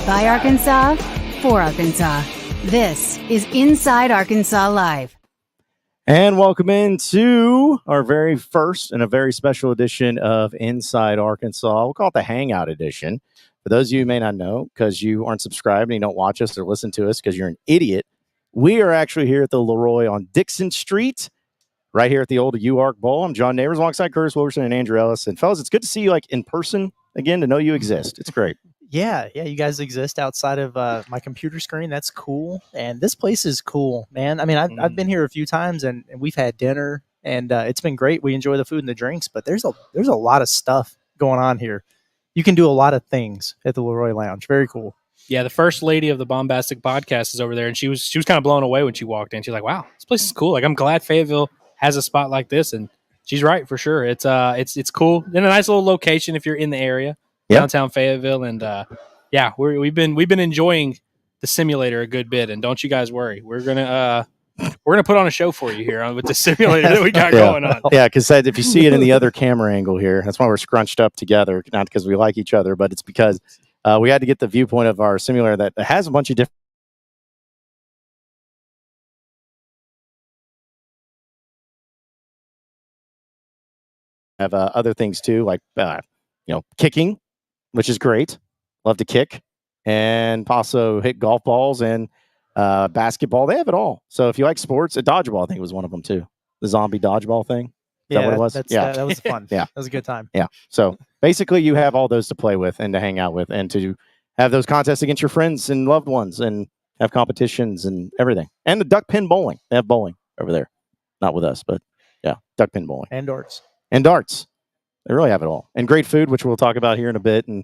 By Arkansas, for Arkansas. This is Inside Arkansas Live. And welcome into our very first and a very special edition of Inside Arkansas. We'll call it the Hangout edition. For those of you who may not know, because you aren't subscribed and you don't watch us or listen to us because you're an idiot, we are actually here at the Leroy on Dickson Street, right here at the old UARK Bowl. I'm John Neighbors alongside Curtis Wilkerson and Andrew Ellis. And fellas, it's good to see you like in person again, to know you exist. It's great. Yeah, you guys exist outside of my computer screen. That's cool. And this place is cool, man. I mean, I've been here a few times and we've had dinner and it's been great. We enjoy the food and the drinks, but there's a lot of stuff going on here. You can do a lot of things at the Leroy Lounge. Very cool. Yeah, the first lady of the Bombastic Podcast is over there, and she was kind of blown away when she walked in. She's like, "Wow, this place is cool. Like, I'm glad Fayetteville has a spot like this." And she's right for sure. It's cool in a nice little location if you're in the area. Yep. Downtown Fayetteville, and we've been enjoying the simulator a good bit, and don't you guys worry, we're gonna put on a show for you here with the simulator that we got going on. Yeah, because if you see it in the other camera angle here, that's why we're scrunched up together, not because we like each other, but it's because we had to get the viewpoint of our simulator that has a bunch of different. Have other things too, like kicking, which is great. Love to kick and also hit golf balls and basketball. They have it all. So if you like sports, a dodgeball, I think was one of them too. The zombie dodgeball thing. Is that what it was? That was fun. Yeah. That was a good time. Yeah. So basically you have all those to play with and to hang out with and to have those contests against your friends and loved ones and have competitions and everything. And the Duckpin Bowling. They have bowling over there. Not with us, but yeah, Duckpin Bowling. And darts. And darts. They really have it all. And great food, which we'll talk about here in a bit, and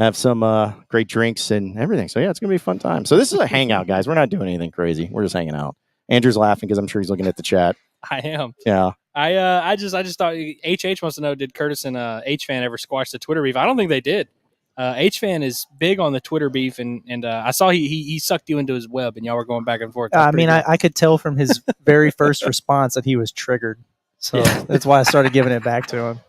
have some great drinks and everything. So, yeah, it's going to be a fun time. So this is a hangout, guys. We're not doing anything crazy. We're just hanging out. Andrew's laughing because I'm sure he's looking at the chat. I am. Yeah. I just thought HH wants to know, did Curtis and H-Fan ever squash the Twitter beef? I don't think they did. H-Fan is big on the Twitter beef, and I saw he sucked you into his web, and y'all were going back and forth. I could tell from his very first response that he was triggered. So that's why I started giving it back to him.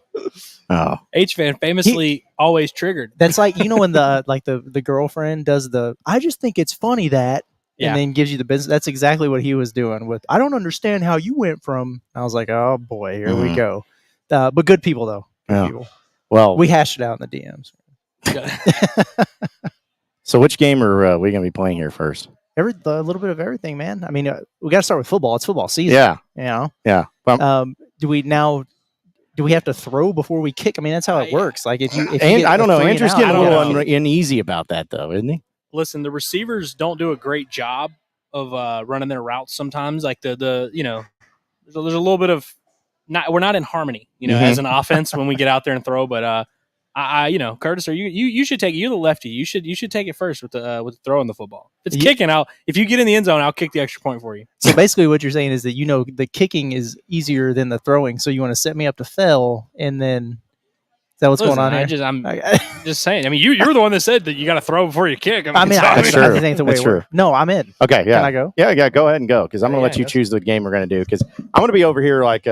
Oh, H-Fan famously always triggered. That's like, when the girlfriend does I just think it's funny that, and then gives you the business. That's exactly what he was doing with, I don't understand how you went from, I was like, oh boy, here we go. But good people though. Good people. Well, we hashed it out in the DMs. So which game are we going to be playing here first? A little bit of everything, man. I mean, we got to start with football. It's football season. Yeah. Yeah. Do we have to throw before we kick? I mean, that's how it works. Like if I don't know. Andrew's getting a little uneasy about that, though, isn't he? Listen, the receivers don't do a great job of running their routes sometimes. Like there's a little bit of we're not in harmony, as an offense when we get out there and throw. But Curtis, you should take it. You're the lefty. You should take it first with the throwing the football. If it's kicking, if you get in the end zone, I'll kick the extra point for you. So basically, what you're saying is that the kicking is easier than the throwing. So you want to set me up to fail, and then is that what's going on here? I'm just saying. I mean, you're the one that said that you got to throw before you kick. I think the way it works. No, I'm in. Okay, yeah. Can I go? Yeah, go ahead and go because I'm going to let you choose the game we're going to do because I'm going to be over here like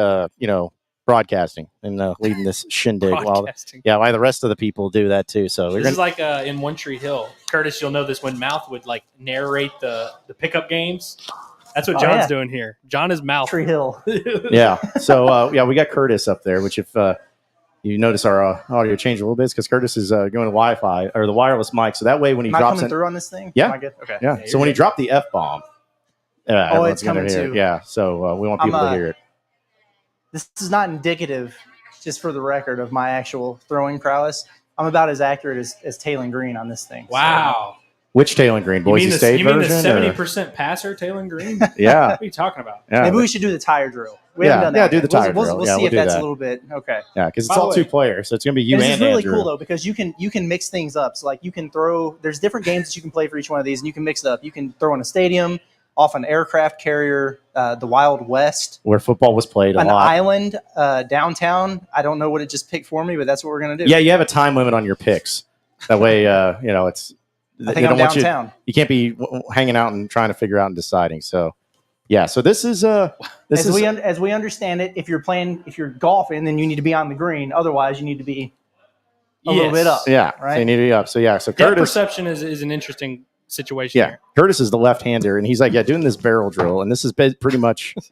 broadcasting and leading this shindig while the rest of the people do that too. So this is like in One Tree Hill. Curtis, you'll know this when Mouth would like narrate the pickup games. That's what John's doing here. John is Mouth. Tree Hill. Yeah. So we got Curtis up there, which if you notice our audio changed a little bit because Curtis is going to Wi-Fi or the wireless mic. So that way when he drops coming through on this thing? Yeah. Am I good? Okay. Yeah. So when he dropped the F-bomb, it's coming too. Yeah. So we want people to hear it. This is not indicative, just for the record, of my actual throwing prowess. I'm about as accurate as Taylor Green on this thing. Wow. So. Which Taylor Green? Boise State version? You mean the 70% passer, Taylor Green? Yeah. What are you talking about? Yeah. Maybe we should do the tire drill. We haven't done that. Yeah, do the tire drill. We'll see if that's a little bit okay. Yeah, because it's all two players, so it's going to be you and Andrew. This is really cool though because you can mix things up. So like you can throw. There's different games that you can play for each one of these, and you can mix it up. You can throw in a stadium, off an aircraft carrier, the Wild West, where football was played a lot. An island downtown. I don't know what it just picked for me, but that's what we're going to do. Yeah, you have a time limit on your picks. That way, it's. I think I'm downtown. You can't be hanging out and trying to figure out and deciding. So, yeah. So this is as we understand it. If you're golfing, then you need to be on the green. Otherwise, you need to be a little bit up. Yeah, right. So you need to be up. So so Depth Curtis perception is an interesting situation. Yeah, here. Curtis is the left-hander, and he's like, doing this barrel drill, and this is pretty much what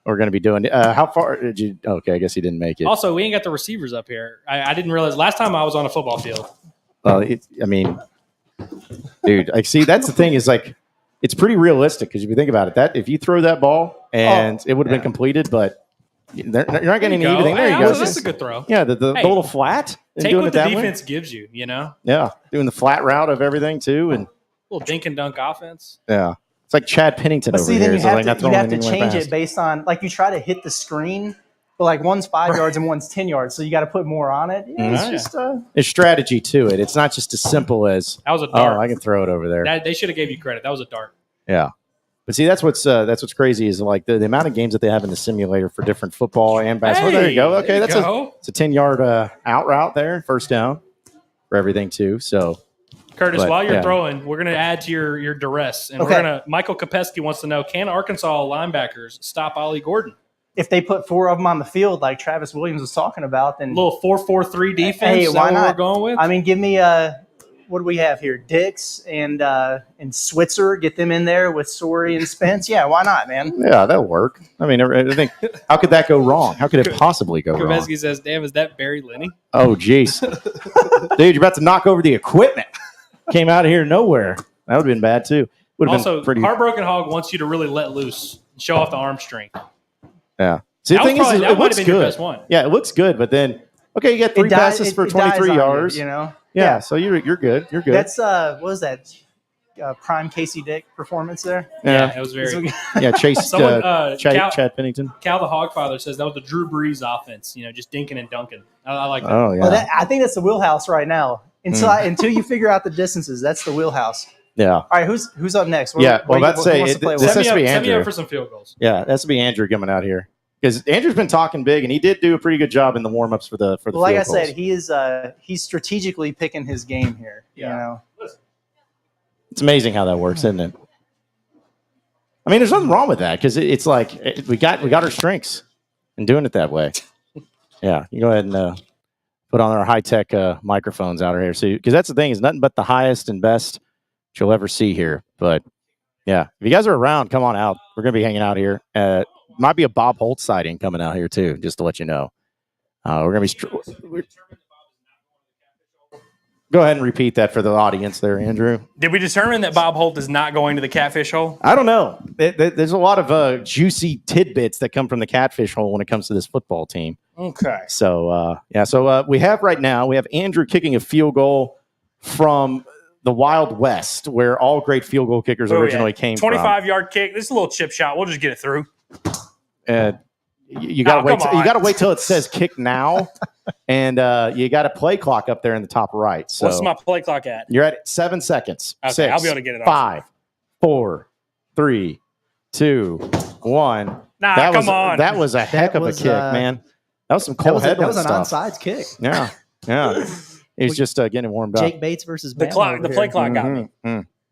we're going to be doing. How far did you? Okay, I guess he didn't make it. Also, we ain't got the receivers up here. I didn't realize last time I was on a football field. Well, dude, see, that's the thing is like, it's pretty realistic because if you think about it, that if you throw that ball and it would have been completed, but you're not getting anything. There you go. That's a good throw. Yeah, the little flat. And take doing what it the that defense way. gives you. Yeah, doing the flat route of everything too, and little dink and dunk offense. Yeah, it's like Chad Pennington but over see, here. then you have to anywhere change fast. it based on like you try to hit the screen, but like one's 5 yards and one's 10 yards, so you got to put more on it. Yeah, it's just There's strategy to it. It's not just as simple as that was a dart. Oh, I can throw it over there. They should have gave you credit. That was a dart. Yeah. But see, that's what's crazy is like the amount of games that they have in the simulator for different football and basketball. There you go. Okay, it's a 10-yard out route there, first down for everything too. So, Curtis, while you're throwing, we're going to add to your duress, and we're going to. Michael Kopesky wants to know: can Arkansas linebackers stop Ollie Gordon? If they put 4 of them on the field, like Travis Williams was talking about, then a little 4-4-3 defense. Hey, why not? We're going with. I mean, give me what do we have here? Dix and Switzer. Get them in there with Sorey and Spence. Yeah, why not, man? Yeah, that'll work. I mean, I think how could that go wrong? How could it possibly go wrong? Kopesky says, "Damn, is that Barry Linney?" Oh, jeez, dude, you're about to knock over the equipment. Came out of here nowhere. That would have been bad too. Would have been pretty. Heartbroken Hog wants you to really let loose, and show off the arm strength. Yeah. See, the thing is, it looks good. Yeah, it looks good, but then you got 3 passes for 23 yards. Yeah, so you're good. You're good. That's what was that? Prime Casey Dick performance there. Yeah, it was very. Chase. Chad Pennington. Cal the Hogfather says that was the Drew Brees offense. Just dinking and dunking. I like that. Oh yeah. Well, I think that's the wheelhouse right now. Until you figure out the distances, that's the wheelhouse. Yeah. All right, who's up next? This has to be Andrew. Set me up for some field goals. Yeah, that has to be Andrew coming out here because Andrew's been talking big, and he did do a pretty good job in the warm-ups for the. Well, like field I said, goals. he's strategically picking his game here. Yeah. It's amazing how that works, isn't it? I mean, there's nothing wrong with that because it's like we got our strengths in doing it that way. Yeah, you go ahead and put on our high-tech microphones out here, because that's the thing is nothing but the highest and best you'll ever see here. But yeah, if you guys are around, come on out. We're gonna be hanging out here. Might be a Bob Holt sighting coming out here too, just to let you know. We're gonna be. Go ahead and repeat that for the audience there, Andrew. Did we determine that Bob Holt is not going to the catfish hole? I don't know. There's a lot of juicy tidbits that come from the catfish hole when it comes to this football team. Okay. So, we have Andrew kicking a field goal from the Wild West, where all great field goal kickers originally came from. 25-yard kick. This is a little chip shot. We'll just get it through. You got to wait. You got to wait till it says kick now. And you got a play clock up there in the top right. So what's my play clock at? You're at 7 seconds. Okay, 6, I'll be able to get it. 5, 4, 3, 2, 1. Nah, come on. That was a heck of a kick, man. That was some Cole Headland That was an stuff. onside kick. Yeah. He was just getting warmed up. Jake Bates versus the clock. The play clock got me.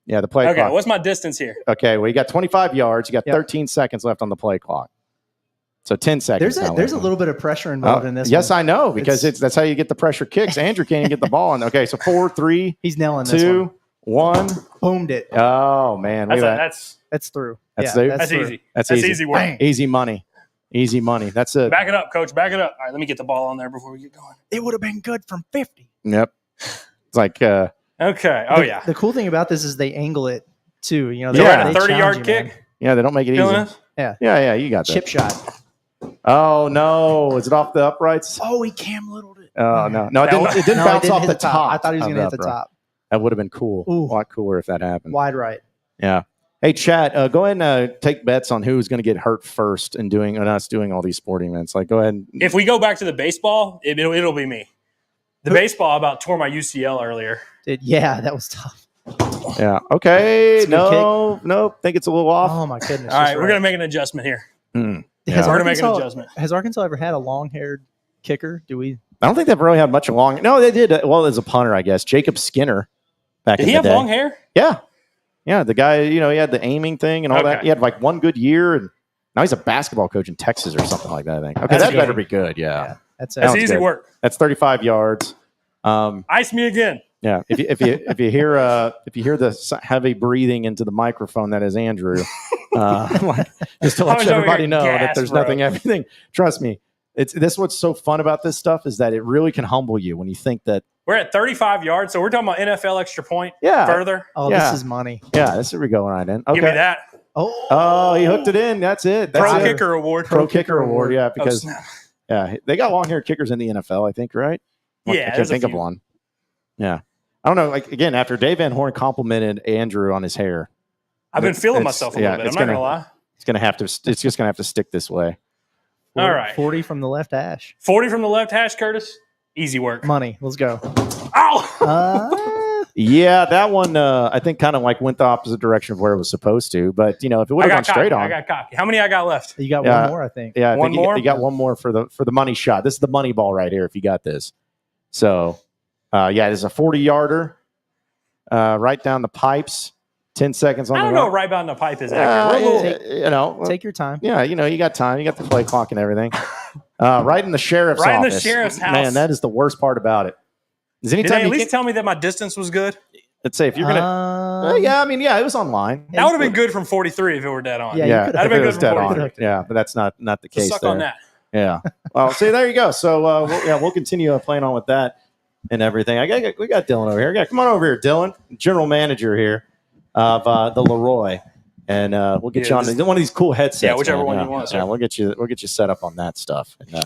Yeah, the play clock. Okay, what's my distance here? Okay, well, you got 25 yards. You got 13 seconds left on the play clock. So 10 seconds. There's a little bit of pressure involved in this. Yes, I know, because that's how you get the pressure kicks. Andrew can't even get the ball in. Okay, so 4, 3, he's nailing 2, 1. Boomed it. Oh man, That's through. That's easy. That's easy work. Bang. Easy money. That's it. Back it up, coach. Back it up. All right, let me get the ball on there before we get going. It would have been good from 50. Yep. It's like okay. Oh yeah. The cool thing about this is they angle it too. They 30-yard kick. Man. Yeah, they don't make it easy. Yeah. You got that. Chip shot. Oh no! Is it off the uprights? Oh, he Cam Littled it. Oh no! It didn't bounce off the top. I thought he was going to hit the top. That would have been cool. A lot cooler if that happened. Wide right. Yeah. Hey, chat. Go ahead and take bets on who's going to get hurt first in doing all these sporting events. Like, go ahead. If we go back to the baseball, it'll be me. The baseball about tore my UCL earlier. Yeah, that was tough. Yeah. Okay. No. Think it's a little off. Oh my goodness. All right, we're gonna make an adjustment here. Has We're gonna make an adjustment. Has Arkansas ever had a long-haired kicker? Do we? I don't think they've really had much long. No, they did. Well, as a punter, I guess. Jacob Skinner. Back in the day. Did he have long hair? Yeah. Yeah. The guy, he had the aiming thing and all that. He had like one good year, and now he's a basketball coach in Texas or something like that. I think. Okay, that better be good. Yeah. That's easy good. work. That's 35 yards. Ice me again. Yeah, if you hear the heavy breathing into the microphone, that is Andrew. Just to let everybody know that there's everything. Trust me, this what's so fun about this stuff is that it really can humble you when you think that we're at 35 yards, so we're talking about NFL extra point. Yeah, further. Oh, yeah. This is money. Yeah, this is where we're going right in. Okay. Give me that. Oh, he hooked it in. That's it. That's Pro it. kicker award. Pro kicker award. Yeah, because they got long-haired kickers in the NFL. I think, right? Yeah, I can't think of one. Yeah. I don't know. Like again, after Dave Van Horn complimented Andrew on his hair, I've been feeling myself a little bit. I'm not gonna lie. It's just gonna have to stick this way. All right. 40 from the left hash. 40 from the left hash, Curtis. Easy work. Money. Let's go. Ow! Yeah, that one I think kind of like went the opposite direction of where it was supposed to. But if it would have gone straight on, I got cocky. How many I got left? You got one more, I think. Yeah, one more. You got one more for the money shot. This is the money ball right here. If you got this, so there's a 40-yarder. Right down the pipes, 10 seconds on the I don't know right down the pipe is accurate. Take your time. Yeah, you got time. You got the play clock and everything. Right in the sheriff's office. Right in the sheriff's house. Man, that is the worst part about it. Did they at least tell me that my distance was good? Let's say if you're gonna, it was online. That would have been good from 43 if it were dead on. Yeah, that'd have been good from 43. Yeah, but that's not the case. Suck there. on that. Yeah. Well, see, there you go. So we'll continue playing on with that and everything. We got Dylan over here. Come on over here, Dylan, general manager here of the Leroy, and we'll get you on one of these cool headsets. Yeah, whichever one you want. Yeah, we'll get you set up on that stuff and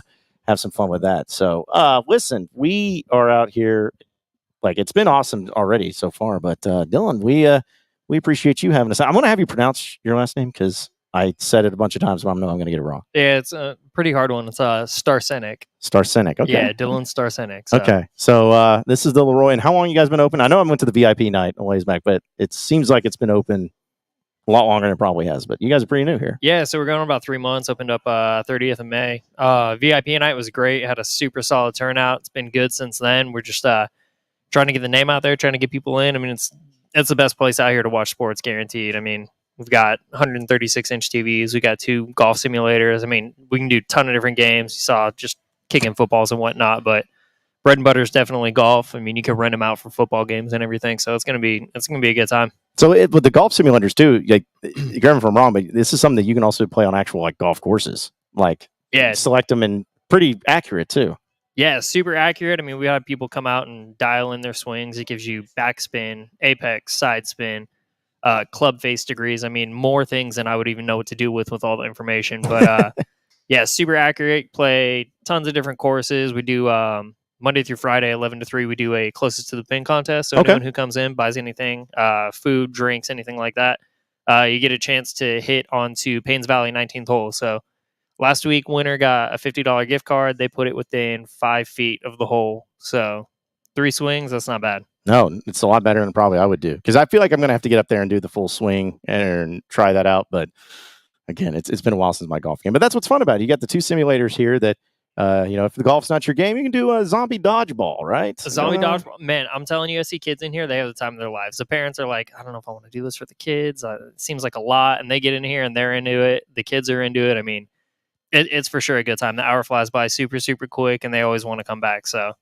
have some fun with that. So, listen, we are out here. Like it's been awesome already so far, but Dylan, we appreciate you having us. I'm going to have you pronounce your last name because I said it a bunch of times, but I know I'm going to get it wrong. Yeah, it's a pretty hard one. It's Starsenic. Starsenic. Okay. Yeah, Dylan Starsenic. So. Okay. So this is the Leroy. And how long you guys been open? I know I went to the VIP night a ways back, but it seems like it's been open a lot longer than it probably has. But you guys are pretty new here. Yeah, so we're going about 3 months. Opened up 30th of May. VIP night was great. Had a super solid turnout. It's been good since then. We're just trying to get the name out there, trying to get people in. I mean, it's the best place out here to watch sports, guaranteed. I mean, we've got 136-inch TVs. We got 2 golf simulators. I mean, we can do a ton of different games. You saw just kicking footballs and whatnot, but bread and butter is definitely golf. I mean, you can rent them out for football games and everything. So it's gonna be a good time. So with the golf simulators too, like, correct me if I'm wrong, but this is something that you can also play on actual like golf courses. Like, select them and pretty accurate too. Yeah, super accurate. I mean, we had people come out and dial in their swings. It gives you backspin, apex, side spin, club face degrees. I mean, more things than I would even know what to do with all the information. But yeah, super accurate. Play tons of different courses. We do Monday through Friday, 11 to 3. We do a closest to the pin contest. So anyone who comes in, buys anything, food, drinks, anything like that, you get a chance to hit onto Paynes Valley 19th hole. So last week, winner got a $50 gift card. They put it within 5 feet of the hole. So 3 swings, that's not bad. No, it's a lot better than probably I would do. Because I feel like I'm going to have to get up there and do the full swing and try that out. But again, it's been a while since my golf game. But that's what's fun about it. You got the 2 simulators here that, if the golf's not your game, you can do a zombie dodgeball, right? A zombie dodgeball. Man, I'm telling you, I see kids in here. They have the time of their lives. The parents are like, I don't know if I want to do this for the kids. It seems like a lot. And they get in here and they're into it. The kids are into it. I mean, it's for sure a good time. The hour flies by super, super quick, and they always want to come back. So,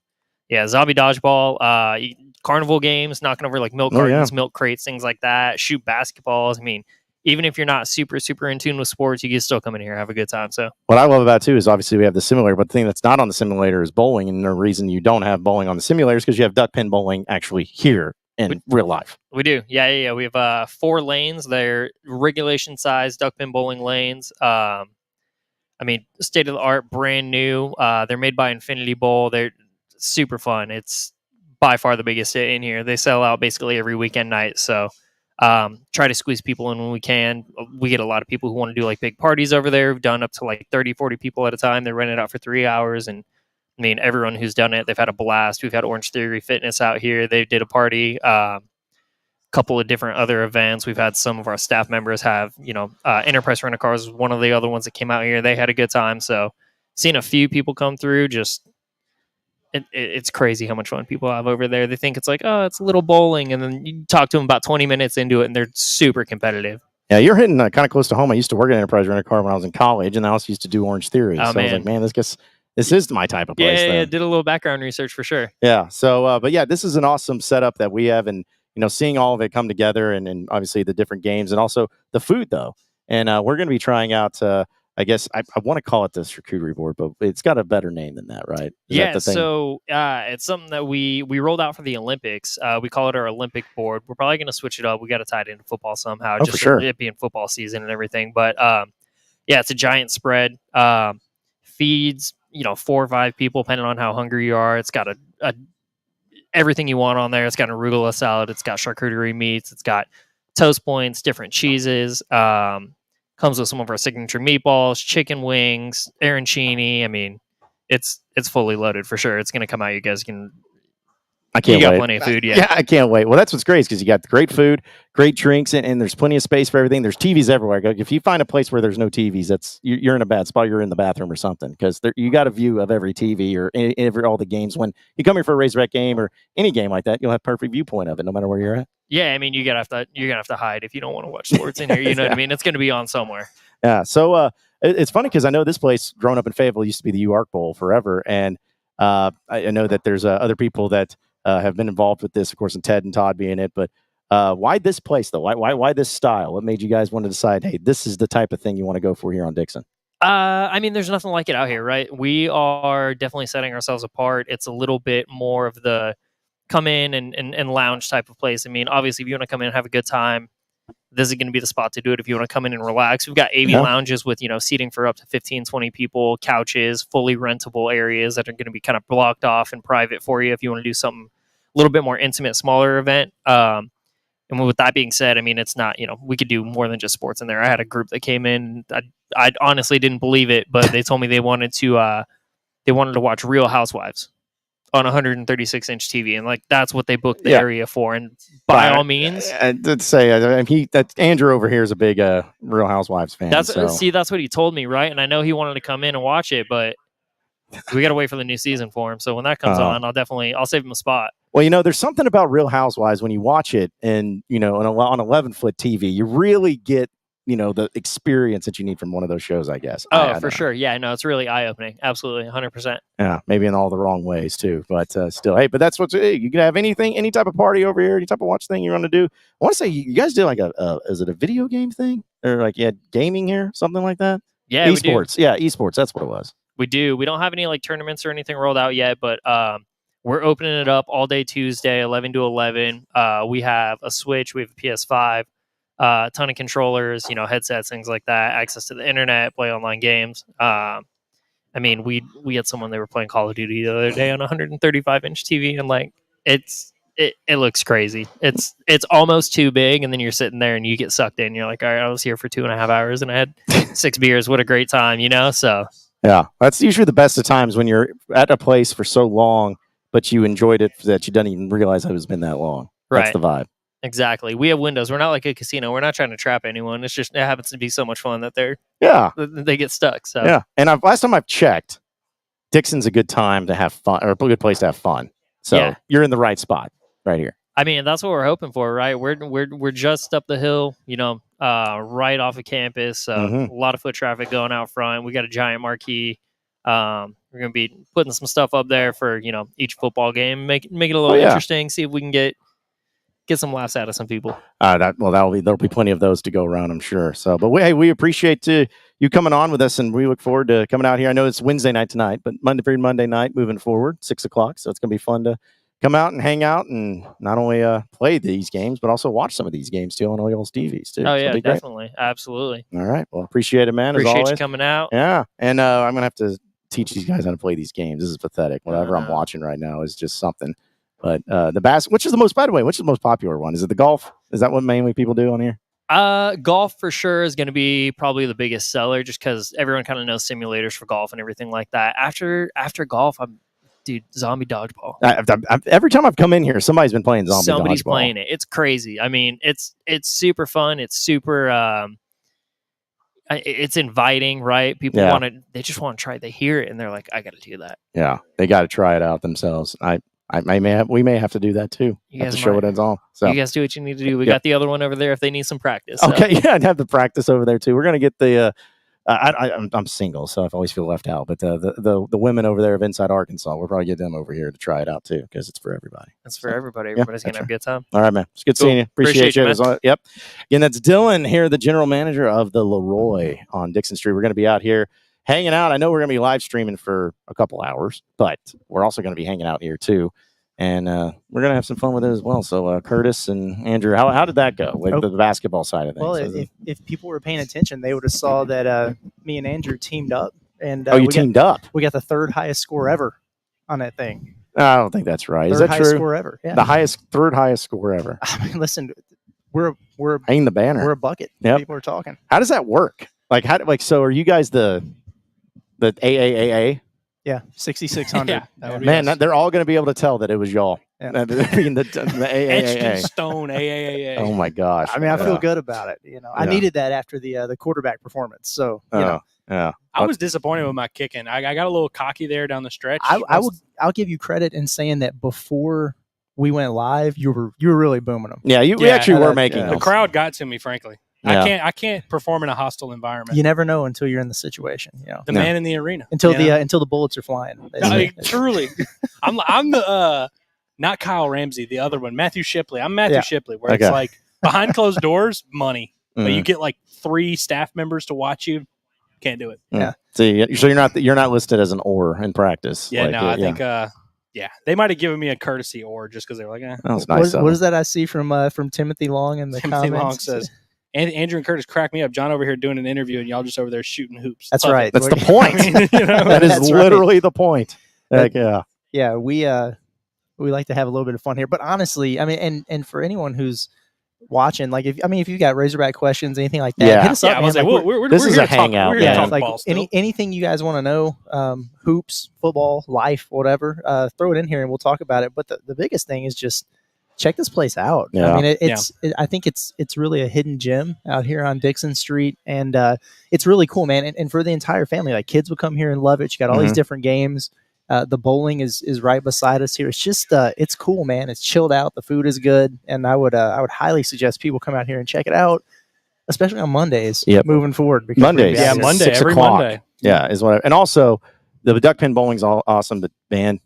yeah, zombie dodgeball, carnival games, knocking over like milk cartons, milk crates, things like that, shoot basketballs. I mean, even if you're not super, super in tune with sports, you can still come in here and have a good time. So, what I love about it, too, is obviously we have the simulator, but the thing that's not on the simulator is bowling. And the reason you don't have bowling on the simulator is because you have Duckpin Bowling actually here in real life. We do. Yeah. We have 4 lanes. They're regulation size Duckpin Bowling lanes. I mean, state of the art, brand new. They're made by Infinity Bowl. They're super fun. It's by far the biggest hit in here. They sell out basically every weekend night. So try to squeeze people in when we can. We get a lot of people who want to do like big parties over there. We've done up to like 30, 40 people at a time. They rent it out for 3 hours. And I mean, everyone who's done it, they've had a blast. We've had Orange Theory Fitness out here. They did a party. Couple of different other events. We've had some of our staff members have, Enterprise Rent a Cars was one of the other ones that came out here. They had a good time. So seeing a few people come through, it's crazy how much fun people have over there. They think it's like, oh, it's a little bowling. And then you talk to them about 20 minutes into it and they're super competitive. Yeah, you're hitting kind of close to home. I used to work at Enterprise Rent a Car when I was in college, and I also used to do Orange Theory. So I was like, man, this gets this is my type of place. Yeah, then. did a little background research for sure. Yeah. So, but yeah, this is an awesome setup that we have, and seeing all of it come together, and obviously the different games, and also the food though. And we're going to be trying out. I guess I want to call it the charcuterie board, but it's got a better name than that, right? Yeah. That the thing? So it's something that we rolled out for the Olympics. We call it our Olympic board. We're probably going to switch it up. We got to tie it into football somehow, Oh, just for sure. it being football season and everything. But yeah, it's a giant spread. Feeds 4 or 5 people depending on how hungry you are. It's got a everything you want on there. It's got an arugula salad. It's got charcuterie meats. It's got toast points, different cheeses. Comes with some of our signature meatballs, chicken wings, arancini. I mean, it's fully loaded for sure. It's going to come out. You guys can. I can't you got wait. plenty of food. Yeah, I can't wait. Well, that's what's great because you got great food, great drinks, and there's plenty of space for everything. There's TVs everywhere. If you find a place where there's no TVs, that's you're in a bad spot. You're in the bathroom or something because you got a view of every TV or all the games. When you come here for a Razorback game or any game like that, you'll have perfect viewpoint of it no matter where you're at. Yeah, I mean, you're gonna have to hide if you don't want to watch sports in here. You know what I mean? It's gonna be on somewhere. Yeah. So it's funny because I know this place, growing up in Fayetteville, used to be the U-Arc Bowl forever, and I know that there's other people that have been involved with this, of course, and Ted and Todd being it. But why this place though? Why this style? What made you guys want to decide? Hey, this is the type of thing you want to go for here on Dickson? I mean, there's nothing like it out here, right? We are definitely setting ourselves apart. It's a little bit more of the come in and lounge type of place. I mean, obviously, if you want to come in and have a good time, this is going to be the spot to do it. If you want to come in and relax, we've got AV lounges with, seating for up to 15, 20 people, couches, fully rentable areas that are going to be kind of blocked off and private for you if you want to do something a little bit more intimate, smaller event. And with that being said, I mean, it's not, we could do more than just sports in there. I had a group that came in. I honestly didn't believe it, but they told me they wanted to watch Real Housewives on a 136-inch TV, and that's what they booked the area for. And by all means, I'd say that Andrew over here is a big Real Housewives fan. That's what he told me, right? And I know he wanted to come in and watch it, but we got to wait for the new season for him. So when that comes on, I'll save him a spot. Well, there's something about Real Housewives when you watch it, and on 11-foot TV, you really get the experience that you need from one of those shows, I guess. Oh, for sure. Yeah, no, it's really eye-opening. Absolutely, 100%. Yeah, maybe in all the wrong ways too, but still, hey, but that's you can have any type of party over here, any type of watch thing you want to do. I want to say you guys did is it a video game thing or gaming here, something like that? Yeah, esports. Yeah, esports. That's what it was. We do. We don't have any tournaments or anything rolled out yet, but we're opening it up all day Tuesday, 11 to 11. We have a Switch, we have a PS5. A ton of controllers, headsets, things like that, access to the internet, play online games. I mean, we had someone, they were playing Call of Duty the other day on a 135-inch TV, and it looks crazy. It's almost too big, and then you're sitting there and you get sucked in. You're like, all right, I was here for 2.5 hours and I had 6 beers. What a great time, So yeah, that's usually the best of times when you're at a place for so long, but you enjoyed it that you don't even realize it has been that long. Right. That's the vibe. Exactly. We have windows. We're not like a casino. We're not trying to trap anyone. It's just it happens to be so much fun that they get stuck. So yeah. And last time I've checked, Dickson's a good time to have fun, or a good place to have fun. So you're in the right spot right here. I mean, that's what we're hoping for, right? We're just up the hill, right off of campus. A lot of foot traffic going out front. We got a giant marquee. We're gonna be putting some stuff up there for each football game. Make it a little interesting. See if we can get some laughs out of some people. There'll be plenty of those to go around, I'm sure. So, but we appreciate you coming on with us, and we look forward to coming out here. I know it's Wednesday night tonight, but Monday night moving forward, 6:00. So it's gonna be fun to come out and hang out and not only play these games, but also watch some of these games too on all y'all's TVs too. Oh yeah, definitely, absolutely. All right, well, appreciate it, man. Appreciate as always. You coming out. Yeah, and I'm gonna have to teach these guys how to play these games. This is pathetic. Whatever I'm watching right now is just something. But which is the most popular one? Is it the golf? Is that what mainly people do on here? Golf for sure is going to be probably the biggest seller, just because everyone kind of knows simulators for golf and everything like that. After golf, zombie dodgeball. Every time I've come in here, somebody's been playing Somebody's dodgeball. Playing it. It's crazy. I mean, it's super fun. It's super. It's inviting, right? People they just want to try it. They hear it and they're like, I got to do that. Yeah, they got to try it out themselves. We may have to do that too. You guys have to show it it's all. So you guys do what you need to do. We got the other one over there if they need some practice. So. Okay, yeah, I'd have the practice over there too. We're gonna get the I'm single, so I always feel left out. But the women over there of Inside Arkansas, we'll probably get them over here to try it out too, because it's for everybody. That's for everybody. Everybody's gonna have a good time. All right, man. It's good Cool. seeing you. Appreciate you. man. Yep. Again, that's Dylan here, the general manager of the Leroy on Dickson Street. We're going to be out here hanging out. I know we're going to be live streaming for a couple hours, but we're also going to be hanging out here too. And we're going to have some fun with it as well. So Curtis and Andrew, how did that go with the basketball side of things? Well, if people were paying attention, they would have saw that me and Andrew teamed up. And you teamed up? We got the third highest score ever on that thing. I don't think that's right. Is Third that highest true? score ever. Yeah. The third highest score ever. I mean, listen, we're hang the banner. We're a bucket. Yep. People are talking. How does that work? So are you guys the AAAA? Yeah, 6,600. Yeah, that would be Man, us. they're all going to be able to tell that it was y'all. Yeah. The Etched in AAAA. stone, AAA. Oh my gosh! I mean, I feel good about it. I Yeah. needed that after the quarterback performance. So yeah. I was disappointed with my kicking. I got a little cocky there down the stretch. I'll give you credit in saying that before we went live, you were really booming them. Yeah, we Yeah, actually were making The those. crowd got to me, frankly. Yeah. I can't perform in a hostile environment. You never know until you're in the situation. The man in the arena. Until you know? until the bullets are flying. Truly, I'm the not Kyle Ramsey, the other one, Matthew Shipley. I'm Matthew Shipley, where it's like behind closed doors, money, but you get like 3 staff members to watch you. Can't do it. Yeah. See, so you're not listed as an or in practice. Yeah, like, I think they might have given me a courtesy or just because they were like, that was nice. What is that I see from Timothy Long in the Timothy comments? Long says. And Andrew and Curtis cracked me up. John over here doing an interview, and y'all just over there shooting hoops. That's Love right. it. That's the point. That is That's literally the point. Like, Yeah, we like to have a little bit of fun here. But honestly, I mean, and for anyone who's watching, like if you got Razorback questions, anything like that, hit us up. I was man. like, This we're is here a to talk- hangout, We're here to yeah. talk like ball still. anything you guys want to know, hoops, football, life, whatever, throw it in here and we'll talk about it. But the biggest thing is just check this place out. Yeah. I mean, I think it's really a hidden gem out here on Dickson Street, and it's really cool, man. And for the entire family, like kids would come here and love it. You got all these different games. The bowling is right beside us here. It's just it's cool, man. It's chilled out. The food is good, and I would highly suggest people come out here and check it out, especially on Mondays. Yep. Moving forward, because Mondays. we're gonna be out Yeah, here. Monday, 6 every o'clock. Monday. Yeah, is what. And also, the Duckpin Bowling's all awesome, but man,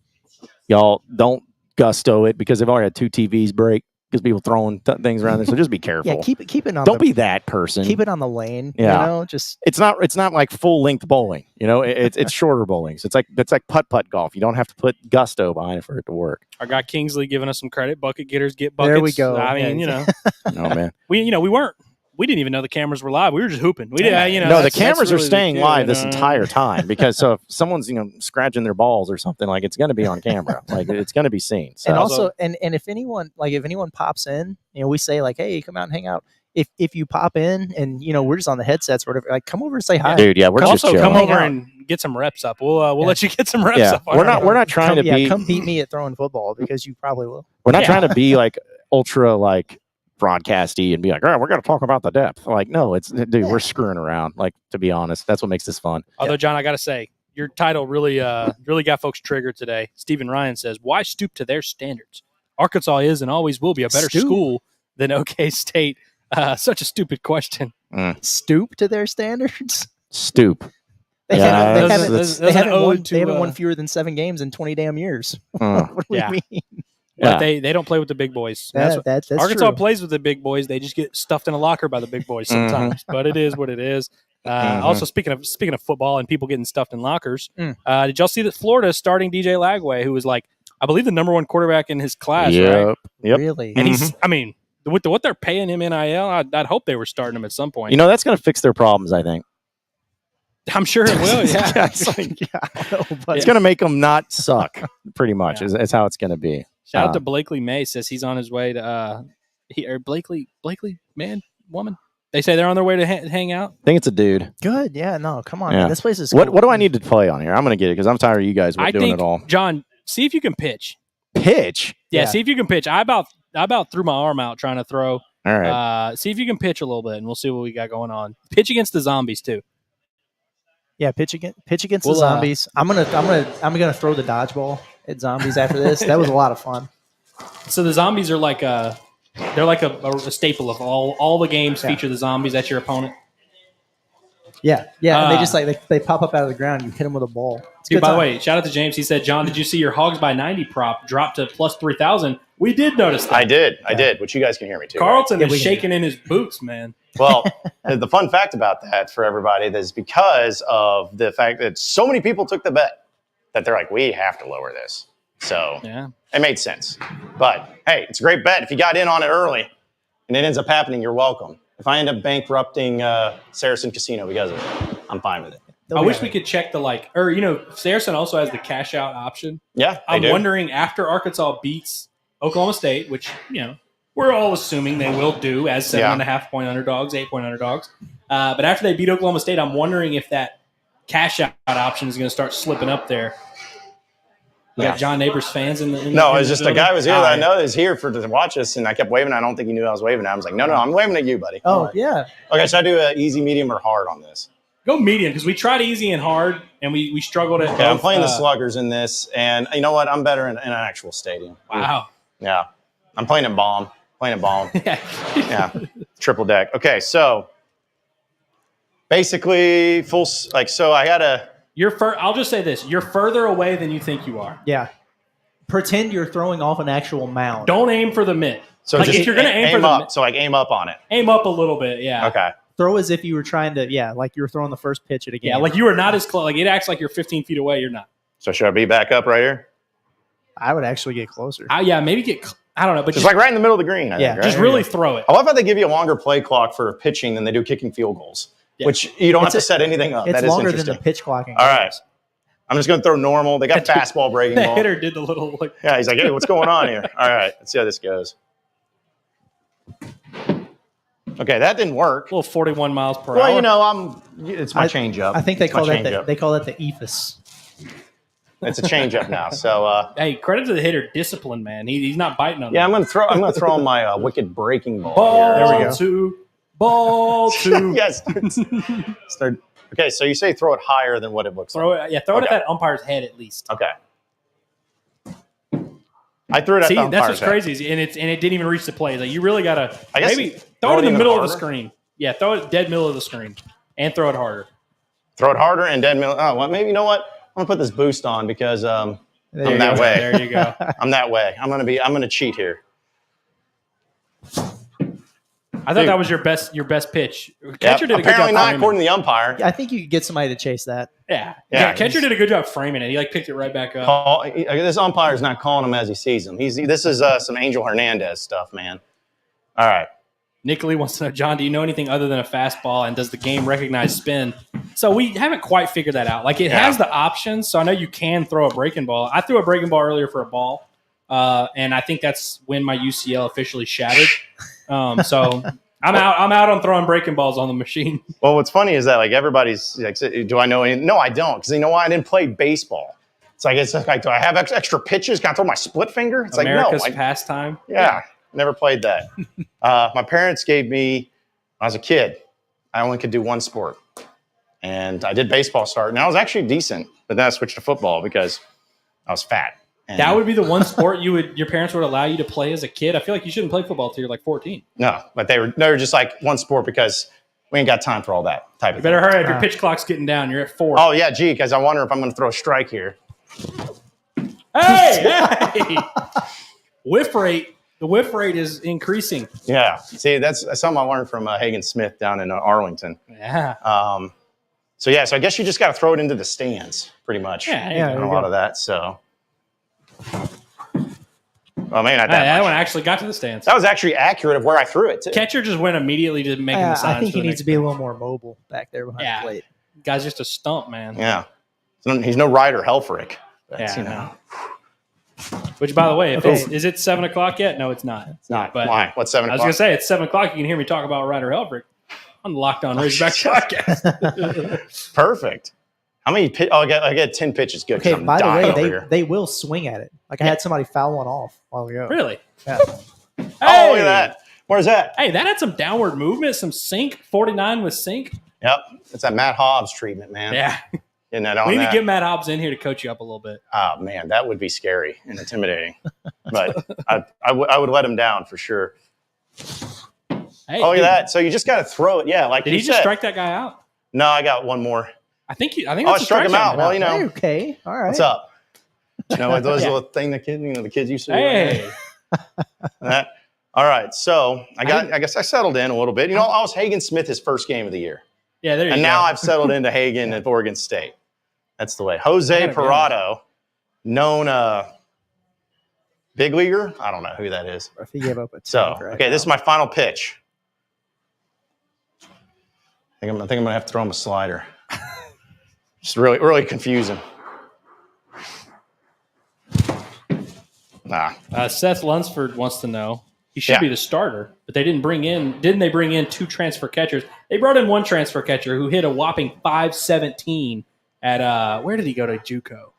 y'all don't gusto it because they've already had 2 TVs break because people throwing things around there. So just be careful. Yeah, keep it on. Don't be that person. Keep it on the lane. Yeah. You know, just It's not like full length bowling. You know, it's shorter bowling. So it's like putt golf. You don't have to put gusto behind it for it to work. Our guy Kingsley giving us some credit. Bucket getters get buckets. There we go. I mean, Yeah. Oh man. we didn't even know the cameras were live. We were just hooping. We did, No, the that's cameras are really the staying key, live this entire time because so if someone's scratching their balls or something, like it's going to be on camera, like it's going to be seen. So and also and if anyone pops in, we say like, hey, come out and hang out. If you pop in and we're just on the headsets or whatever, like come over and say hi. dude, yeah, we're just Also, chilling. come Hang over out. and get some reps up. We'll let you get some reps Yeah, up. on we're our- not trying to be Come beat me at throwing football because you probably will. we're not Yeah. trying to be like ultra like broadcasty and be like, all right, we're going to talk about the depth. Like, no, we're screwing around. Like, to be honest, that's what makes this fun. Although, John, I got to say, your title really got folks triggered today. Stephen Ryan says, why stoop to their standards? Arkansas is and always will be a better Stoop. school than OK State. Such a stupid question. Stoop to their standards. Stoop. They Yeah, haven't, that's- they haven't won. ode to, They haven't won fewer than 7 games in 20 damn years. What do Yeah. we mean? But Yeah. they don't play with the big boys. That's Arkansas true. plays with the big boys. They just get stuffed in a locker by the big boys sometimes. But it is what it is. Also, speaking of football and people getting stuffed in lockers, did y'all see that Florida is starting DJ Lagway, who was like, I believe, the #1 quarterback in his class, right? Yep. Really? And he's, I mean, with what they're paying him NIL, I'd hope they were starting him at some point. That's going to fix their problems, I think. I'm sure it will. Yeah. It's going to make them not suck, pretty much, is how it's going to be. Shout out to Blakely May, says he's on his way to Blakely, man, woman. They say they're on their way to hang out. I think it's a dude. Good. Yeah. No. Come on. Yeah. Man. This place is. What cool. do I need to play on here? I'm going to get it because I'm tired of you guys I doing think, it all. John, see if you can pitch. Pitch? Yeah, Yeah. see if you can pitch. I about threw my arm out trying to throw. All right. See if you can pitch a little bit, and we'll see what we got going on. Pitch against the zombies too. Yeah. Pitch against the zombies. I'm gonna throw the dodgeball at zombies after this. That was a lot of fun. So the zombies are like a staple of all the games feature the zombies. That's your opponent. Yeah. And they just they pop up out of the ground. You hit them with a ball. Dude, by the way, shout out to James. He said, John, did you see your Hogs by 90 prop drop to plus 3,000? We did notice that. I did, which you guys can hear me too. Carlton is shaking in his boots, man. Well, the fun fact about that for everybody is because of the fact that so many people took the bet that they're like, we have to lower this. So it made sense. But hey, it's a great bet. If you got in on it early and it ends up happening, you're welcome. If I end up bankrupting Saracen Casino because of it, I'm fine with it. I wish we could check Saracen also has the cash out option. Yeah, I'm wondering after Arkansas beats Oklahoma State, which, we're all assuming they will do as 7.5 point underdogs, 8 point underdogs. But after they beat Oklahoma State, I'm wondering if that cash out option is going to start slipping up there. We got John Neighbors fans in the No, it's just a guy was here that I know is here to watch us, and I kept waving. I don't think he knew I was waving. I was like, no, I'm waving at you, buddy. Oh, yeah. Okay, should I do an easy, medium, or hard on this? Go medium, because we tried easy and hard, and we struggled at both. I'm playing the Sluggers in this, and you know what? I'm better in an actual stadium. Wow. Yeah. I'm playing at Bomb. Yeah. Triple deck. Okay, so basically I got to... I'll just say this. You're further away than you think you are. Yeah. Pretend you're throwing off an actual mound. Don't aim for the mitt. So if you're going to aim for the mitt. So aim up on it. Aim up a little bit, yeah. Okay. Throw as if you were trying to, like you were throwing the first pitch at a game. Yeah, like you are not as close. Like it acts like you're 15 feet away. You're not. So should I be back up right here? I would actually get closer. Maybe I don't know. But just like right in the middle of the green. I think, right? Just really throw it. I love how they give you a longer play clock for pitching than they do kicking field goals, which you don't have to set anything up. It's that longer is than the pitch clocking. All right. I'm just going to throw normal. They got fastball breaking ball. The hitter did the little Yeah, he's like, hey, what's going on here? All right, let's see how this goes. Okay, that didn't work. A little 41 miles per hour. Well, it's my changeup. I think they call that the ephus. It's a changeup now. So hey, credit to the hitter, discipline, man. He's not biting on. Yeah, I'm gonna throw on my wicked breaking ball. Ball two. Yes. Start. Okay, so you say throw it higher than what it looks like. Throw it at that umpire's head at least. Okay. I threw it at the umpire's that's what's crazy, and it didn't even reach the plate. Like you really gotta maybe throw it in the middle of the screen. Yeah, throw it dead middle of the screen, and throw it harder. Throw it harder and dead middle. Oh, well, maybe you know what? I'm gonna put this boost on because I'm that way. There you go. I'm that way. I'm gonna cheat here. I thought that was your best pitch. Catcher did a good job. Apparently not, according to the umpire. I think you could get somebody to chase that. Yeah. Catcher did a good job framing it. He picked it right back up. This umpire's not calling him as he sees him. This is some Angel Hernandez stuff, man. All right. Nick Lee wants to know, John, do you know anything other than a fastball, and does the game recognize spin? So we haven't quite figured that out. It has the options, so I know you can throw a breaking ball. I threw a breaking ball earlier for a ball, and I think that's when my UCL officially shattered. So I'm out on throwing breaking balls on the machine. Well, what's funny is that everybody's like, do I know anything? No, I don't, because you know why? I didn't play baseball. It's like, do I have extra pitches? Can I throw my split finger? It's America's like, no. pastime. Yeah. Never played that. My parents gave me, when I was a kid, I only could do one sport. And I did baseball start, and I was actually decent. But then I switched to football because I was fat. And that would be the one sport your parents would allow you to play as a kid? I feel like you shouldn't play football until you're 14. No, but they were just one sport because we ain't got time for all that type of thing. You better hurry up. Your pitch clock's getting down. You're at 4. Oh, yeah, gee, because I wonder if I'm going to throw a strike here. Hey! Whiff rate. The whiff rate is increasing. Yeah. See, that's something I learned from Hagen Smith down in Arlington. Yeah. So I guess you just got to throw it into the stands, pretty much. Yeah. A lot of that, so. Well, maybe not that that much. one actually got to the stands. That was actually accurate of where I threw it, too. Catcher just went immediately to making the signs. I think he needs to be a little more mobile back there behind the plate. Guy's just a stump, man. Yeah. He's no Ryder Helfrich. Which, by the way, is it 7 o'clock yet? No, it's not. It's not. But why? What's 7 o'clock? I was going to say, it's 7 o'clock. You can hear me talk about Ryder Helfrich on the Locked On Razorback podcast. Perfect. How many pitches? Oh, I got 10 pitches. Good. Okay, by the way, they will swing at it. I had somebody foul one off a while ago. Really? Yeah. Hey! Oh, look at that. Where's that? Hey, that had some downward movement, some sink. 49 with sink. Yep. It's that Matt Hobbs treatment, man. Yeah. We need to get Matt Hobbs in here to coach you up a little bit. Oh, man, that would be scary and intimidating. But I would let him down for sure. Hey, look at that. So you just got to throw it. Yeah, like did he just strike that guy out? No, I got one more. I think I that's struck him out. Well, Hey, okay. All right. what's up? You know, like those little thing the kids used to do. Hey. That. All right. So I guess I settled in a little bit. You know, I was Hagen Smith his first game of the year. Yeah, there you go. And now I've settled into Hagen at Oregon State. That's the way. Jose Parado, known big leaguer. I don't know who that is. If he gave up a Okay, this is my final pitch. I think I'm gonna have to throw him a slider. Just really confusing. Nah. Seth Lunsford wants to know. He should be the starter, but they didn't bring in 2 transfer catchers? They brought in 1 transfer catcher who hit a whopping .517 at where did he go to JUCO?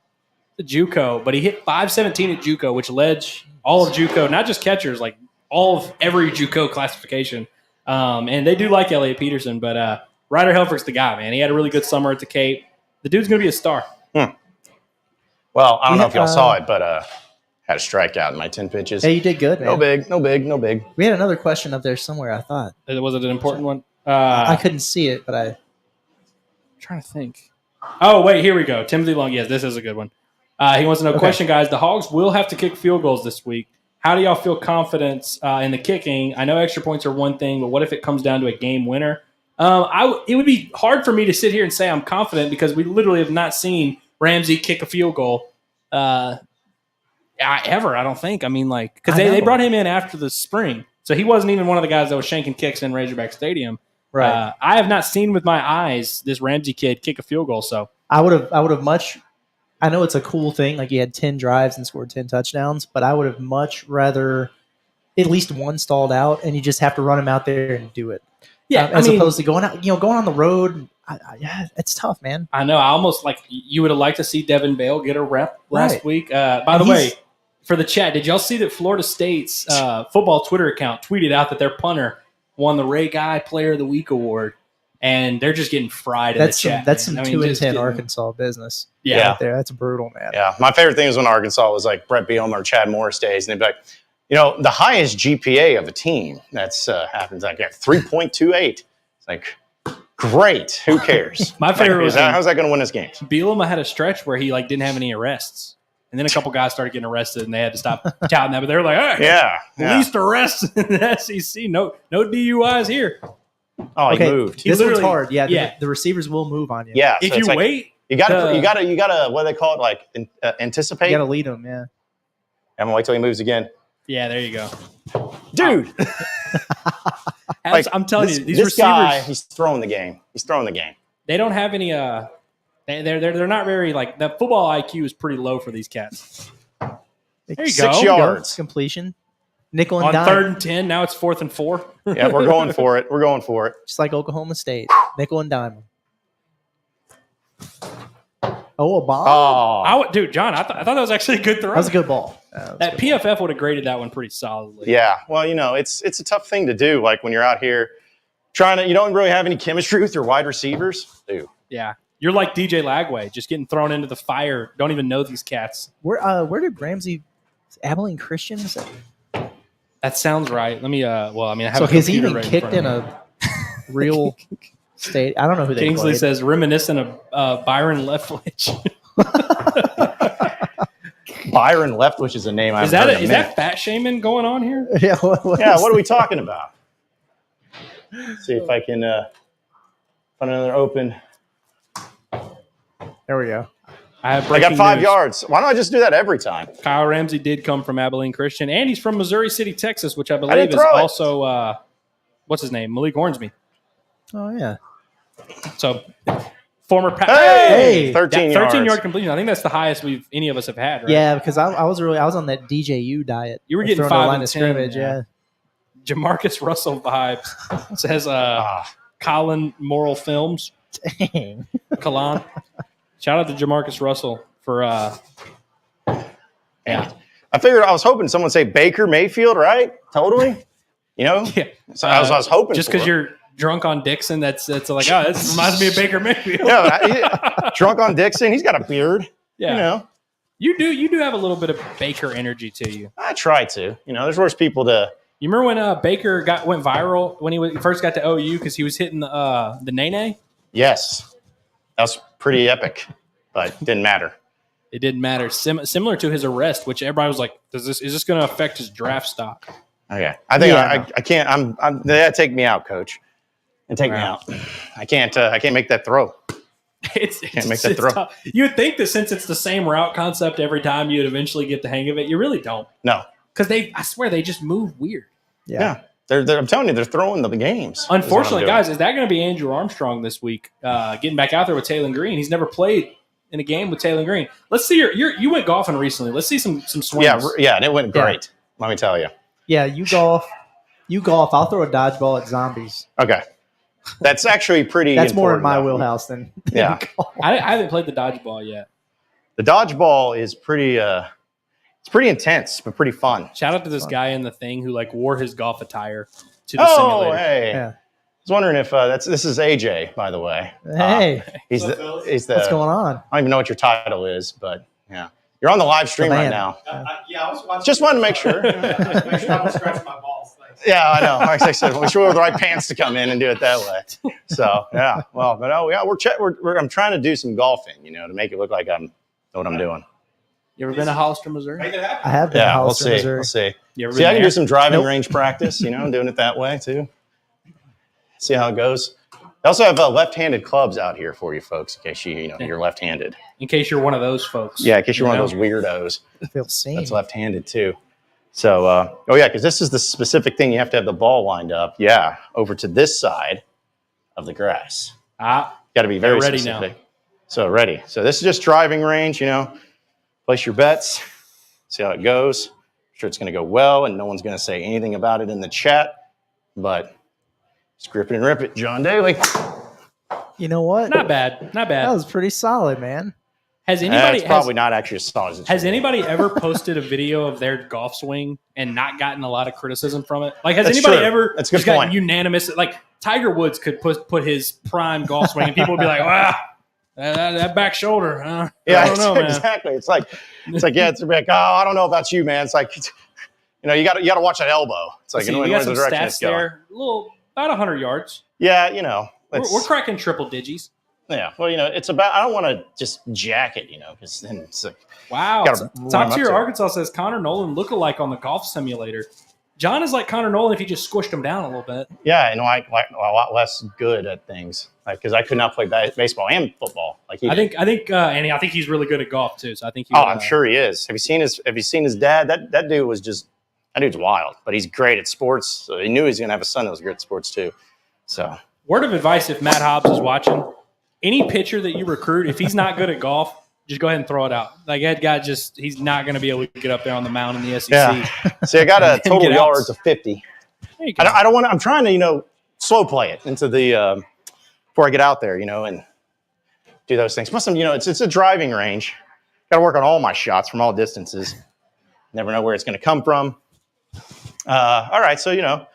The JUCO, but he hit .517 at JUCO, which led all of JUCO, not just catchers, like all of every JUCO classification. And they do like Elliot Peterson, but Ryder Helfrich's the guy, man. He had a really good summer at the Cape. The dude's going to be a star. Well, I don't know if y'all saw it, but had a strikeout in my 10 pitches. Hey, you did good, man. No big. We had another question up there somewhere, I thought. Was it an important one? I couldn't see it, but I'm trying to think. Oh, wait, here we go. Timothy Long. Yes, this is a good one. He wants to know, question, guys. The Hogs will have to kick field goals this week. How do y'all feel confidence in the kicking? I know extra points are one thing, but what if it comes down to a game winner? It would be hard for me to sit here and say I'm confident because we literally have not seen Ramsey kick a field goal ever, I don't think. I mean, like, because they brought him in after the spring. So he wasn't even one of the guys that was shanking kicks in Razorback Stadium. right. I have not seen with my eyes this Ramsey kid kick a field goal. So I would have much. I know it's a cool thing, like he had 10 drives and scored 10 touchdowns, but I would have much rather at least one stalled out, and you just have to run him out there and do it. yeah, as opposed to going out, going on the road. Yeah, it's tough, man. I know. I almost like you would have liked to see Devin Bale get a rep last Right. week. By the way, for the chat, did y'all see that Florida State's football Twitter account tweeted out that their punter won the Ray Guy Player of the Week award, and they're just getting fried in the chat. That's some man. I mean, 2 and just 10 getting- Arkansas business. Yeah. Right there. That's brutal, man. Yeah, my favorite thing was when Arkansas was like Brett Bielema or Chad Morris days, and they'd be like, the highest GPA of a team that's happens like 3.28. It's like, great. Who cares? My favorite was how's that going to win us games? Bielema had a stretch where he didn't have any arrests, and then a couple guys started getting arrested, and they had to stop touting that. But they were like, "Hey, Yeah. least arrests in the SEC. No DUIs here." Oh, he Okay, moved. this one's literally- hard. Yeah, yeah. The receivers will move on you. Yeah. If so it's you like, wait, you got to what do they call it? Like anticipate. You got to lead them. Yeah. I'm gonna wait till he moves again, yeah, there you go. dude. I'm telling you, these this receivers, guy, he's throwing the game. they don't have any. They're not very like the football IQ is pretty low for these cats. There you 6 go. yards. Completion. Nickel and On dime. 3rd and 10, now it's 4th and 4. Yeah, we're going for it. Just like Oklahoma State. Nickel and dime. Oh, a bomb. Oh, Dude, John, I thought that was actually a good throw. That was a good ball. That PFF would have graded that one pretty solidly. yeah. Well, it's a tough thing to do. Like when you're out here trying to, you don't really have any chemistry with your wide receivers. Dude. Yeah. You're like DJ Lagway, just getting thrown into the fire. Don't even know these cats. Where did Ramsey Abilene Christian? Is that? That sounds right. Let me. I have. So a has he computer even right kicked front in of me. a real state? I don't know who they Kingsley played. says reminiscent of Byron Leftwich. Byron Leftwich is a name I've Is heard in a that minute. fat shaming going on here? Yeah. Yeah, what are we talking about? See if I can find another open. There we go. I have. I breaking got 5 news. yards. Why don't I just do that every time? Kyle Ramsey did come from Abilene Christian, and he's from Missouri City, Texas, which I didn't believe is throw it. also what's his name, Malik Hornsby. Oh yeah. So former Hey, Hey! 13 yards. 13-yard completion. I think that's the highest any of us have had. Right? Yeah, because I was on that DJU diet. You were of getting throwing 5 to line and of 10, scrimmage. yeah. Jamarcus Russell vibes says Colin Moral Films. Dang. Colin. Shout out to Jamarcus Russell for Yeah. I figured I was hoping someone would say Baker Mayfield, right? Totally. Yeah. So I was hoping just for because it. you're drunk on Dickson, that's like, oh, this reminds me of Baker Mayfield. Yeah, drunk on Dickson. He's got a beard. Yeah. You do have a little bit of Baker energy to you. I try to. There's worse people to. You remember when Baker went viral when he first got to OU because he was hitting the nene? Yes. That was pretty epic, but didn't matter. It didn't matter. Similar to his arrest, which everybody was like, is this going to affect his draft stock? Okay. I think I can't. They gotta take me out, coach. And take me out. I can't make that throw. Can't make that throw. Tough. You would think that since it's the same route concept every time, you'd eventually get the hang of it. You really don't. No. Because I swear, they just move weird. Yeah. I'm telling you, they're throwing the games. Unfortunately, guys, is that going to be Andrew Armstrong this week? Getting back out there with Taylor Green. He's never played in a game with Taylor Green. Let's see you went golfing recently. Let's see some swings. Yeah, and it went great. Let me tell you. Yeah, you golf. I'll throw a dodgeball at zombies. Okay. That's actually pretty That's more in my though. wheelhouse than Yeah. golf. I haven't played the dodgeball yet. The dodgeball is pretty it's pretty intense, but pretty fun. Shout out to this guy in the thing who wore his golf attire to the simulator. Hey. Yeah. I was wondering if this is AJ, by the way. Hey, He's the what's going on? I don't even know what your title is, but yeah. You're on the live stream right now. Yeah, I was watching. Just wanted to make sure. Make sure I don't scratch my balls. Thanks. Yeah, I know. Like I said, we should wear the right pants to come in and do it that way. So yeah, well, but I'm trying to do some golfing, to make it look like I know what I'm doing. You ever been to Hollister, Missouri? Make it happen. I have been. Yeah, Hollister, Missouri. We'll see. You ever See, been I can there? do some driving range practice. I'm doing it that way too. See how it goes. I also have left-handed clubs out here for you folks, in case you're left-handed. In case you're one of those folks. Yeah, in case you're one of those weirdos. Feel seen. That's left-handed too. So, because this is the specific thing. You have to have the ball lined up. Yeah, over to this side of the grass. Got to be very ready specific. now. So ready. So this is just driving range. Place your bets. See how it goes. I'm sure it's going to go well, and no one's going to say anything about it in the chat. But just grip it and rip it, John Daly. You know what? Not bad. That was pretty solid, man. Has anybody probably not actually as solid as it Has should be. anybody ever posted a video of their golf swing and not gotten a lot of criticism from it? Has That's anybody true. ever That's a good just gotten point. unanimous? Tiger Woods could put his prime golf swing, and people would be like, "Wow, that back shoulder." Yeah, I don't know, man. exactly. It's like I don't know about you, man. It's like you got to watch that elbow. It's like See, in we got where's some the direction stats it's going. there. About 100 yards. Yeah, We're cracking triple digits. Yeah, well, it's about. I don't want to just jack it, because then it's like Wow. Gotta warm Top up tier to it. Arkansas says Connor Nolan lookalike on the golf simulator. John is like Connor Nolan if he just squished him down a little bit. yeah, and like a lot less good at things, because I could not play baseball and football like he did. I think he's really good at golf too. So I think. I'm sure he is. Have you seen his dad? That dude was that dude's wild, but he's great at sports. So he knew he was gonna have a son that was great at sports too. So Word of advice: if Matt Hobbs is watching, any pitcher that you recruit, if he's not good at golf, just go ahead and throw it out. That guy he's not going to be able to get up there on the mound in the SEC. yeah. See, I got a total Get out. yards of 50. There you go. I don't want to. I'm trying to slow play it into the before I get out there, and do those things. Plus, it's a driving range. Got to work on all my shots from all distances. Never know where it's going to come from. All right, so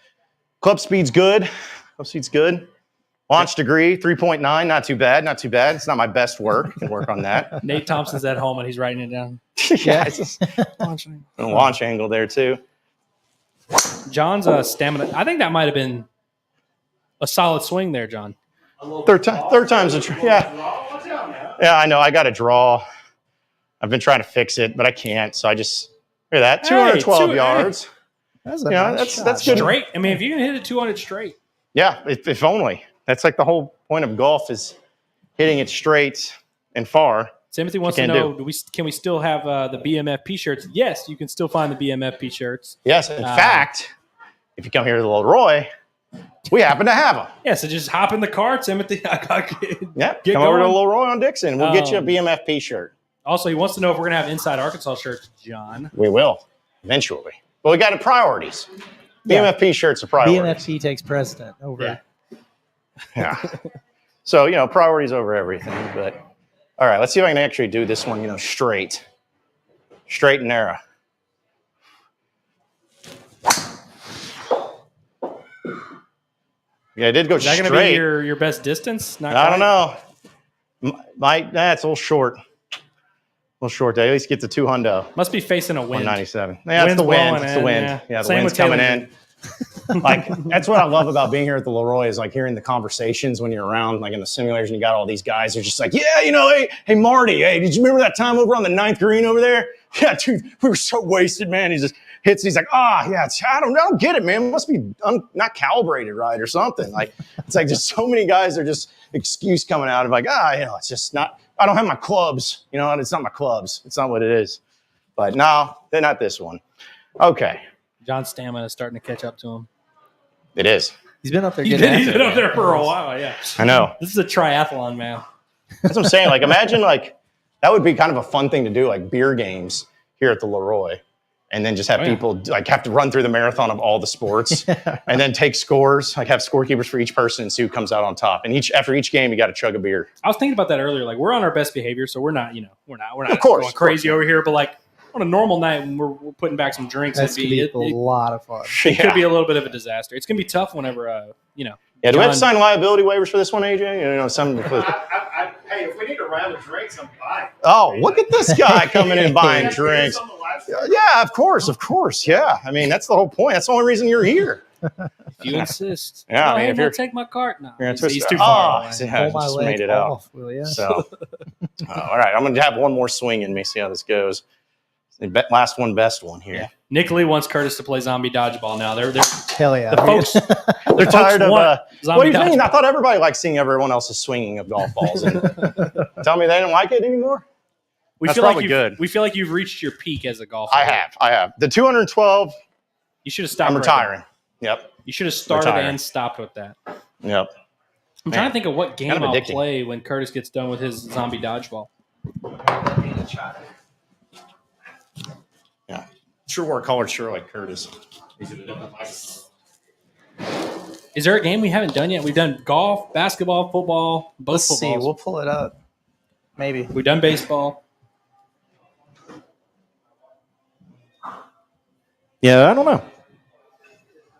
club speed's good. Launch degree 3.9, not too bad. It's not my best work. Can work on that. Nate Thompson's at home and he's writing it down. Yeah, it's just a launch angle there too. John's stamina. I think that might have been a solid swing there, John. Third time's a yeah. I know. I got to draw. I've been trying to fix it, but I can't. So I just look at that 212 yards. That's a nice shot. That's good. Straight. I mean, if you can hit it 200 straight. Yeah, if only. That's like the whole point of golf is hitting it straight and far. Timothy wants to know: can we still have the BMFP shirts? Yes, you can still find the BMFP shirts. Yes, in fact, if you come here to the Leroy, we happen to have them. Yeah, so just hop in the car, Timothy. Yep, Get come over to going. Leroy on Dickson. We'll get you a BMFP shirt. Also, he wants to know if we're going to have Inside Arkansas shirts, John. We will eventually, but we got priorities. Yeah. BMFP shirts are priorities. BMFP takes precedent over. Yeah. So, priorities over everything. But all right, let's see if I can actually do this one, straight and narrow. Yeah, I did go Is that straight. going to be your best distance? Not I don't quite? know. That's a little short. They at least get the 200. Must be facing a wind. 197. Yeah, it's Wind's the wind. blowing It's the in, wind. yeah. Yeah, the Same wind's with Taylor coming in. Like, that's what I love about being here at the Leroy is like hearing the conversations when you're around, like in the simulators, and you got all these guys. They're just like, yeah, hey, Marty, hey, did you remember that time over on the 9th green over there? Yeah, dude, we were so wasted, man. He just hits. He's like, yeah, I don't get it, man. It must be not calibrated right or something. Like, it's like just so many guys are just excuse coming out of like, it's just not. I don't have my clubs. It's not my clubs. It's not what it is. But no, they're not this one. Okay. John's stamina is starting to catch up to him. It is. He's been up there. He's been up there for a while. Yeah. I know. This is a triathlon, man. That's what I'm saying. Like, imagine like that would be kind of a fun thing to do, like beer games here at the Leroy, and then just have people like have to run through the marathon of all the sports, and then take scores. Like have scorekeepers for each person and see who comes out on top. And after each game, you got to chug a beer. I was thinking about that earlier. Like we're on our best behavior, so we're not of course, going crazy over here. But like on a normal night when we're putting back some drinks, that's gonna be a lot of fun. It could be a little bit of a disaster. It's gonna be tough whenever Yeah, do we have to sign liability waivers for this one, AJ? Hey, if we need a round of drinks, I'm buying. Oh, look at this guy coming in buying drinks. Yeah, of course. Yeah. I mean, that's the whole point. That's the only reason you're here. If you insist. Yeah, if you're take my cart now. He's too far away. Yeah, just made it out. Will you? So, all right, I'm going to have one more swing in me, see how this goes. Last one, best one here. Yeah. Nick Lee wants Curtis to play zombie dodgeball now. They're hell yeah. The folks, they're tired of what do you mean? I thought everybody liked seeing everyone else's swinging of golf balls. And tell me they don't like it anymore? That's probably good. We feel like you've reached your peak as a golfer. I have. The 212. You should have stopped. I'm retiring. Yep. You should have started and stopped with that. Yep. I'm trying to think of what game I'll play when Curtis gets done with his zombie dodgeball. Yeah. Sure wore a collared shirt like Curtis. Is there a game we haven't done yet? We've done golf, basketball, football, both Let's footballs. see. We'll pull it up. Maybe. We've done baseball. Yeah, I don't know.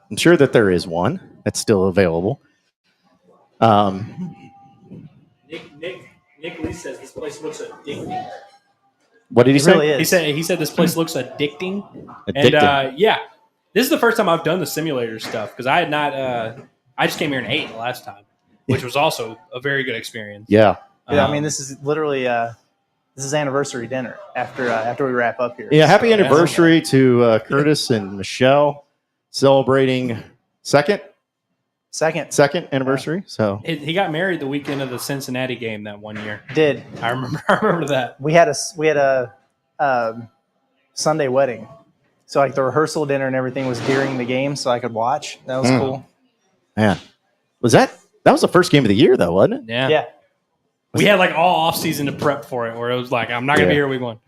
I'm sure that there is one that's still available. Nick Lee says this place looks addicting. What did he say? Really is. He said this place looks addicting. Addicting. And this is the first time I've done the simulator stuff because I had not. I just came here and ate the last time, which was also a very good experience. Yeah. Yeah, I mean, this is literally this is anniversary dinner after we wrap up here. Yeah, happy anniversary to Curtis and Michelle celebrating second anniversary. So He got married the weekend of the Cincinnati game that one year. Did I remember that. we had a Sunday wedding, so like the rehearsal dinner and everything was during the game, so I could watch. That was cool. Man, that was the first game of the year though, wasn't it? Yeah. We had like all off season to prep for it, where it was like, I'm not gonna be here week one.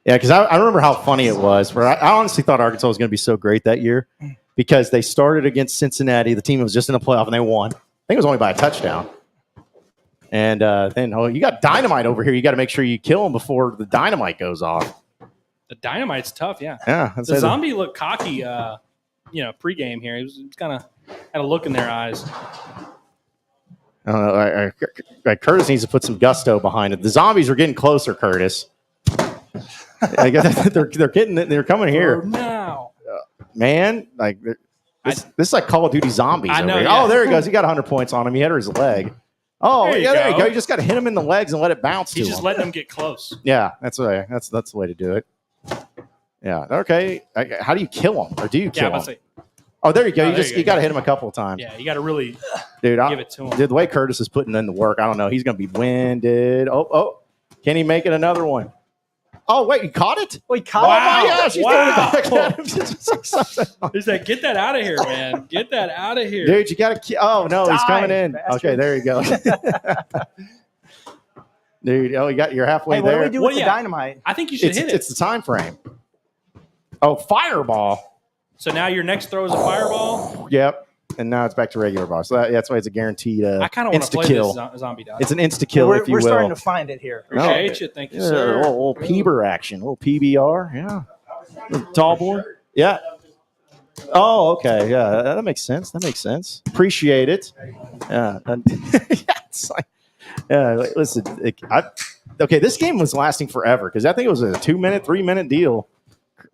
Yeah, because I remember how funny it was. Where I honestly thought Arkansas was going to be so great that year because they started against Cincinnati. The team was just in the playoff and they won. I think it was only by a touchdown. And then you got Dynamite over here. You got to make sure you kill him before the Dynamite goes off. The Dynamite's tough, yeah. Yeah, the zombie looked cocky. Pregame here, he was kind of had a look in their eyes. Curtis needs to put some gusto behind it. The zombies are getting closer, Curtis. They're coming here now, man. Like this is like Call of Duty zombies. I know. Over here. Yeah. Oh, there he goes. He got 100 points on him. He hit his leg. Oh, there you go. You just got to hit him in the legs and let it bounce. He's to just him. letting them get close. Yeah, that's the way. That's the way to do it. Yeah. Okay. How do you kill him, or do you kill him? Oh, there you go. You got to hit him a couple of times. Yeah, you got to really give it to him. Dude, the way Curtis is putting in the work, I don't know. He's going to be winded. Oh, can he make it another one? Oh, wait, you caught it? We caught it. Oh, my gosh. He's throwing it back at him. He's like, get that out of here, man. Get that out of here. Dude, you got to – oh, no, he's coming in. Bastard. Okay, there you go. Dude, you're halfway there. What do we do with the Dynamite? I think you should hit it. It's the time frame. Oh, fireball. So now your next throw is a fireball? Yep. And now it's back to regular ball. So that's why it's a guaranteed I kind of want to play this zombie dodge. It's an insta-kill, if you will. We're starting to find it here. Appreciate you. Thank you, sir. A little PBR action. A little PBR. Yeah. Tall boy. Yeah. Oh, okay. Yeah, that makes sense. Appreciate it. Yeah. Listen. Okay, this game was lasting forever because I think it was a 2-minute, 3-minute deal.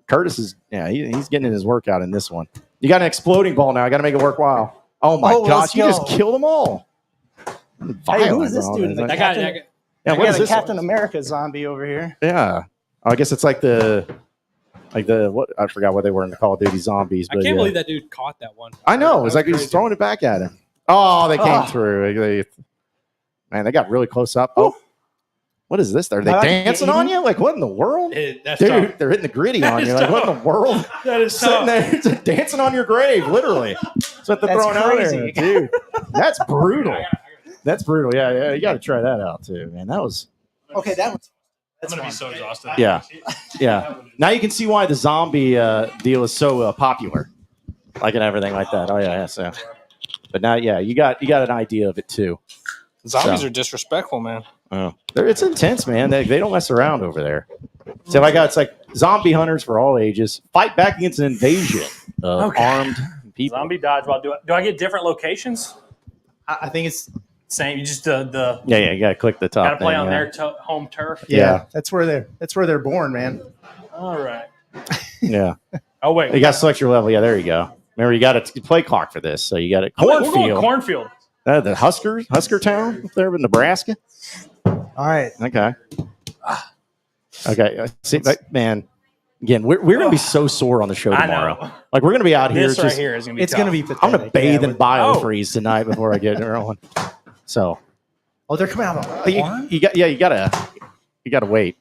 Curtis is, he's getting in his workout in this one. You got an exploding ball now. I got to make it worthwhile. Oh my gosh! You just killed them all. Hey, who is this dude? I got it. Yeah, what got is a this? Captain America zombie over here. Yeah. Oh, I guess it's like the what I forgot what they were in the Call of Duty zombies. I But can't believe that dude caught that one. I know. It was like he was crazy. throwing it back at him. Oh, they came through. Man, they got really close up. Oh, what is this? Are they dancing on you? Like, what in the world? That's Dude, tough. they're hitting the gritty That on is you. Like, what in the world? That is Sitting tough. there just dancing on your grave, literally. That's what they're That's throwing out there. crazy. Dude, that's brutal. That's brutal. Yeah, you got to try that out, too, man. That was... Okay, that one's. I'm going to be so exhausted. Yeah. Now you can see why the zombie deal is so popular, like and everything like that. Oh yeah. So, but now, yeah, you got an idea of it too. Zombies are disrespectful, man. Oh, it's intense, man. They don't mess around over there. So it's like zombie hunters for all ages fight back against an invasion of armed people. Zombie dodgeball. Do I get different locations? I think it's Same. You just the Yeah. You got to click the top. got to play thing, on yeah. their home turf. Yeah. That's where they're born, man. All right. Yeah. Oh wait. You got to select your level. Yeah, there you go. Remember, you got a play clock for this, so you got it. We're going Cornfield. cornfield. The Husker Town up there in Nebraska. All right. Okay. Okay. See, man. Again, we're going to be so sore on the show I tomorrow. know. Like we're going to be out here. This right just, here is going to be. It's going to be pathetic. I'm going to bathe in with- biofreeze tonight before I get rolling. So Oh, they're coming out of you gotta wait.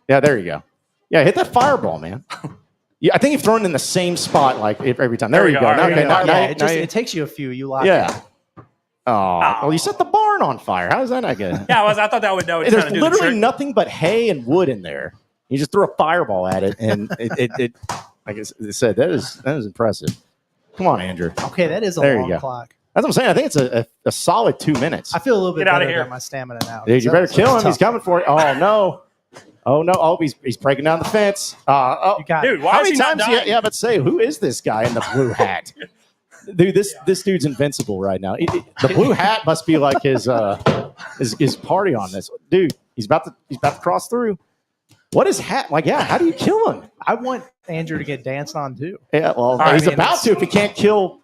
Yeah, there you go. Yeah, hit that fireball, man. Yeah, I think you've thrown it in the same spot like every time. There There we you go. go. All right, Okay, yeah, now it takes you a few. You lock. yeah. Oh, well, you set the barn on fire. How is that not good? Yeah, I thought that would know. There's literally nothing but hay and wood in there. You just threw a fireball at it, and it like I said, that is impressive. Come on, Andrew. Okay, that is a There you long go. clock. That's what I'm saying. I think it's a solid 2 minutes. I feel a little bit Get outta better here. than my stamina now. Dude, you better That was kill him. tough. He's coming for it. Oh no. Oh no. Oh, he's breaking down the fence. You got Dude, it. why How is many he not times? dying? Yeah, but say, who is this guy in the blue hat? Dude, this dude's invincible right now. The blue hat must be like his party on this. Dude, he's about to cross through. What is hat like? Yeah, how do you kill him? I want Andrew to get danced on too. Yeah, well, right, he's man, about it's- to if he can't kill,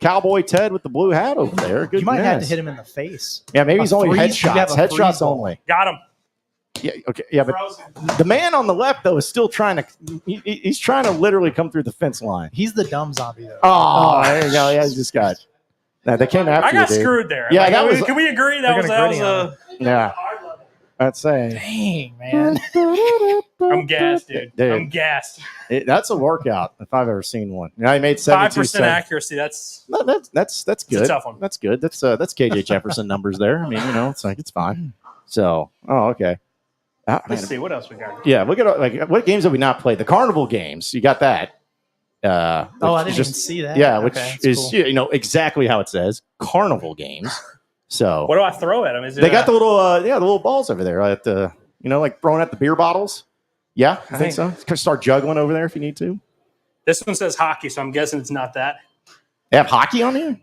Cowboy Ted with the blue hat over there. You might have to Goodness. hit him in the face. Yeah, maybe he's only freeze- you have headshots. a freeze Headshots ball. only. Got him. Yeah, okay. Yeah, but the man on the left though is still trying to. He's trying to literally come through the fence line. He's the dumb zombie though. Oh, there you go. Yeah, he just got. Nah, they came after I got you, dude. screwed there. Yeah, Like, that was- Can we agree They're that was gonna gritty on Yeah, that's saying. Dang, man. I'm gassed, dude. Dude. I'm gassed. That's a workout if I've ever seen one. You know, he made 72 5% accuracy. That's No, that's good. a tough one. That's good. That's KJ Jefferson numbers there. I mean, it's like it's fine. So, okay. let's Man, see what else we got. yeah, look at like what games have we not played? The carnival games. You got that. I which didn't is even see that. Yeah, Okay, which that's is cool. exactly how it says carnival games. So What do I throw at him? Is it they got the little the little balls over there at the like throwing at the beer bottles. Yeah, I think so. Start juggling over there if you need to. This one says hockey, so I'm guessing it's not that. They have hockey on here.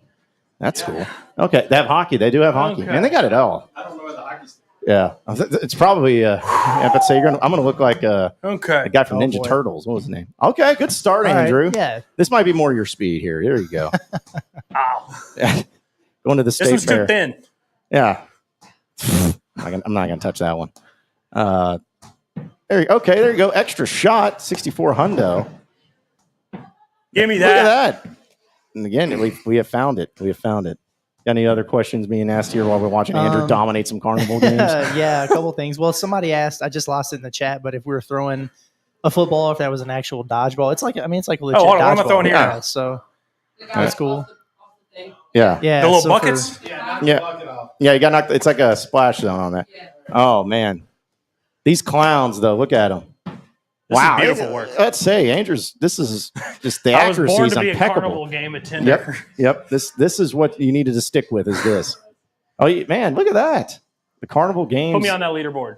That's cool. Okay, they have hockey. They do have hockey, Okay. and they got it all. I don't know where the hockey's. Yeah, it's probably. But say I'm gonna look like the Okay. guy from Oh, Ninja boy. Turtles. What was his name? Okay, good start, All right, Andrew. Yeah. This might be more your speed here. There you go. Ow. Going to the This state one's fair. too thin. Yeah. I'm not gonna touch that one. There you go. Extra shot, 64 hundo. Give me Look at that. that. And again, we have found it. We have found it. Got any other questions being asked here while we're watching Andrew dominate some carnival games? Yeah, a couple things. Well, somebody asked, I just lost it in the chat, but if we were throwing a football, if that was an actual dodgeball, it's like a legit hold on, what am I dodgeball. throwing here? Yeah, so that's cool. Yeah. Yeah, The little so buckets. Yeah. Yeah, you got knocked. It's like a splash zone on that. Oh man, these clowns though. Look at them. This is Wow, beautiful work. Let's say Andrews. This is just the I was accuracy born is to be a impeccable. carnival game attender. Yep. This is what you needed to stick with. Is this? Oh man, look at that. The carnival games. Put me on that leaderboard.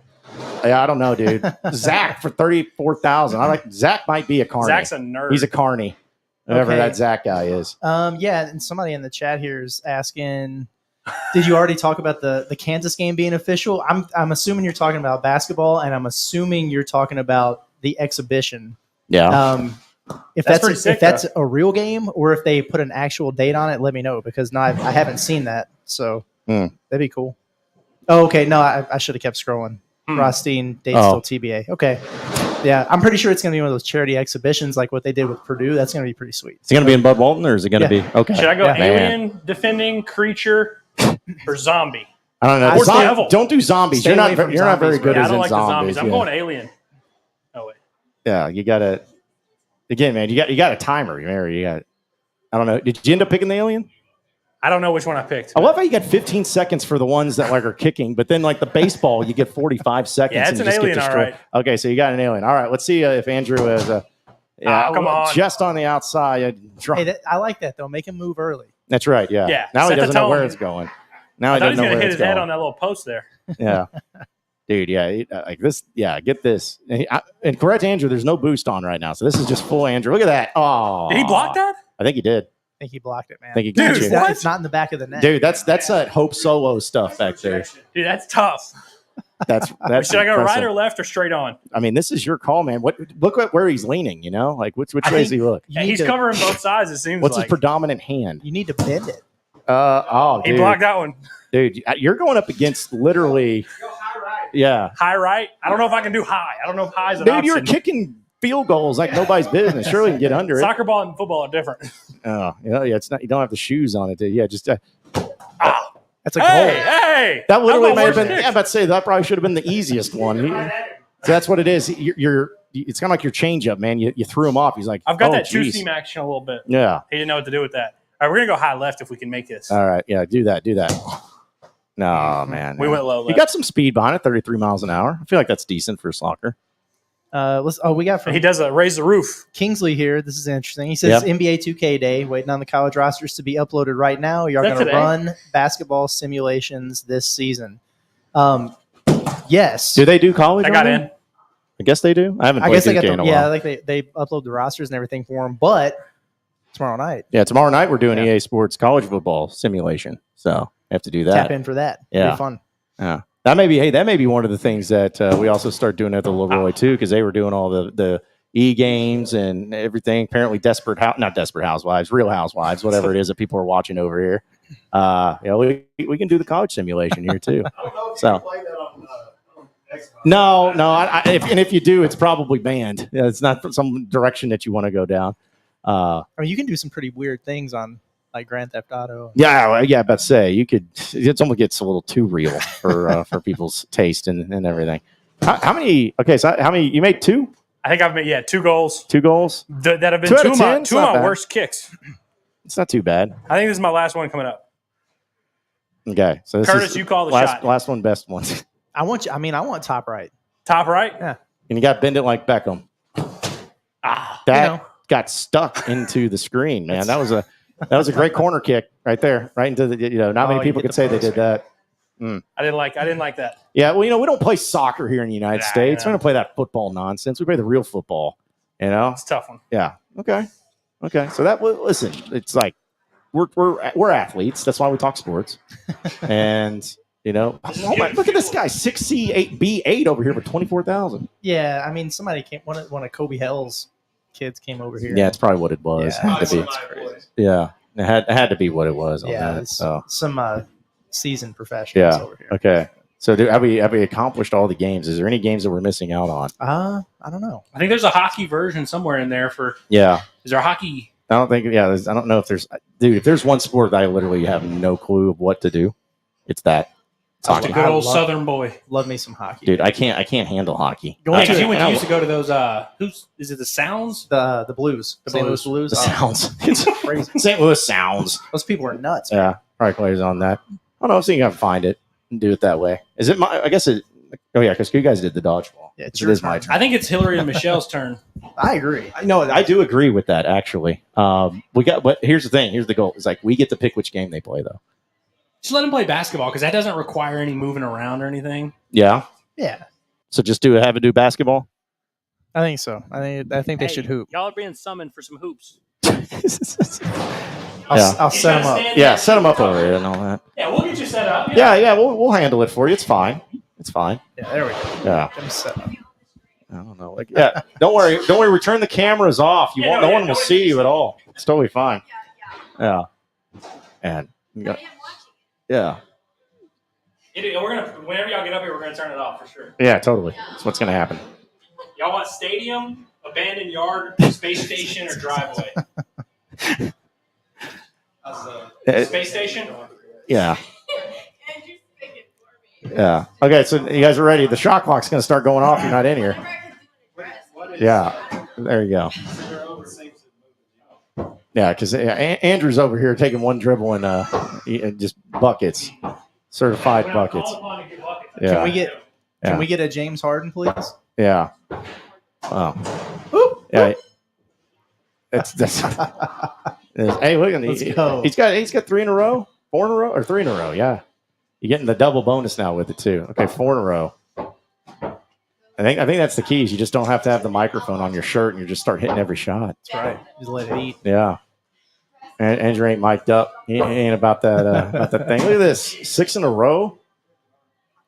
Yeah, I don't know, dude. Zach for 34,000. I like Zach. Might be a carny. Zach's a nerd. He's a carny. Whoever Okay. that Zach guy is. Yeah, and somebody in the chat here is asking, did you already talk about the Kansas game being official? I'm assuming you're talking about basketball, and I'm assuming you're talking about the exhibition. Yeah. If That's that's pretty sick, if that's a real game or if they put an actual date on it, let me know because I haven't seen that. So that'd be cool. Oh, okay. No, I should have kept scrolling. Rothstein date still TBA. Okay. Yeah, I'm pretty sure it's going to be one of those charity exhibitions like what they did with Purdue. That's going to be pretty sweet. Is it going to be in Bud Walton or is it going to be okay? Should I go Man. alien, defending, creature, or zombie? I don't know. Or devil. Don't do zombies. Stay You're away not from you're not very zombies, good Yeah, I as don't in like the zombies. zombies. I'm going alien. Oh wait. Yeah, you got to. Again, man, you got a timer. You got. I don't know. Did you end up picking the alien? I don't know which one I picked. I love how you got 15 seconds for the ones that like are kicking, but then like the baseball, you get 45 seconds. Yeah, it's and an you just get alien, all destroyed. right. Okay, so you got an alien. All right, let's see if Andrew has a. Yeah, come on. Just on the outside. Hey, I like that though. Make him move early. That's right. Yeah. Yeah, Now he set the doesn't know where tone. it's going. Now I he thought doesn't he's know going to where hit it's his head going. on that little post there. Yeah. Dude, yeah, like this. Yeah, get this. And correct Andrew, there's no boost on right now. So this is just full Andrew. Look at that. Oh. Did he block that? I think he did. I think he blocked it, man. I think he got Dude, you. what? It's not in the back of the net. Dude, that's that Hope Solo stuff back there. Dude, that's tough. That's Should I go impressive. right or left or straight on? I mean, this is your call, man. Look at where he's leaning, you know? Like which way does he look? You Yeah, need he's to- covering both sides, it seems What's like. his predominant hand? You need to bend it. He Dude. blocked that one. Dude, you're going up against literally yeah. High right? I don't know if I can do high. I don't know if high is an Dude, option. you're kicking field goals like nobody's business. Surely you can get under it. Soccer ball and football are different. Oh, yeah, it's not. You don't have the shoes on it. Yeah, just That's a Hey, goal. hey! that literally That's my may have worst been. pick. Yeah, I'm about to say that probably should have been the easiest one. So that's what it is. It's kind of like your changeup, man. You threw him off. He's like, I've got oh, that geez. two-seam action a little bit. Yeah. He didn't know what to do with that. All right, we're going to go high left if we can make this. All right. Yeah. Do that. No, man. We went low You left. got some speed behind it, 33 miles an hour. I feel like that's decent for soccer. We got from He does raise the roof. Kingsley here. This is interesting. He says NBA 2K Day, waiting on the college rosters to be uploaded right now. You're Is that going to today? run basketball simulations this season. Yes. Do they do college? I got on there? in. I guess they do. I haven't I played guess they 2K got in the, a while. like they upload the rosters and everything for them. But tomorrow night, Yeah, tomorrow night we're doing Yeah. EA Sports college football simulation. So I have to do that. tap in for that. Yeah. Be fun. Yeah. That may be one of the things that we also start doing at the Leroy too, because they were doing all the e games and everything. Apparently, not Desperate Housewives, Real Housewives, whatever it is that people are watching over here. We can do the college simulation here too. So no, if you do, it's probably banned. Yeah, it's not some direction that you want to go down. I mean, you can do some pretty weird things on like Grand Theft Auto. Yeah, about to say you could. It almost gets a little too real for people's taste and everything. How many? Okay, so how many? You made two? I think I've made, 2 goals. 2 goals? That have been 2 out two of of my, 10? two of It's not my bad. worst kicks. It's not too bad. I think this is my last one coming up. Okay, so this Curtis, is you call the last shot. last one, best one, I want top right. Top right? and you got to bend it like Beckham. Ah, That got stuck into the screen, man. That was a great corner kick right there, right into the. Not many you people hit could the say they post. did that. I didn't like that. Yeah, well, we don't play soccer here in the United Nah, States. yeah. We don't play that football nonsense. We play the real football. It's a tough one. Yeah. Okay. So listen, it's like we're athletes. That's why we talk sports. And look at this guy, 6C, 8B8 over here for 24,000. Yeah, I mean, somebody came. One of Kobe Hell's kids came over here. Yeah, it's probably what it was. Yeah. Had to be. Yeah, it had to be what it was. On Yeah, that. it's So some seasoned professionals yeah. over here. Okay. So have we accomplished all the games? Is there any games that we're missing out on? I don't know. I think there's a hockey version somewhere in there for. Yeah. Is there a hockey? I don't think. Yeah. I don't know if there's. Dude, if there's one sport that I literally have no clue of what to do, it's that. It's hockey. Good old love- Southern boy. Love me some hockey. Dude, I can't handle hockey. Going to You the, used to go to those. Is it the Sounds? the Blues, the St. Louis Blues. The sounds. It's crazy. St. Louis Sounds. Those people are nuts. Yeah, probably players on that. I don't know. I was thinking I can find it and do it that way. Is it my? I guess it. Oh yeah, because you guys did the dodgeball. Yeah, it's it your is my turn. turn. I think it's Hillary and Michelle's turn. I agree. No, I do agree with that actually. But here's the thing. Here's the goal. It's like we get to pick which game they play though. Just let him play basketball because that doesn't require any moving around or anything. Yeah. Yeah, So just have it do basketball. I think so. I think they should hoop. Y'all are being summoned for some hoops. I'll set them up. Yeah, set them up over here and all that. Yeah, we'll get you set up. Yeah, we'll handle it for you. It's fine. It's fine. Yeah, there we go. Yeah. Get 'em set up. I don't know. Like, yeah, don't worry. We turn the cameras off. No one will see you at all. It's totally fine. Yeah. And yeah. Whenever y'all get up here, we're gonna turn it off for sure. Yeah, totally. That's what's gonna happen. Y'all want stadium, abandoned yard, space station, or driveway? Space station? Yeah. Yeah. Okay, so you guys are ready. The shot clock's going to start going off. You're not in here. Yeah. There you go. Yeah, because Andrew's over here taking one dribble and just buckets. Certified buckets. Yeah. Can we get a James Harden, please? Yeah. Oh. Yeah. That's hey, look at these. He's got 3 in a row, 4 in a row, or 3 in a row. Yeah, you're getting the double bonus now with it too. Okay, 4 in a row. I think that's the key. Is you just don't have to have the microphone on your shirt, and you just start hitting every shot. That's right. Just let it eat. Yeah. And Andrew ain't mic'd up. He ain't about that thing. Look at this, 6 in a row.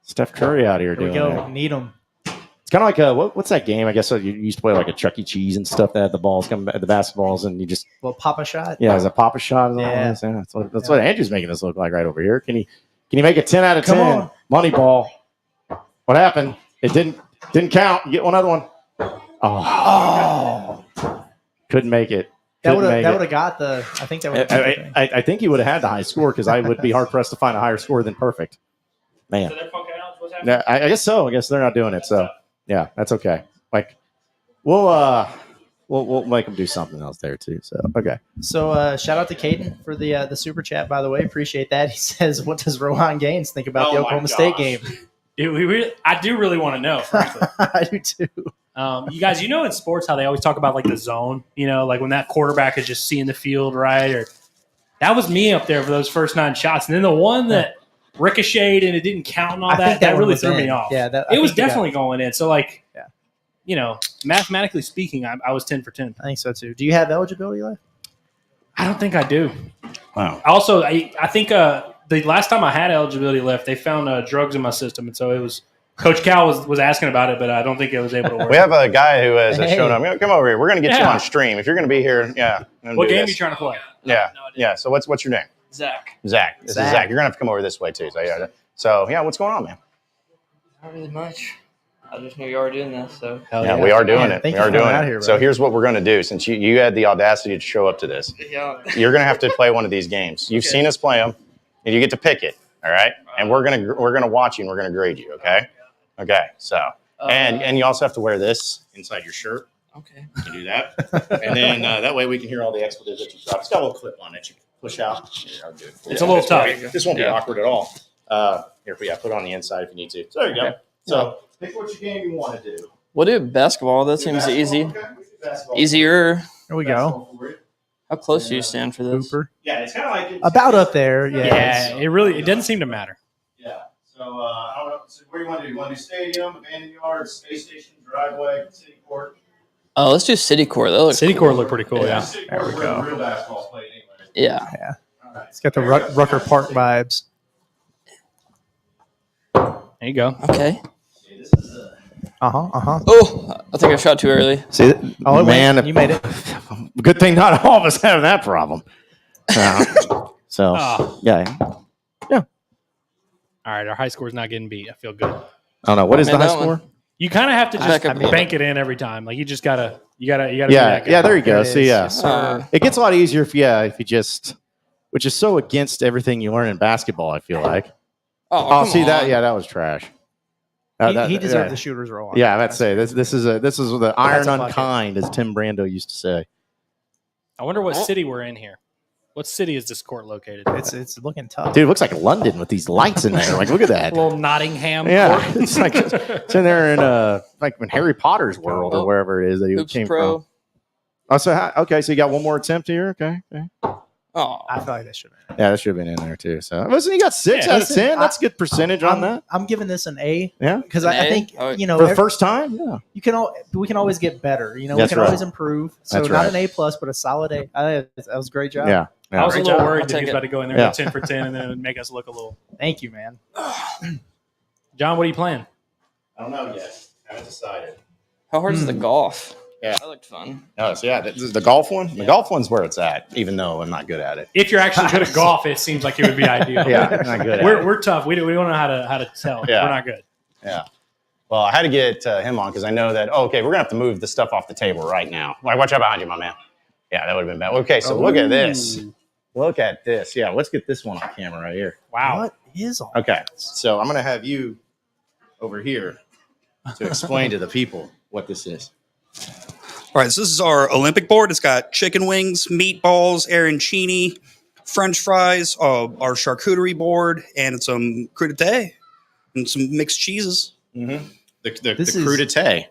Steph Curry out here doing it. Here we go. Need him. It's kind of like what's that game? I guess you used to play like a Chuck E. Cheese and stuff that had the balls come the basketballs and you just Papa shot. Yeah, it's a Papa shot. Yeah. That's what Andrew's making this look like right over here. Can he make a 10 out of 10? Come on. Money ball. What happened? It didn't count. You get another one. Oh. Couldn't make it. That would have got the. I think that would. I think he would have had the high score because I would be hard pressed to find a higher score than perfect. Man. So they're fucking out? What's happening? I guess so. I guess they're not doing it. So yeah, that's okay. Like we'll make them do something else there too. So okay. So shout out to Caden for the super chat. By the way, appreciate that. He says, "What does Rohan Gaines think about the Oklahoma State game?" Dude, I do really want to know. Frankly. I do too. You guys, in sports how they always talk about like the zone. Like when that quarterback is just seeing the field right. Or that was me up there for those first 9 shots, and then the one that ricocheted and it didn't count and all that really threw me off. Yeah, it was definitely going in. So mathematically speaking, I was 10 for 10. I think so too. Do you have eligibility left? I don't think I do. Wow. Also, I think the last time I had eligibility left, they found drugs in my system, and so it was. Coach Cal was asking about it, but I don't think it was able to work. We have a guy who has shown up. Come over here. We're going to get you on stream. If you're going to be here, What game are you trying to play? Yeah. So what's your name? Zach. Zach. This is Zach. You're going to have to come over this way too. So what's going on, man? Not really much. I just knew you were doing this, so. Yeah, we are doing it. Thank We you are for doing coming out it. here, So bro. here's what we're going to do. Since you had the audacity to show up to this, Yeah. you're going to have to play one of these games. You've seen us play them, and you get to pick it. All right. And we're gonna watch you, and we're gonna grade you. Okay. Okay. So and you also have to wear this inside your shirt. Okay. You can do that, and then that way we can hear all the expletives that you drop. It's got a little clip on it. You can push out. Here, I'll do it. It's a little tough. This won't be awkward at all. Here, put it on the inside if you need to. So there you go. So pick which game you want to do. We'll do basketball. That seems easy. Okay. Basketball. Easier. There we go. How close do you stand for this? Cooper. Yeah, it's kind of like About up there. Yeah. Yeah, it doesn't seem to matter. Yeah. So I don't know. So what do you want to do? You want to do stadium, abandoned yard, space station, driveway, city court? Oh, let's do City Court. That looks City cool. Court looked pretty cool. Yeah. City There court we is where go. the real basketball's played anyway. Yeah. All right. It's got the Rucker Park vibes. There you go. Okay. Oh, I think I shot too early. See, Oh, man, you made it. Good thing not all of us have that problem. So Oh. yeah. All right, our high score's not getting beat. I feel good. I don't know what is Made the high that one. score. You kind of have to just Back up. bank it in every time. Like you gotta be Yeah, that guy. yeah. There you go. There it See, is. yeah. Yes, sir. It gets a lot easier if you just, which is so against everything you learn in basketball. I feel like. Oh, Oh, come see that? on. Yeah, that was trash. he deserved yeah. the shooter's role. Yeah, I'd say this is the iron a bucket. unkind, as Tim Brando used to say. I wonder what city we're in here. What city is this court located? It's looking tough. Dude, it looks like London with these lights in there. Like, look at that. Little Nottingham. Yeah, court. it's like it's in there in like in Harry Potter's world or wherever it is that he Hoops came Pro. from. Oh, so okay, so you got one more attempt here. Okay. Oh, I feel like that should have been. Yeah, that should have been in there too. So listen, you got 6 Yeah, out of listen, 10. That's a good percentage on that. I'm giving this an A. Yeah, Because An I A? think Oh, you know for the first time. Yeah, we can always get better. We That's can right. always improve. So That's not right. an A plus, but a solid A. That was a great job. yeah. I was a Great little job. worried I'll that he take was it. about to go in there Yeah. and go 10 for 10 and then make us look a little. Thank you, man. John, what are you playing? I don't know yet. Haven't decided. How hard is the golf? Yeah. That looked fun. Oh, so yeah, the golf one. The golf one's where it's at, even though I'm not good at it. If you're actually good at golf, it seems like it would be ideal. Yeah, I'm not good. We're tough. We don't know how to tell. Yeah. We're not good. Yeah. Well, I had to get him on because I know that. Oh, okay, we're gonna have to move the stuff off the table right now. Like, watch out behind you, my man. Yeah, that would have been bad. Okay, so look at this. Look at this. Yeah, let's get this one on camera right here. Wow. What is all Okay, so I'm gonna have you over here to explain to the people what this is. All right, so this is our Olympic board. It's got chicken wings, meatballs, arancini, French fries, our charcuterie board, and some crudité and some mixed cheeses. Mm-hmm. The crudité.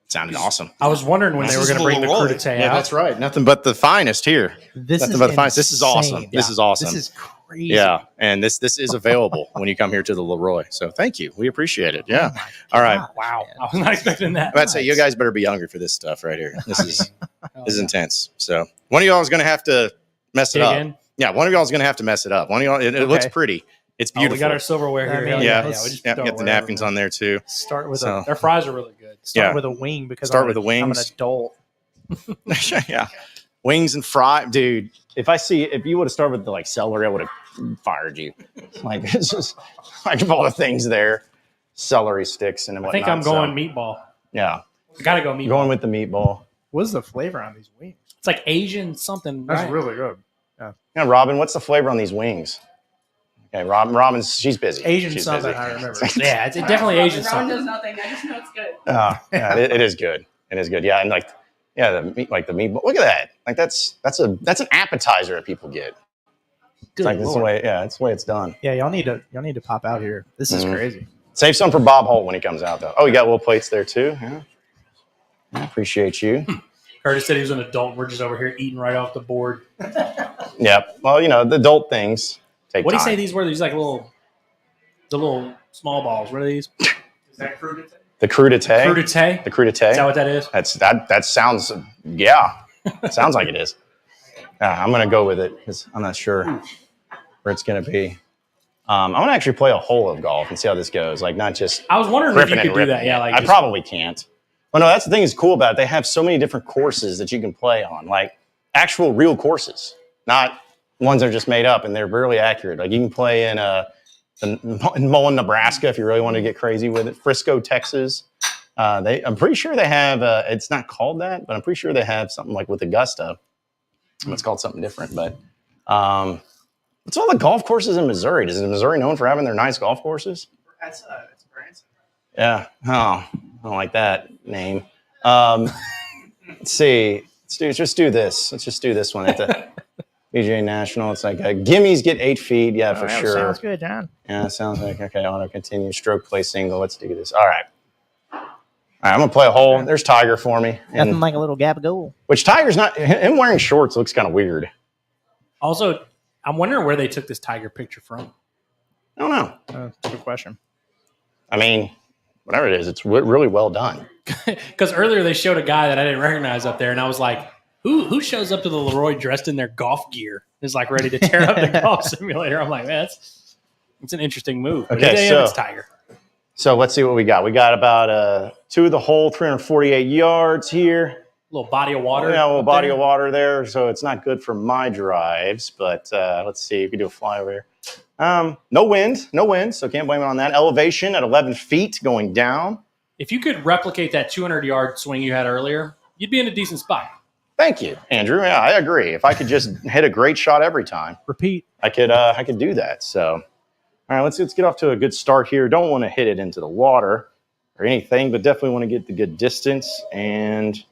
Sounded awesome. I was wondering when they were going to bring the Leroy. crudité out. Yeah, that's right. Nothing but the finest here. Nothing but the finest. This is awesome. insane. This is awesome. This is crazy. Yeah, and this is available when you come here to the Leroy. So thank you. We appreciate it. Yeah. All right. Wow. I was not expecting that. I'd say you guys better be hungry for this stuff right here. This is intense. So one of y'all is going to have to mess it Dig up. in. Yeah, one of y'all is going to have to mess it up. One of y'all. It looks pretty. It's Oh, beautiful. we got our silverware here. I mean, yeah, we just yeah. throw Get the it napkins wherever. on there too. Start with So- a Their fries are really good. start Yeah. with a wing because Start I'm with the I'm an wings. adult. Yeah, wings and fry, dude. If you would have started with the celery, I would have fired you. Like it's just like of all the things there, celery sticks and I whatnot. think I'm so, going meatball. yeah, I got to go meatball. going with the meatball. What's the flavor on these wings? It's like Asian something. That's right? really good. Yeah, Robin, what's the flavor on these wings? Okay, Robin's she's busy. Asian She's something, busy. I remember. Yeah, it's definitely Asian Robin something. does nothing. I just know it's good. Yeah, it is good. It is good. Yeah, and the meatball. Look at that. Like that's an appetizer that people get. It's like this way. Yeah, it's the way it's done. Yeah, y'all need to pop out here. This is Mhm. crazy. Save some for Bob Holt when he comes out, though. Oh, you got little plates there too. Yeah, I appreciate you. Curtis said he was an adult. We're just over here eating right off the board. Yep. Well, the adult things take What do you time. say these were? These like the little small balls. What are these? Is that crudité? The crudité. Crudité? The crudité. Is that what that is? That sounds. Yeah, sounds like it is. I'm gonna go with it because I'm not sure where it's gonna be. I'm gonna actually play a hole of golf and see how this goes. Like not just I was wondering if ripping you and could do ripping. that. Yeah, like I just- probably can't. Well, no, that's the thing is cool about it. They have so many different courses that you can play on, like actual real courses, not ones that are just made up and they're really accurate. Like you can play in Mullen, Nebraska, if you really want to get crazy with it. Frisco, Texas. I'm pretty sure they have. It's not called that, but I'm pretty sure they have something like with Augusta. It's called something different, but it's all the golf courses in Missouri. Is Missouri known for having their nice golf courses? That's Branson. Yeah. Oh, I don't like that name. Let's see. Let's just do this. Let's just do this one at the PGA National. It's like gimmies get 8 feet. Yeah, for sure. Sounds good, John. Yeah, sounds like okay. Auto continue. Stroke play single. Let's do this. All right. All right. I'm gonna play a hole. There's Tiger for me. And, Nothing like a little gap of goal. which Tiger's not. Him wearing shorts looks kind of weird. Also, I'm wondering where they took this tiger picture from. I don't know. Good question. I mean, whatever it is, it's really well done. Because earlier they showed a guy that I didn't recognize up there, and I was like, who shows up to the Leroy dressed in their golf gear? Is like ready to tear up the golf simulator. I'm like, man, it's an interesting move. But Okay, it's Tiger. So let's see what we got. We got about two of the hole, 348 yards here. Little body of water. Yeah, a little up body there. of water there. So it's not good for my drives, but let's see. You can do a fly over here. No wind, so can't blame it on that. Elevation at 11 feet going down. If you could replicate that 200-yard swing you had earlier, you'd be in a decent spot. Thank you, Andrew. Yeah, I agree. If I could just hit a great shot every time, Repeat. I could do that. So, all right, let's get off to a good start here. Don't want to hit it into the water or anything, but definitely want to get the good distance. And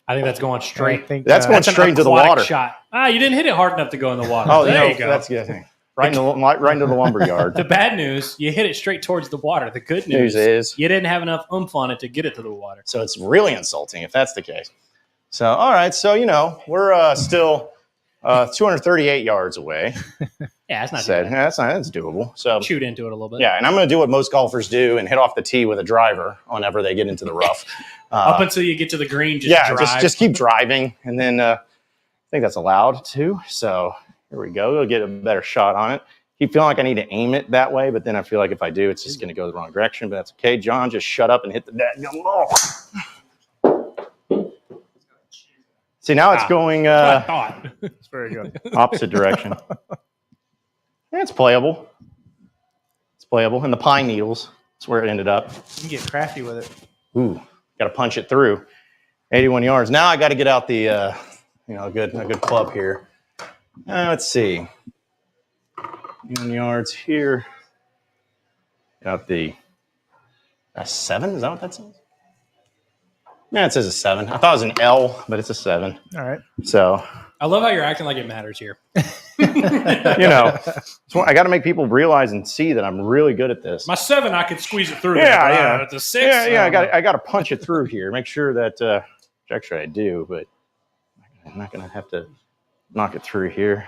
I think that's going straight. I think That's going That's an straight into the aquatic water. shot. You didn't hit it hard enough to go in the water. Oh, there you go. That's good. Right into the lumber yard. The bad news, you hit it straight towards the water. The good News is you didn't have enough oomph on it to get it to the water. so it's really insulting if that's the case. So all right, so we're still 238 yards away. Yeah, that's not too Said bad. that's doable. So Shoot into it a little bit. yeah, and I'm going to do what most golfers do and hit off the tee with a driver whenever they get into the rough. Up until you get to the green, just Yeah, drive. just keep driving, and then I think that's allowed too. So here we go. We'll get a better shot on it. keep feeling like I need to aim it that way, but then I feel like if I do, it's just going to go the wrong direction. But that's okay. John, just shut up and hit the dadgum ball. See, now it's going I thought. It's very good. opposite direction. Yeah, it's playable. It's playable. And the pine needles, that's where it ended up. You can get crafty with it. Ooh, got to punch it through. 81 yards. Now I got to get out the, a good club here. Let's see. 81 yards here. Got the a 7. Is that what that says? Yeah, it says a 7. I thought it was an L, but it's a 7. All right. So, I love how you're acting like it matters here. so I got to make people realize and see that I'm really good at this. My 7, I could squeeze it through. Yeah. It's a 6. Yeah. I got to punch it through here. Make sure that, which actually I do, but I'm not going to have to knock it through here.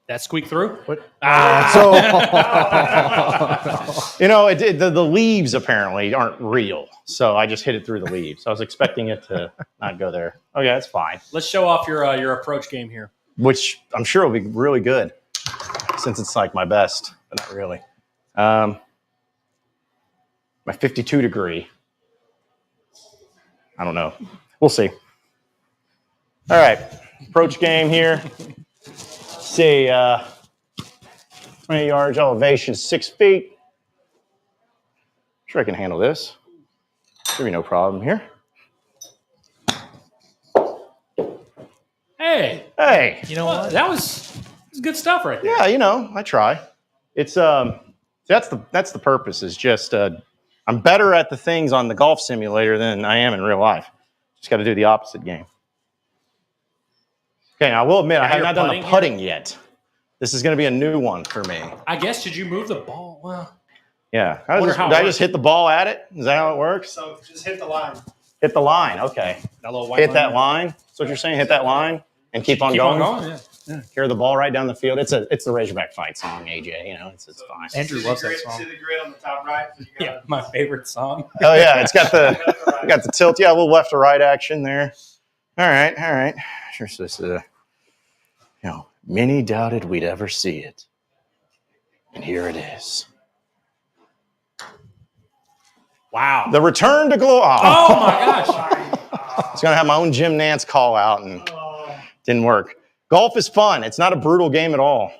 That squeak through? What? So, the leaves apparently aren't real. So I just hit it through the leaves. I was expecting it to not go there. Okay, that's fine. Let's show off your approach game here. Which I'm sure will be really good since it's like my best, but not really. My 52 degree. I don't know. We'll see. All right, approach game here. See, 20 yards elevation, 6 feet. Sure I can handle this. Should be no problem here. Hey, You know what? that was good stuff right there. Yeah, I try. It's that's the purpose is just I'm better at the things on the golf simulator than I am in real life. Just got to do the opposite game. Okay, now I will admit I have not done the putting yet. This is going to be a new one for me. I guess, did you move the ball? Well, Yeah. Did I just hit the ball at it? Is that how it works? So just hit the line. Hit the line. Okay. that little white Hit line. that line. That's what you're saying? Hit that line and keep on going? Yeah. Carry the ball right down the field. It's the Razorback fight song, AJ. It's fine. Andrew loves that song. See the grid on the top right? So you Yeah, my favorite song. Oh yeah, it's got the tilt. Yeah, a little left to right action there. All right. Sure, so this is many doubted we'd ever see it, and here it is. Wow. The return to glory. Oh my gosh. I was gonna have my own Jim Nance call out, and didn't work. Golf is fun. It's not a brutal game at all.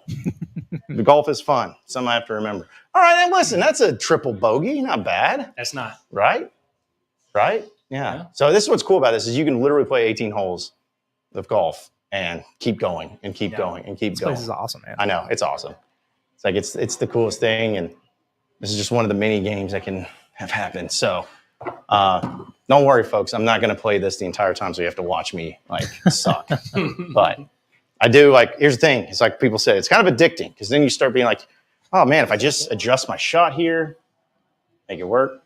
The golf is fun. Something I have to remember. All right, then listen. That's a triple bogey. Not bad. That's not. Right? Yeah. So this is what's cool about this is you can literally play 18 holes of golf and keep going and keep going and keep This going. place is awesome, man. I know. It's awesome. It's like it's the coolest thing, and this is just one of the many games that can have happened. So don't worry, folks. I'm not going to play this the entire time, so you have to watch me suck. But I do here's the thing. It's like people say, it's kind of addicting because then you start being like, oh man, if I just adjust my shot here, make it work.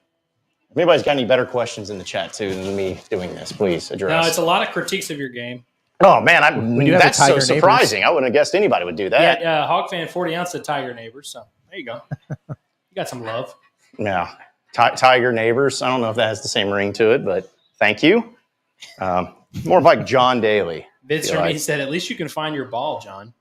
If anybody's got any better questions in the chat too than me doing this, please address. No, it's a lot of critiques of your game. Oh man, that's so Tiger surprising. I wouldn't have guessed anybody would do that. Yeah, Hog Fan 40 ounce said Tiger Neighbors. So there you go. You got some love. Yeah. Tiger Neighbors. I don't know if that has the same ring to it, but thank you. More of like John Daly. Vince Cerny said, at least you can find your ball, John.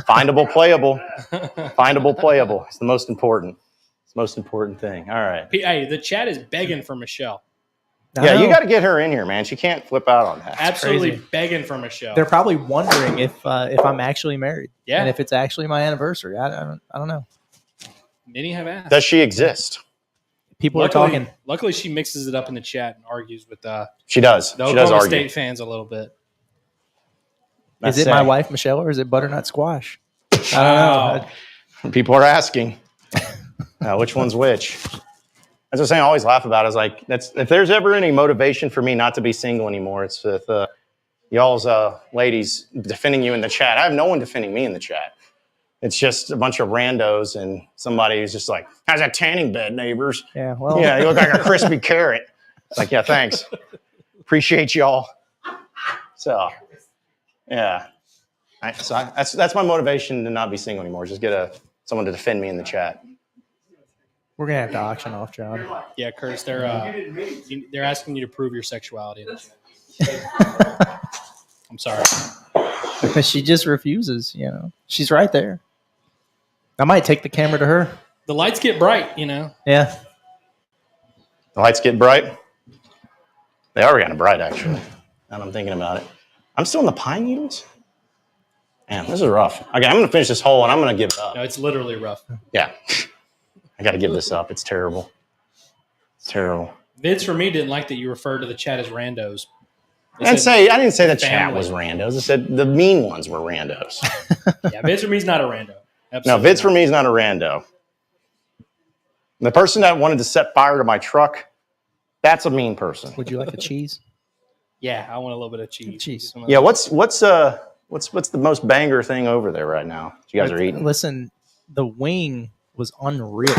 Findable, playable. Findable, playable. It's the most important. It's the most important thing. All right. Hey, the chat is begging for Michelle. Yeah, you got to get her in here, man. She can't flip out on that. Absolutely crazy. begging for Michelle. They're probably wondering if I'm actually married. Yeah. And if it's actually my anniversary. I don't know. Many have asked. Does she exist? People are talking. Luckily, she mixes it up in the chat and argues with She does. the She does Oklahoma argue. State fans a little bit. Is it my wife, Michelle, or is it butternut squash? I don't Wow. know. People are asking which one's which. That's what I'm saying. I always laugh about it. Is like if there's ever any motivation for me not to be single anymore, it's with y'all's ladies defending you in the chat. I have no one defending me in the chat. It's just a bunch of randos and somebody who's just like, "How's that tanning bed, neighbors?" Yeah, well, Yeah, you look like a crispy carrot. It's like, yeah, thanks. Appreciate y'all. So, yeah. That's my motivation to not be single anymore. Just get someone to defend me in the chat. we're gonna have to auction off John. Yeah, Curtis, they're asking you to prove your sexuality in the chat. I'm sorry. She just refuses, you know. She's right there. I might take the camera to her. The lights get bright, you know. Yeah. The lights get bright. They are kind of bright, actually. Now that I'm thinking about it. I'm still in the pine needles? Man, this is rough. Okay, I'm going to finish this hole, and I'm going to give it up. No, it's literally rough. Yeah. I got to give this up. It's terrible. It's terrible. Vince, for me, didn't like that you referred to the chat as randos. I didn't say the chat was randos. I said the mean ones were randos. Yeah, Vince for me is not a rando. Absolutely No, Vince not. for me is not a rando. The person that wanted to set fire to my truck, that's a mean person. Would you like a cheese? Yeah, I want a little bit of cheese. Cheese. Yeah, what's the most banger thing over there right now that you guys are eating? Listen, the wing was unreal.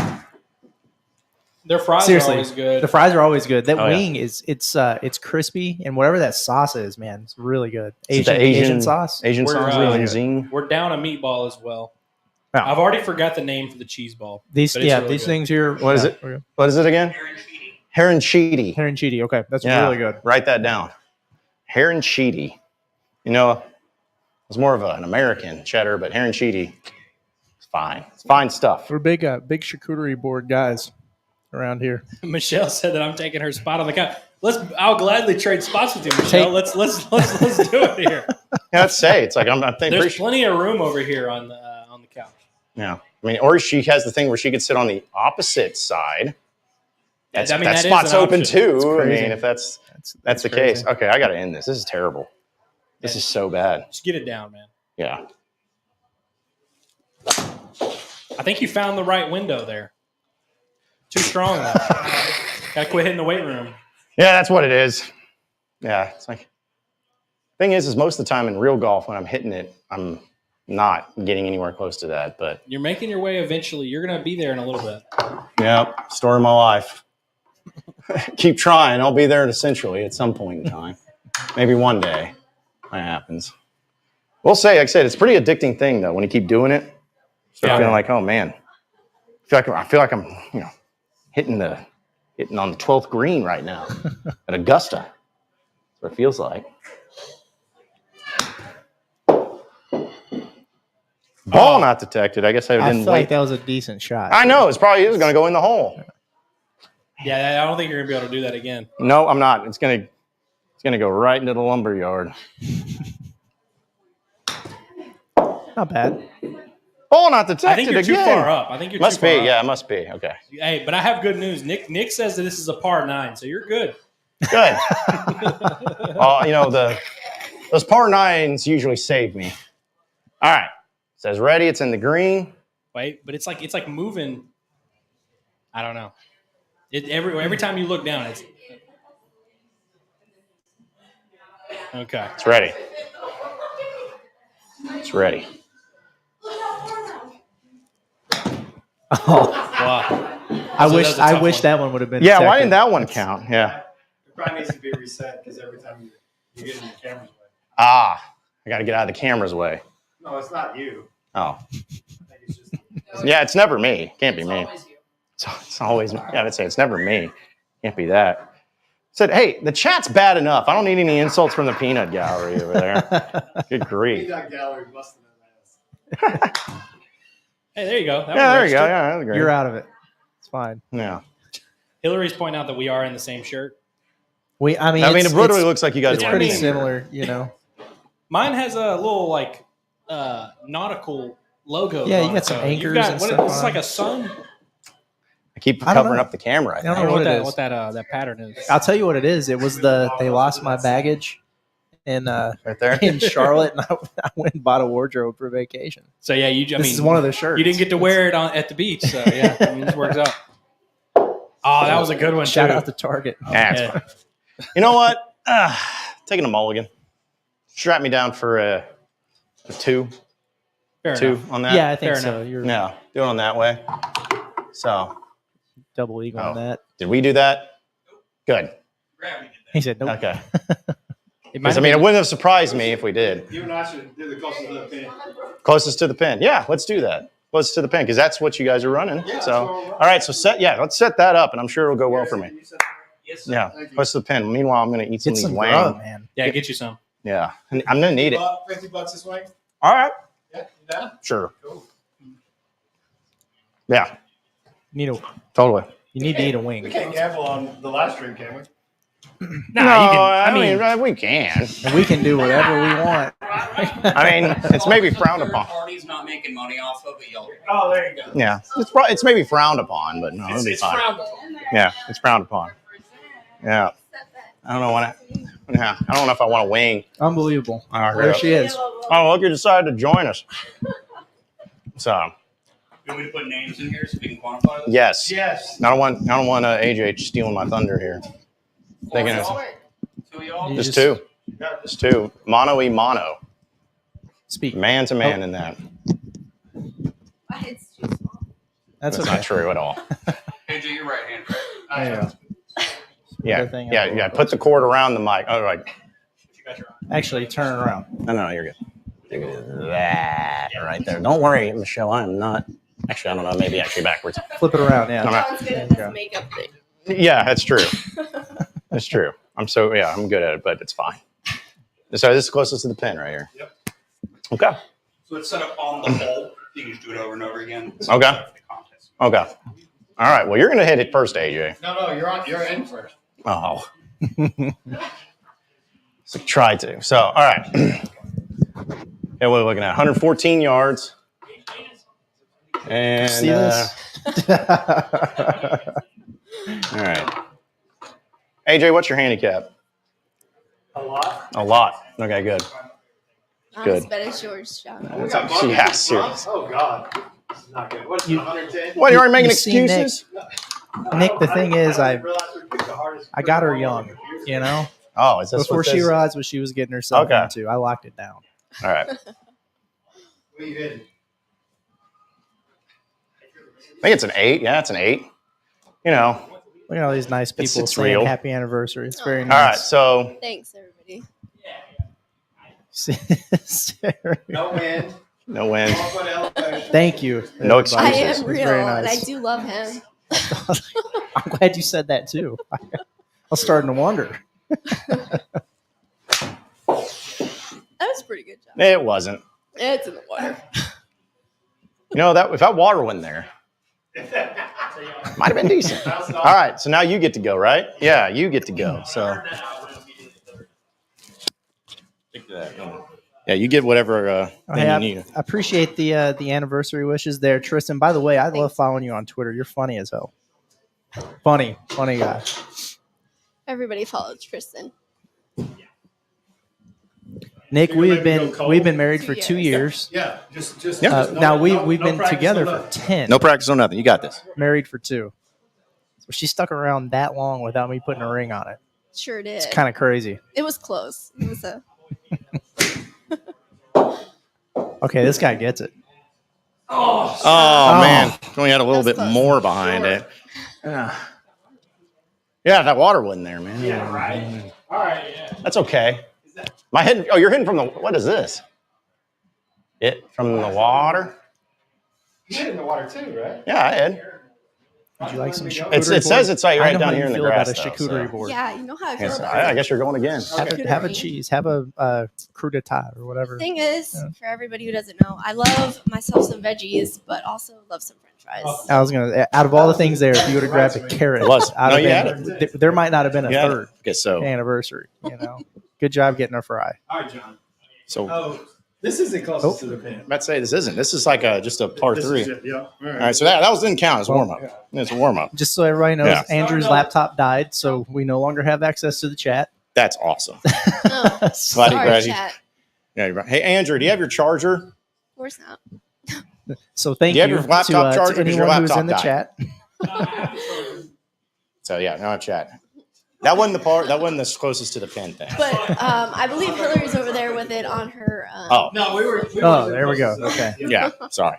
Their fries Seriously, are always good. The fries are always good. That Oh, yeah. wing it's crispy, and whatever that sauce is, man, it's really good. Is it Asian sauce. Asian We're, sauce, really Asian zing. We're down a meatball as well. Oh. I've already forgot the name for the cheese ball. These but it's really these good. things here. What is it? Okay. What is it again? Heron cheaty. Heron cheaty. Okay, that's Yeah, really good. Write that down. Heron cheaty. You know, it's more of an American cheddar, but Heron cheaty, it's fine. It's fine stuff. We're big charcuterie board guys around here. Michelle said that I'm taking her spot on the couch. I'll gladly trade spots with you, Michelle. Let's do it here. Yeah, let's say it's like I'm thinking. There's plenty of room over here on the couch. Yeah, I mean, or she has the thing where she could sit on the opposite side. That is spot's an open option. too. I crazy. mean, if that's the crazy. case, okay, I got to end this. This is terrible. This is so bad. Just get it down, man. Yeah. I think you found the right window there. Too strong though. Gotta quit hitting the weight room. Yeah, that's what it is. Yeah, it's like. Thing is most of the time in real golf when I'm hitting it, I'm not getting anywhere close to that. But You're making your way eventually. You're gonna be there in a little bit. yeah, story of my life. Keep trying. I'll be there essentially at some point in time. Maybe one day that happens. We'll say, like I said, it's a pretty addicting thing though. When you keep doing it, start feeling like, oh man, I feel like I'm, hitting on the 12th green right now at Augusta. That's what it feels like. Ball not detected. I guess I I didn't feel wait. like that was a decent shot. I know it's probably going to go in the hole. Yeah, I don't think you're gonna be able to do that again. No, I'm not. It's gonna go right into the lumber yard. Not bad. Ball not detected I think you're again. too far up. I think you're Must too be. far up. Yeah, it must be. Okay. Hey, but I have good news. Nick says that this is a par 9, so you're good. Good. Those par 9s usually save me. All right. It says ready. It's in the green. Wait, but it's like moving. I don't know. Every time you look down, it's okay. It's ready. It's ready. Oh, Wow. I So wish that was a tough one. that one would have been. Yeah. Why detected. didn't that one count? Yeah. It probably needs to be reset because every time you get in the camera's way. I got to get out of the camera's way. No, it's not you. Oh. I think it's just. Yeah. It's never me. Can't be me. It's always me. Yeah, I would say it's never me. Can't be that. Said, hey, the chat's bad enough. I don't need any insults from the peanut gallery over there. Good grief. That gallery busting that ass. Hey, there you go. That Yeah, one there you go. registered. Yeah, that's great. You're out of it. It's fine. Yeah. Hillary's pointing out that we are in the same shirt. I mean, it it's- literally it's- looks like you guys It's are pretty wearing similar. Mine has a little nautical logo. Yeah, you on got it. some So you've anchors got- and what stuff It's on like it. a sun. I keep I don't covering know. up the camera. I don't I know don't know what it is. that pattern is. I'll tell you what it is. It was they lost my baggage in Right there. in Charlotte, and I went and bought a wardrobe for vacation. So yeah, This is one of the shirts. You didn't get to wear it at the beach, so yeah, I mean, this works out. Oh, that was a good one. Shout too. out to Target. Yeah, it's Yeah. fine. You know what? Taking a mulligan. Strap me down for a two Fair two enough. on that. Yeah, I think Fair so. enough. You're No, do it on that way. So, double eagle on that. did we do that? Good. He said nope. Okay. It might Because, have it been- wouldn't have surprised me if we did. You and I should do the closest to the pin. Closest to the pin. Yeah, let's do that. Closest to the pin, because that's what you guys are running. Yeah, So, so- all right, so let's set that up, and I'm sure it'll go well for me. You said- Yeah, Thank you. close to the pin. Meanwhile, I'm going to eat some Get of some these grub, wang. man. Yeah, get you some. Yeah, and I'm gonna need it. $50 this way. All right. Yeah, you down? Sure. Cool. Yeah. You need Totally. you need to eat a wing. We can't gamble on the live stream, can we? No, I mean we can. And we can do whatever we want. I mean, it's maybe frowned upon. Party's not making money off of it. Oh, there you go. Yeah, it's maybe frowned upon, but no, it'll be fine. Yeah, it's frowned upon. Yeah, I don't know I don't know if I want a wing. Unbelievable. Oh, There she is. Oh, look, you decided to join us. So, You want me to put names in here so we can quantify this? yes. Yes. I don't want AJ stealing my thunder here. Thinking it's Two of y'all? You just two. Just two. Mono e mono. Speak. Man to man in that. My head's too small. That's That's okay. not true at all. AJ, you're right hand, right? There you go. Yeah. Everything Yeah. else. Yeah. Put the cord around the mic. Oh, like, Actually, turn it around. no, you're good. That right there. Don't worry, Michelle. I am not. Actually, I don't know. Maybe actually backwards. Flip it around. Yeah. I'm not- John's good at this makeup thing. Yeah, that's true. That's true. I'm good at it, but it's fine. So this is closest to the pin right here. Yep. Okay. So it's set up on the hole. You can just do it over and over again. Okay. Okay. All right. Well, you're going to hit it first, AJ. No, you're in first. Oh. So try to. So, all right. Yeah, we're looking at 114 yards. And See this? all right. AJ, what's your handicap? A lot. A lot. Okay, good. Not Good. as bad as yours, John. Yeah, serious. Oh, God. This is not good. What's it, 110? What, you already making You see, excuses? Nick, the thing is, I realized we picked the hardest- I got her young. You know, Oh, is this before what she this- realized what she was getting herself Okay. into, I locked it down. All right. What you hitting? I think it's an 8. Yeah, it's an 8. You know. Look at all these nice people It's saying real. happy anniversary. It's very All right. nice. So Thanks, everybody. No wind. no win. Don't put elevation. Thank you. No everybody. I excuses. am It's real, very and I nice. do love him. I'm glad you said that too. I was starting to wonder. That was a pretty good job. It wasn't. It's in the water. You know that if that water went there, might have been decent. All right. So now you get to go, right? Yeah, you get to go. So. Yeah, you get whatever thing Hey, you I need. appreciate the anniversary wishes there, Tristan. By the way, I love following you on Twitter. You're funny as hell. Funny guy. Everybody follows Tristan. Nick, You're we've letting me go been cold? married for 2 2 years. Yeah, just. Yeah. no- Now no- we've no been practice, together no for nothing. 10. No practice, no nothing. You got this. Married for 2. So she stuck around that long without me putting a ring on it. Sure did. It's kind of crazy. It was close. It was a. Okay, this guy gets it. Oh, man, we only had a little That's bit close. more behind it. Yeah, that water wasn't there, man. Yeah, right. All right, yeah. That's okay. My head. Oh, you're hitting from the. What is this? It from the water. You hit in the water too, right? Yeah, I had. Would you like some charcuterie It board? says it's like I right know down how here you in the feel grass. about a though, charcuterie so. board. Yeah, you know how I feel Yes, about I it. guess you're going again. Have a cheese. Have a crudité or whatever. Thing is, Yeah. for everybody who doesn't know, I love myself some veggies, but also love some French fries. I was gonna. Out of all the things there, if you would have grabbed a carrot, It was. I'd No, have you been- had there might not have been a Yeah. third Okay, so anniversary. You know, good job getting a fry. All right, John. so Oh, this isn't closest to the pin. I'm about to say this isn't. This is like just a par This three. is it, yeah. All All right, so that didn't count as warm up. It's a warm up. Just so everybody knows, Yeah. Andrew's laptop died, so we no longer have access to the chat. That's awesome. Oh, Glad sorry, you- chat. Yeah, you're right. Hey, Andrew, do you have your charger? Of course not. So thank Do you have you your laptop to, charger? to 'Cause your anyone who's laptop in the died. chat. So yeah, no chat. That wasn't the part. That wasn't the closest to the pin thing. But I believe Hillary's over there with it on her. Oh, No, we were. Oh, there we go. Okay. yeah. Sorry.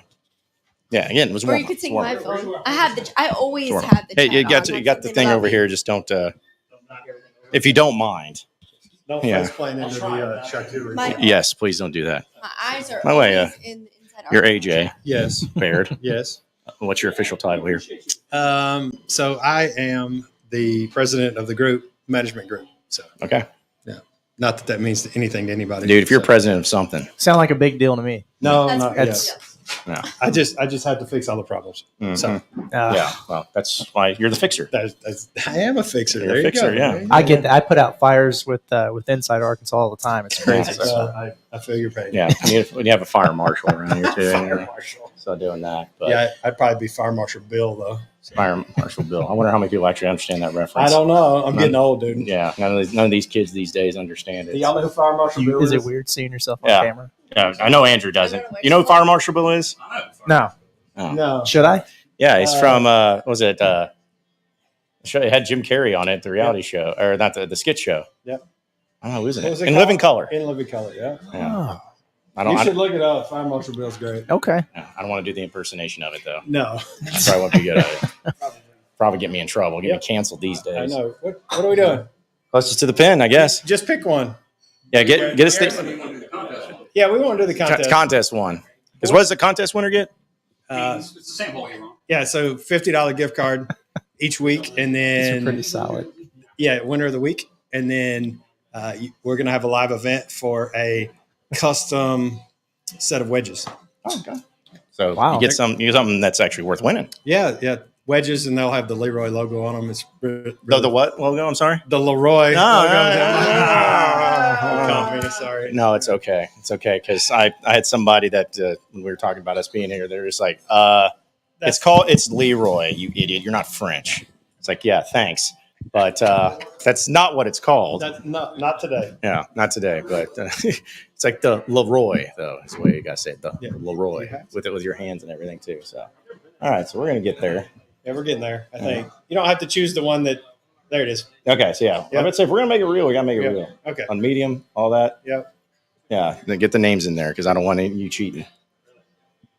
Yeah, again, it was Or warm you up. could It's take warm my up. phone. I have the. I always Warm up. have the. Hey, chat you got on. to, you That's got the something thing about over me. here. Just don't, if you don't mind. No Yeah. face playing into the charcuterie. My- Yes, please don't do that. My eyes are By the way, always inside You're our- AJ Yes. Baird. Yes. What's your official title here? So I am the president of the group management group. So Okay. Yeah. Not that means anything to anybody. Dude, if you're So- president of something. Sound like a big deal to me. No, That's not pretty yet. good. No. I just have to fix all the problems. Mhm. So Yeah. Well, that's why you're the fixer. I am a fixer. You're There a you fixer, go. yeah. There you I go. get that. I put out fires with Inside Arkansas all the time. It's crazy. Yeah. So. I feel your pain. Yeah. You have a fire marshal around here too. Fire marshal. So doing that. But Yeah, I'd probably be Fire Marshal Bill though. Fire Marshal Bill. I wonder how many people actually understand that I reference. don't know. I'm getting old, dude. Yeah. None of these kids these days understand it. Do y'all know who Fire Marshal Bill Is it weird seeing yourself on Yeah. camera? Yeah, I know Andrew doesn't. You know who Fire Marshal Bill is? No. Oh. No. Should I? Yeah, he's from what was it? Show it had Jim Carrey on it, the reality show, or not the skit show. Yep. I don't know, who was What it? was it In called? Living Color. In Living Color, yeah. Yeah. I You don't. should look it up. Fire Marshal Bill's great. Okay. I don't want to do the impersonation of it though. No. I probably won't be good at it. Probably get me in trouble. Get me canceled these days. I know. What are we doing? Closest to the pin, I guess. Just pick one. Yeah, get us Yeah, we want to do the contest. contest one. Because what does the contest winner get? It's the same whole year long. Yeah, so $50 gift card each week, and These are then pretty solid. yeah, winner of the week, and then we're gonna have a live event for a custom set of wedges. Oh, okay. So Wow. you get something that's actually worth winning. Yeah, wedges, and they'll have the Leroy logo on them. It's really, The what logo? I'm sorry. the Leroy logo. no. Company, sorry. No, it's okay. It's okay because I had somebody that when we were talking about us being here, they're just like, it's Leroy, you idiot. You're not French. It's like, yeah, thanks, but that's not what it's called. That's not today. Yeah, not today, but it's like the Leroy though. Is the way you gotta say it. The Leroy with your hands and everything too. So, all right, so we're gonna get there. Yeah, we're getting there. I think you don't have to choose the one that. There it is. Okay, so yeah, Yep. I'm gonna say if we're gonna make it real, we gotta make it Yep. real. Okay. On medium, all that. Yep. Yeah, then get the names in there because I don't want you cheating.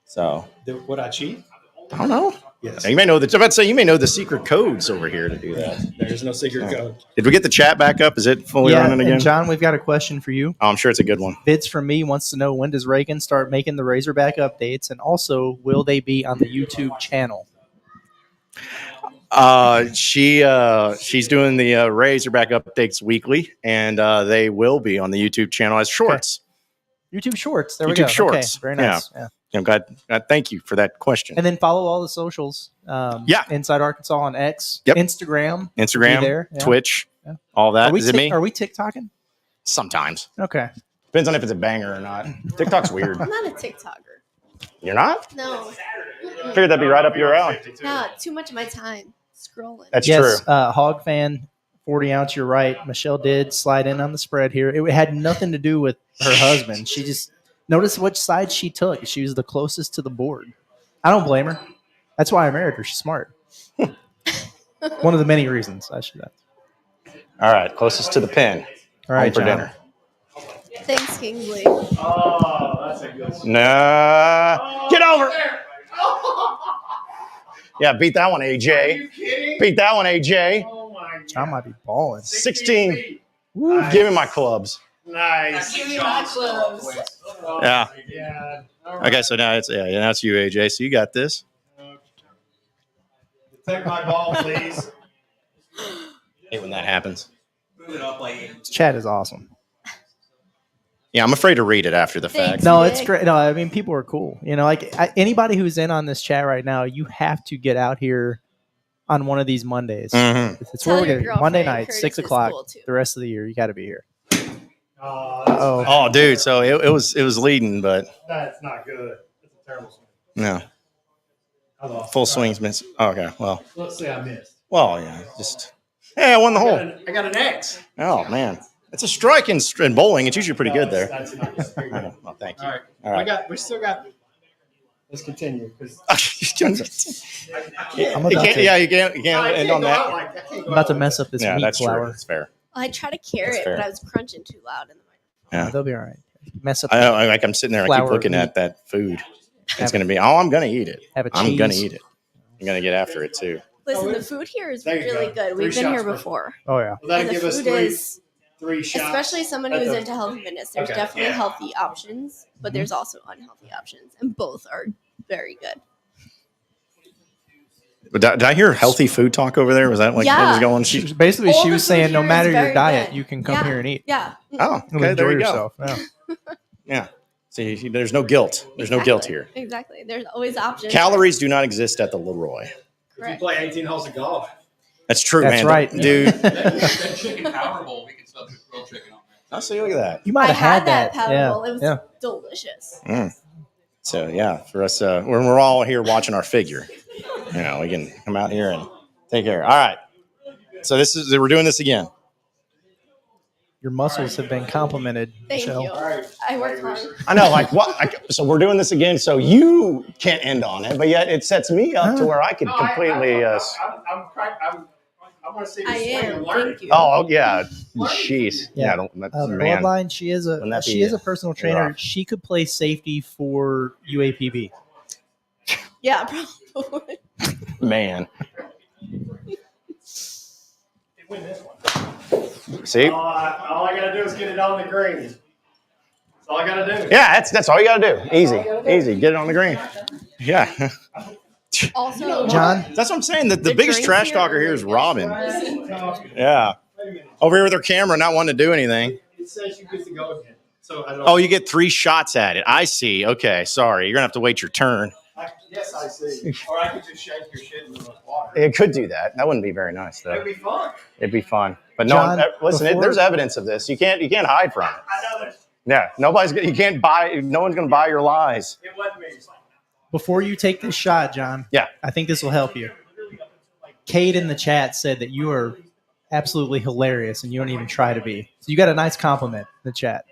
So Would I cheat? I don't know. Yes. You may know the. I'm about to say you may know the secret codes over here to do that. There is no secret code. Did we get the chat back up? Is it fully Yeah, running again? and John, we've got a question for you. Oh, I'm sure it's a good one. Vids from me wants to know, when does Reagan start making the Razorback updates, and also will they be on the YouTube channel? She's doing the Razorback updates weekly, and they will be on the YouTube channel as shorts. YouTube Shorts. There we YouTube go. Shorts. Okay, very nice. Yeah. I'm glad. Thank you for that question. And then follow all the socials. Yeah. Inside Arkansas on X, Yep. Instagram, Instagram, be there, yeah. Twitch, Yeah. all that. Are we Is it me? Are we TikToking? Sometimes. Okay. Depends on if it's a banger or not. TikTok's weird. I'm not a TikToker. You're not? No. Figured that'd be right up your alley. No, too much of my time scrolling. That's yes, true. Hog fan, 40 ounce. You're right. Michelle did slide in on the spread here. It had nothing to do with her husband. She just notice which side she took. She was the closest to the board. I don't blame her. That's why I married her. She's smart. One of the many reasons I should have. All right, closest to the pin. All right, Home for John. dinner. Thanks, Kingsley. Oh, that's a good one. Nah. Get over. Yeah, beat that one, AJ. Are you kidding? Beat that one, AJ. Oh my God. John might be balling. 16. Give me my clubs. Nice. Give me my clothes. Oh Yeah. my God. All right. Okay, so now it's now it's you, AJ. So you got this. Take my ball, please. Hate when that happens. This chat is awesome. Yeah, I'm afraid to read it after the fact. Thanks. No, it's Nick. great. No, I mean, people are cool. You know, like anybody who's in on this chat right now, you have to get out here on one of these Mondays. Mhm. It's Tell where we're your going to girlfriend Monday night, Curtis 6 is o'clock. cool, too. The rest of the year, you got to be here. Oh, Oh, Oh, dude. So it was leading, but that's not good. That's a terrible swing. no I lost. full swings miss. Oh, okay, well, Let's say I missed. yeah, just hey, I won the hole. I got an X. Oh man, it's a strike in bowling. It's usually pretty good there. That's not good. Very good. Well, thank you. All right. All right. We still got. Let's continue. 'Cause I'm about to, Yeah, you can't I end can't on go out that. like that. I can't go I'm about out to like mess up this Yeah, meat that's flour. true. That's fair. I tried to carry That's it, fair. but I was crunching too loud in the microphone. Yeah. They'll be all right. Mess up. I know. Like I'm sitting there, I keep Flour looking meat. at that food. Have It's gonna be. Oh, I'm gonna eat it. Have a I'm gonna cheese. eat it. I'm gonna get after it too. Listen, the food here is There you really go. good. 3 We've been here shots per- before. Oh yeah. Will that And the give us food three is, shots? especially someone at who's the- into health and fitness, there's Okay, definitely yeah. healthy options, but there's also unhealthy options, and both are very good. Did I hear healthy food talk over there? Was that like what was going on? She was saying no matter your diet, good. you can come here and eat. Yeah. Oh, You'll okay, enjoy there you yourself. go. Yeah. Yeah. See, there's no guilt. There's no guilt here. Exactly. There's always options. Calories do not exist at the Leroy. If you play 18 holes of golf. That's true, That's man. right. Dude. That chicken power bowl, we can substitute grilled chicken on that. I'll see, look at that. You might have had that. Powder bowl. It was delicious. So, yeah, for us, when we're all here watching our figure, you know, we can come out here and take care. All right. So we're doing this again. Your muscles have been complimented, Thank Michelle. you. I worked hard. I know, like what? So we're doing this again, so you can't end on it, but yet it sets me up to where I could completely. I want to see you swing and learn. Thank you. Oh yeah, jeez. Yeah. Man. Bloodline. She is a personal trainer. rough? She could play safety for UAPB. Yeah, probably. Man. Win this one. See? All I got to do is get it on the green. That's all I got to do. Yeah, that's all you got to do. Easy. Get it on the green. Yeah. Also, John? That's what I'm saying. The biggest drinks trash here talker are here is really Robin. good. Yeah. Over here with her camera, not wanting to do anything. It says you get to go again. So I don't. Oh, you get 3 shots at it. I see. Okay, sorry. You're going to have to wait your turn. Yes, I see. Or I could just shake your shit in the water. It could do that. That wouldn't be very nice, though. It'd be fun. It'd be fun. But John, no, listen. There's evidence of this. You can't hide from it. I know that Yeah, you can't buy. No one's going to buy your lies. it wasn't me. Before you take this shot, John, Yeah. I think this will help you. Kate in the chat said that you are absolutely hilarious and you don't even try to be. So you got a nice compliment in the chat.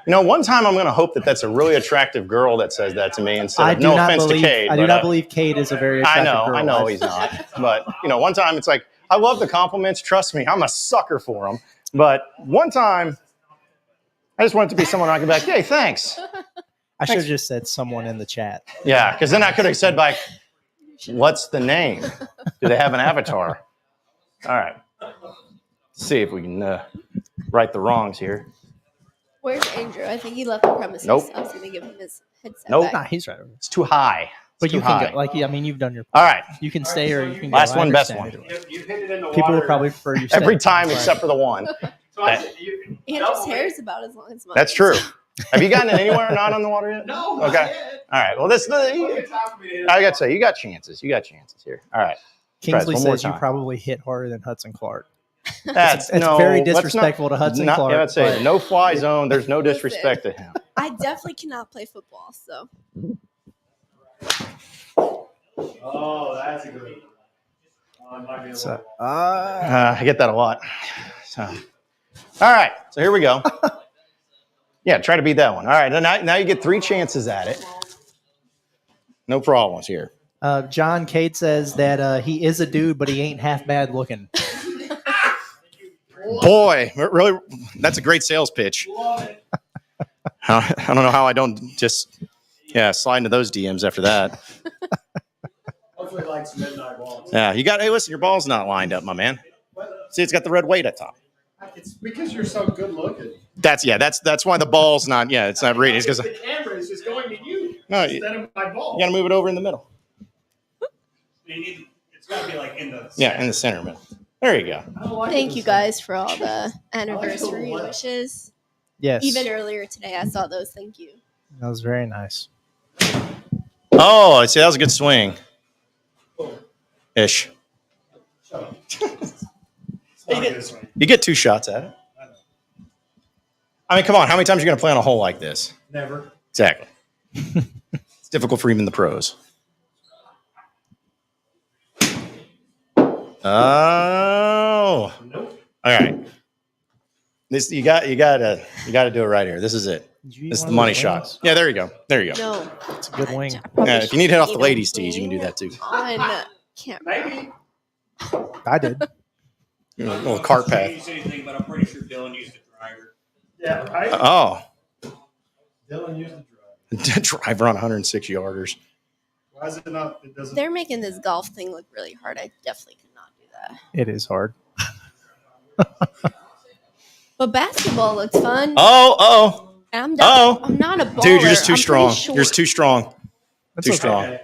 You know, one time I'm going to hope that that's a really attractive girl that says that to me instead of no offense to Kate. I do not believe Kate is a very attractive girl. I know he's not. But, you know, one time it's like, I love the compliments. Trust me, I'm a sucker for them. But one time, I just want it to be someone I can be like, hey, thanks. I should have just said someone in the chat. Yeah, because then I could have said, like, what's the name? Do they have an avatar? All right. Let's see if we can right the wrongs here. Where's Andrew? I think he left the premises. Nope. I was going to give him his headset Nope. back. Nah, he's right over there. It's too high. But It's you too can high. go. Like, I mean, you've done your. All right. You can stay or you can go. Last I one, best understand one. either way. You hit it in the People water. will probably prefer you. Every stay. time Right. except for the one. So I said, you, Andrew's hair is about as long as mine. That's true. Have you gotten it anywhere not on the water yet? No. Okay. All right. Well, I got to say, you got chances. You got chances here. All right. Kingsley one more says you time. probably hit harder than Hudson Clark. It's very disrespectful to Hudson Clark. Yeah, let's say but- no fly zone. There's no disrespect to him. I definitely cannot play football, so. Oh, that's a good one. Oh, it might be a So, little. I get that a lot. So, all right. So here we go. Yeah, try to beat that one. All right. Now you get 3 chances at it. No problems here. John Cade says that he is a dude, but he ain't half bad looking. Boy, really, that's a great sales pitch. I don't know how I don't just, slide into those DMs after that. Hopefully, like some midnight balls. Yeah, hey, listen, your ball's not lined up, my man. See, it's got the red weight at top. It's because you're so good looking. That's why the ball's not, it's not reading. It's because The camera is just going to you No, instead of my ball. you got to move it over in the middle. It's got to be like in the Yeah, in the center middle. There you go. Thank you guys for all the anniversary wishes. Yes. Even earlier today, I saw those. Thank you. That was very nice. Oh, see, that was a good swing. Ish. You get 2 shots at it. I mean, come on. How many times are you going to play on a hole like this? Never. Exactly. It's difficult for even the pros. Oh. Nope. All right. This you got to do it right here. This is it. This is the money shot. Yeah, there you go. There you go. No. It's a good wing. Yeah, if you need to hit off the ladies' tees, you can do that too. On camera. Maybe. I did. You know, a little cart path. Use anything, but I'm pretty sure Dylan used a driver. Yeah, right? Oh. Dylan used the drive. Driver on 106 yarders. Why is it not? It doesn't. They're making this golf thing look really hard. I definitely could not do that. It is hard. But basketball looks fun. Oh. I'm Oh. I'm not a baller. Dude, you're just too I'm strong. pretty short. You're just too strong. That's Too okay. strong.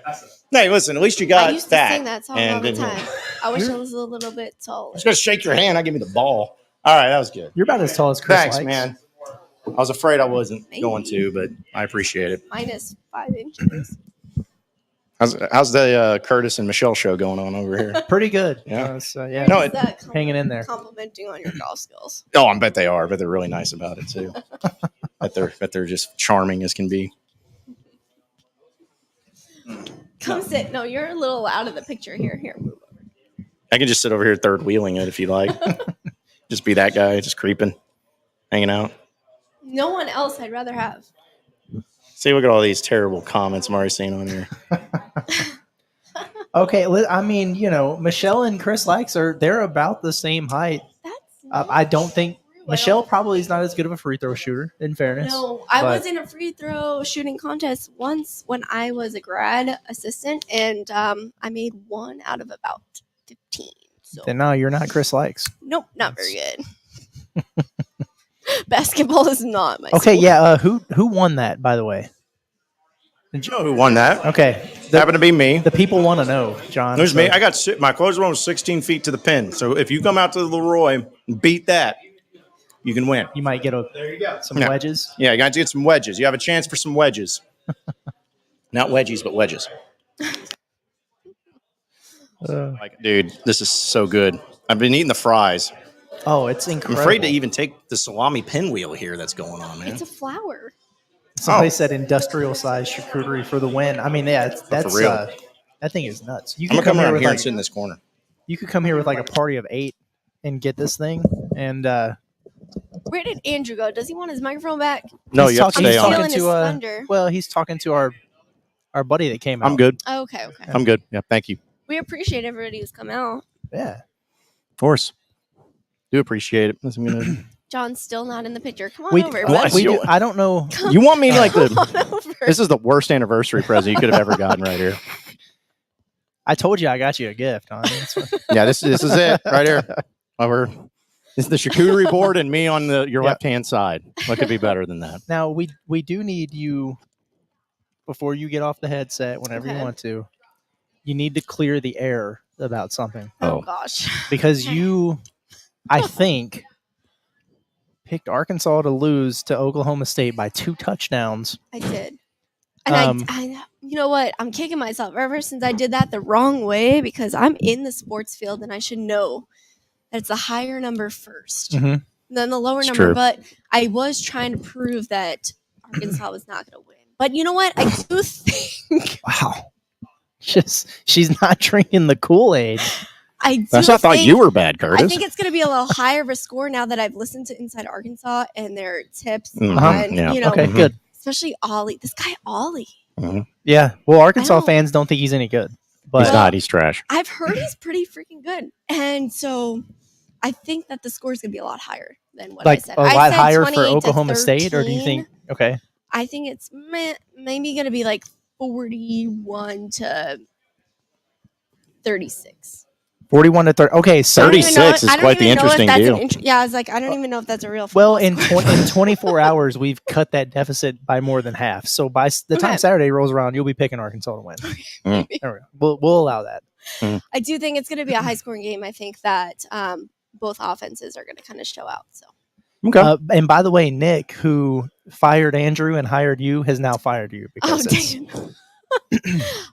Hey, listen, at least you I got used to that. sing that song all the and then- time. I wish I was a little bit taller. Just gonna shake your hand. I give me the ball. All right, that was good. You're about as tall as Chris Thanks, likes. man. I was afraid I wasn't Maybe. going to, but I appreciate it. Minus 5 inches. How's the Curtis and Michelle show going on over here? Pretty good. Yeah. Yeah. No, Is that hanging in there. Complimenting on your golf skills. Oh, I bet they are. But they're really nice about it too. bet they're just charming as can be. Come sit. No, you're a little out of the picture here. Here, move over. I can just sit over here third wheeling it if you like. Just be that guy, just creeping, hanging out. No one else I'd rather have. See, look at all these terrible comments I'm already seeing on here. Okay, I mean, Michelle and Chris Likes they're about the same height. I don't think Michelle probably is not as good of a free throw shooter, in fairness. No, I was in a free throw shooting contest once when I was a grad assistant, and I made 1 out of about 15. So Then no, you're not Chris Likes. nope, not very good. Basketball is not my Okay, sport. yeah. Who won that, by the way? Did you know who won that? Okay, Happened to be me. the people want to know, John. There's so- me. I got my closest one was 16 feet to the pin. So if you come out to the Leroy and beat that, you can win. You might get some Yeah. wedges. Yeah, you got to get some wedges. You have a chance for some wedges. Not wedgies, but wedges. Dude, this is so good. I've been eating the fries. Oh, it's I'm incredible. afraid to even take the salami pinwheel here that's going on, man. It's a flower. Somebody said industrial size charcuterie for the win. I mean, yeah, that's real. that thing is nuts. You I'm could going to come around with here like, and sit in this corner. you could come here with like a party of 8 and get this thing. And Where did Andrew go? Does he want his microphone back? No, he's you have to talking- stay he's on. talking Feeling his to, thunder. well, he's talking to our buddy that came out. I'm good. Oh, okay. I'm good. Yeah, thank you. We appreciate everybody who's come out. Yeah. Of course. Do appreciate it. I'm gonna... John's still not in the picture. Come on over. What? bud. We do, I don't know. You want me like Come the... on over. This is the worst anniversary present you could have ever gotten right here. I told you I got you a gift. Huh? Yeah, this is it right here. This is the charcuterie board and me on your left-hand side. What could be better than that? Now we do need you before you get off the headset whenever you Okay. want to. You need to clear the air about something Oh gosh. because you, I think, picked Arkansas to lose to Oklahoma State by 2 touchdowns. I did. And Um, I you know what? I'm kicking myself ever since I did that the wrong way because I'm in the sports field and I should know that it's a higher number first Mhm. than the lower It's number. true. But I was trying to prove that Arkansas was not going to win. But you know what? I do think Wow. She's not drinking the Kool-Aid. I do. That's why I thought think- you were bad, Curtis. I think it's going to be a little higher of a score now that I've listened to Inside Arkansas and their tips Mhm, and yeah. you know, Okay, good. especially Ollie. This guy Ollie. Yeah. Well, Arkansas don't- fans don't think he's any good. But He's not. He's trash. I've heard he's pretty freaking good, and so I think that the score is going to be a lot higher than what like I said. a I lot said higher for 28 to Oklahoma State, or do you 13. think? Okay. I think it's maybe going to be like 41 to 36. 41 to 30. Okay, so 36 is quite the interesting deal. Yeah, I was like, I don't even know if that's a real. well, football in score. 24 hours, we've cut that deficit by more than half. So by the time Okay. Saturday rolls around, you'll be picking Arkansas to win. There we go. We'll allow that. I do think it's going to be a high scoring game. I think that both offenses are going to kind of show out. So Okay. And by the way, Nick, who fired Andrew and hired you, has now fired you because it's-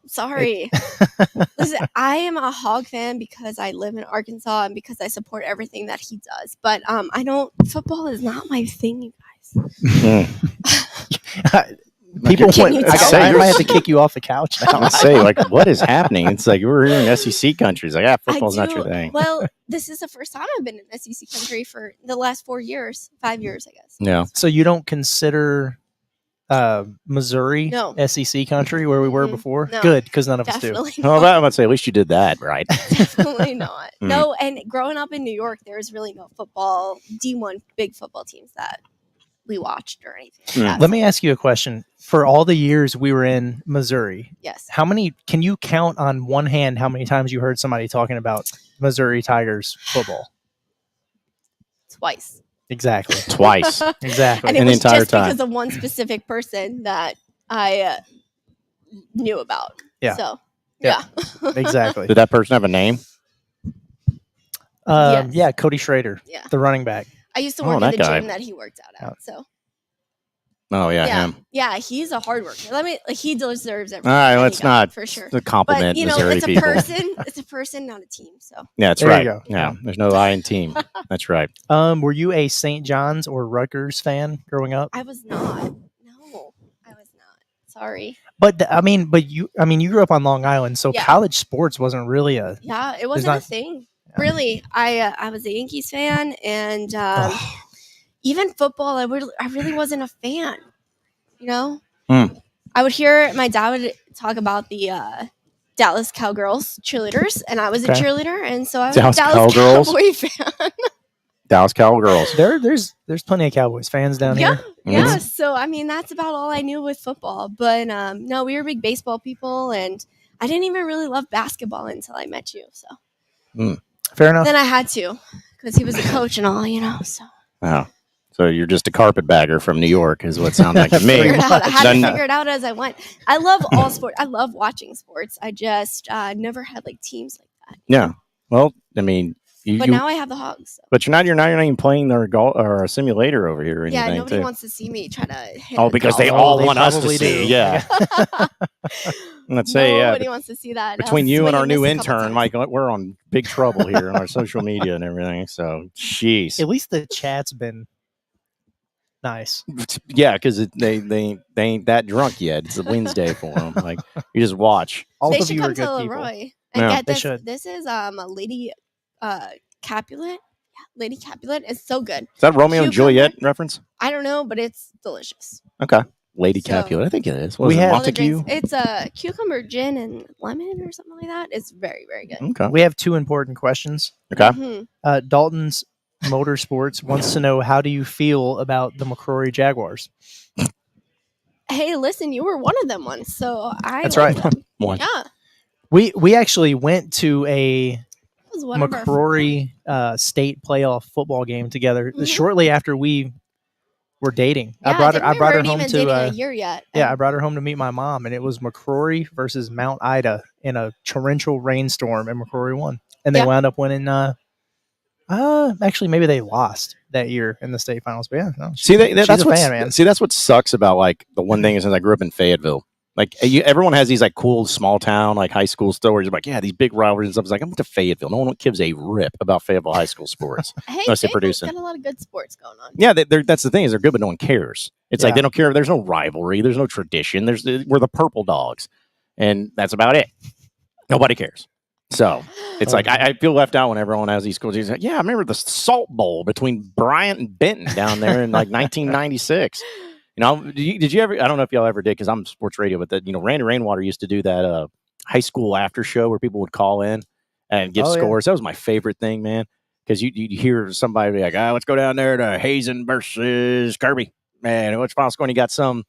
sorry. Listen, I am a Hog fan because I live in Arkansas and because I support everything that he does. But I don't. Football is not my thing, you guys. people Can want, you I, tell? I might have to kick you off the couch now. I say, like, what is happening? It's like we're here in SEC countries. Like, football's I not do- your thing. Well, this is the first time I've been in SEC country for the last 5 years, I guess. Yeah. So you don't consider Missouri No. SEC country where we were Mm-mm. before? No. Good, because none of us Definitely do. Well, I'm about to say, at least you did that, right? Definitely not. Mm. No, and growing up in New York, there was really no football, D1 big football teams that we watched or anything. Like that. Let me ask you a question. For all the years we were in Missouri, Yes. how many can you count on one hand how many times you heard somebody talking about Missouri Tigers football? Twice. Exactly. Twice. Exactly. And it And the was entire just time. because of one specific person that I knew about. Yeah. So Yeah. yeah. Exactly. Did that person have a name? Yes. Yeah, Cody Schrader, Yeah. the running back. I used to Oh, work that at the guy. gym that he worked out at. So Oh yeah, him. yeah, he's a hard worker. He deserves everything. All right, that he let's got, not for sure. the compliment But you know, Missouri it's a people. person. It's a person, not a team. So Yeah, that's There right. you go. Yeah, there's no I in team. That's right. Were you a St. John's or Rutgers fan growing up? I was not. No, I was not. Sorry. But you grew up on Long Island, so Yeah. college sports wasn't really a. Yeah, it wasn't not- a thing. Really, I was a Yankees fan, and even football, I really wasn't a fan. You know, I would hear my dad would talk about the Dallas Cowgirls cheerleaders, and I was a Okay. cheerleader, and so I was Dallas a Dallas Cowgirls? Cowboy fan. Dallas Cowgirls. There's plenty of Cowboys fans down Yeah, here. yeah. So I mean, that's about all I knew with football. But no, we were big baseball people, and I didn't even really love basketball until I met you. So Fair enough. then I had to, because he was a coach and all, you know. So Oh, so you're just a carpetbagger from New York, is what it sounds like to me. figure it out. I had Then- to figure it out as I went. I love all sports. I love watching sports. I just never had like teams like that. Yeah. Well, I mean, But now I have the Hogs. So. But you're not even playing their golf or a simulator over here or Yeah, anything. nobody too. wants to see me try to hit. Oh, a because golf they ball. all want us to probably see. do. Yeah. Let's say, yeah. Nobody wants to see that. Between you and our swinging new this a couple intern, times. Mike, we're on big trouble here on our social media and everything. So, jeez. At least the chat's been nice. Yeah, because they ain't that drunk yet. It's a Wednesday for them. Like, you just watch. All They of should you come are to good people. Leroy and Yeah. get They this. should. This is a Lady Capulet. Yeah, Lady Capulet is so good. Is that Romeo and Cucumber. Juliet reference? I don't know, but it's delicious. Okay. Lady So- Capulet. I think it is. We Was it had- All the Montague? drinks. It's a cucumber gin and lemon or something like that. It's very, very good. Okay. We have two important questions. Okay. Mhm. Dalton's Motorsports wants to know, how do you feel about the McCrory Jaguars? Hey, listen, you were one of them once, so I. That's like right. them. One. Yeah, We actually went to a that was one of our. McCrory state playoff football game together Mhm. shortly after we were dating. Yeah, I brought her we home weren't even dating to a year yet. yeah, I brought her home to meet my mom, and it was McCrory versus Mount Ida in a torrential rainstorm, and McCrory won, and they Yeah. wound up winning. Actually, maybe they lost that year in the state finals, but yeah, no, See, she's that's a what fan, man. See, that's what sucks about like the one thing is, since I grew up in Fayetteville, like everyone has these like cool small town like high school stories. Like, yeah, these big rivalries and stuff. It's like, I went to Fayetteville. No one gives a rip about Fayetteville high school sports. Hey, Unless they're Fayetteville's producing. got a lot of good sports going on. Yeah, that's the thing is they're good, but no one cares. It's like Yeah. they don't care. There's no rivalry. There's no tradition. We're the Purple Dogs, and that's about it. Nobody cares. So it's like I feel left out when everyone has these schools. He's like, yeah, I remember the Salt Bowl between Bryant and Benton down there in like 1996. You know, did you ever? I don't know if y'all ever did because I'm sports radio, but Randy Rainwater used to do that high school after show where people would call in and give Oh, yeah. scores. That was my favorite thing, man. Because you hear somebody be like, let's go down there to Hazen versus Kirby. Man, what's final score? And you got some,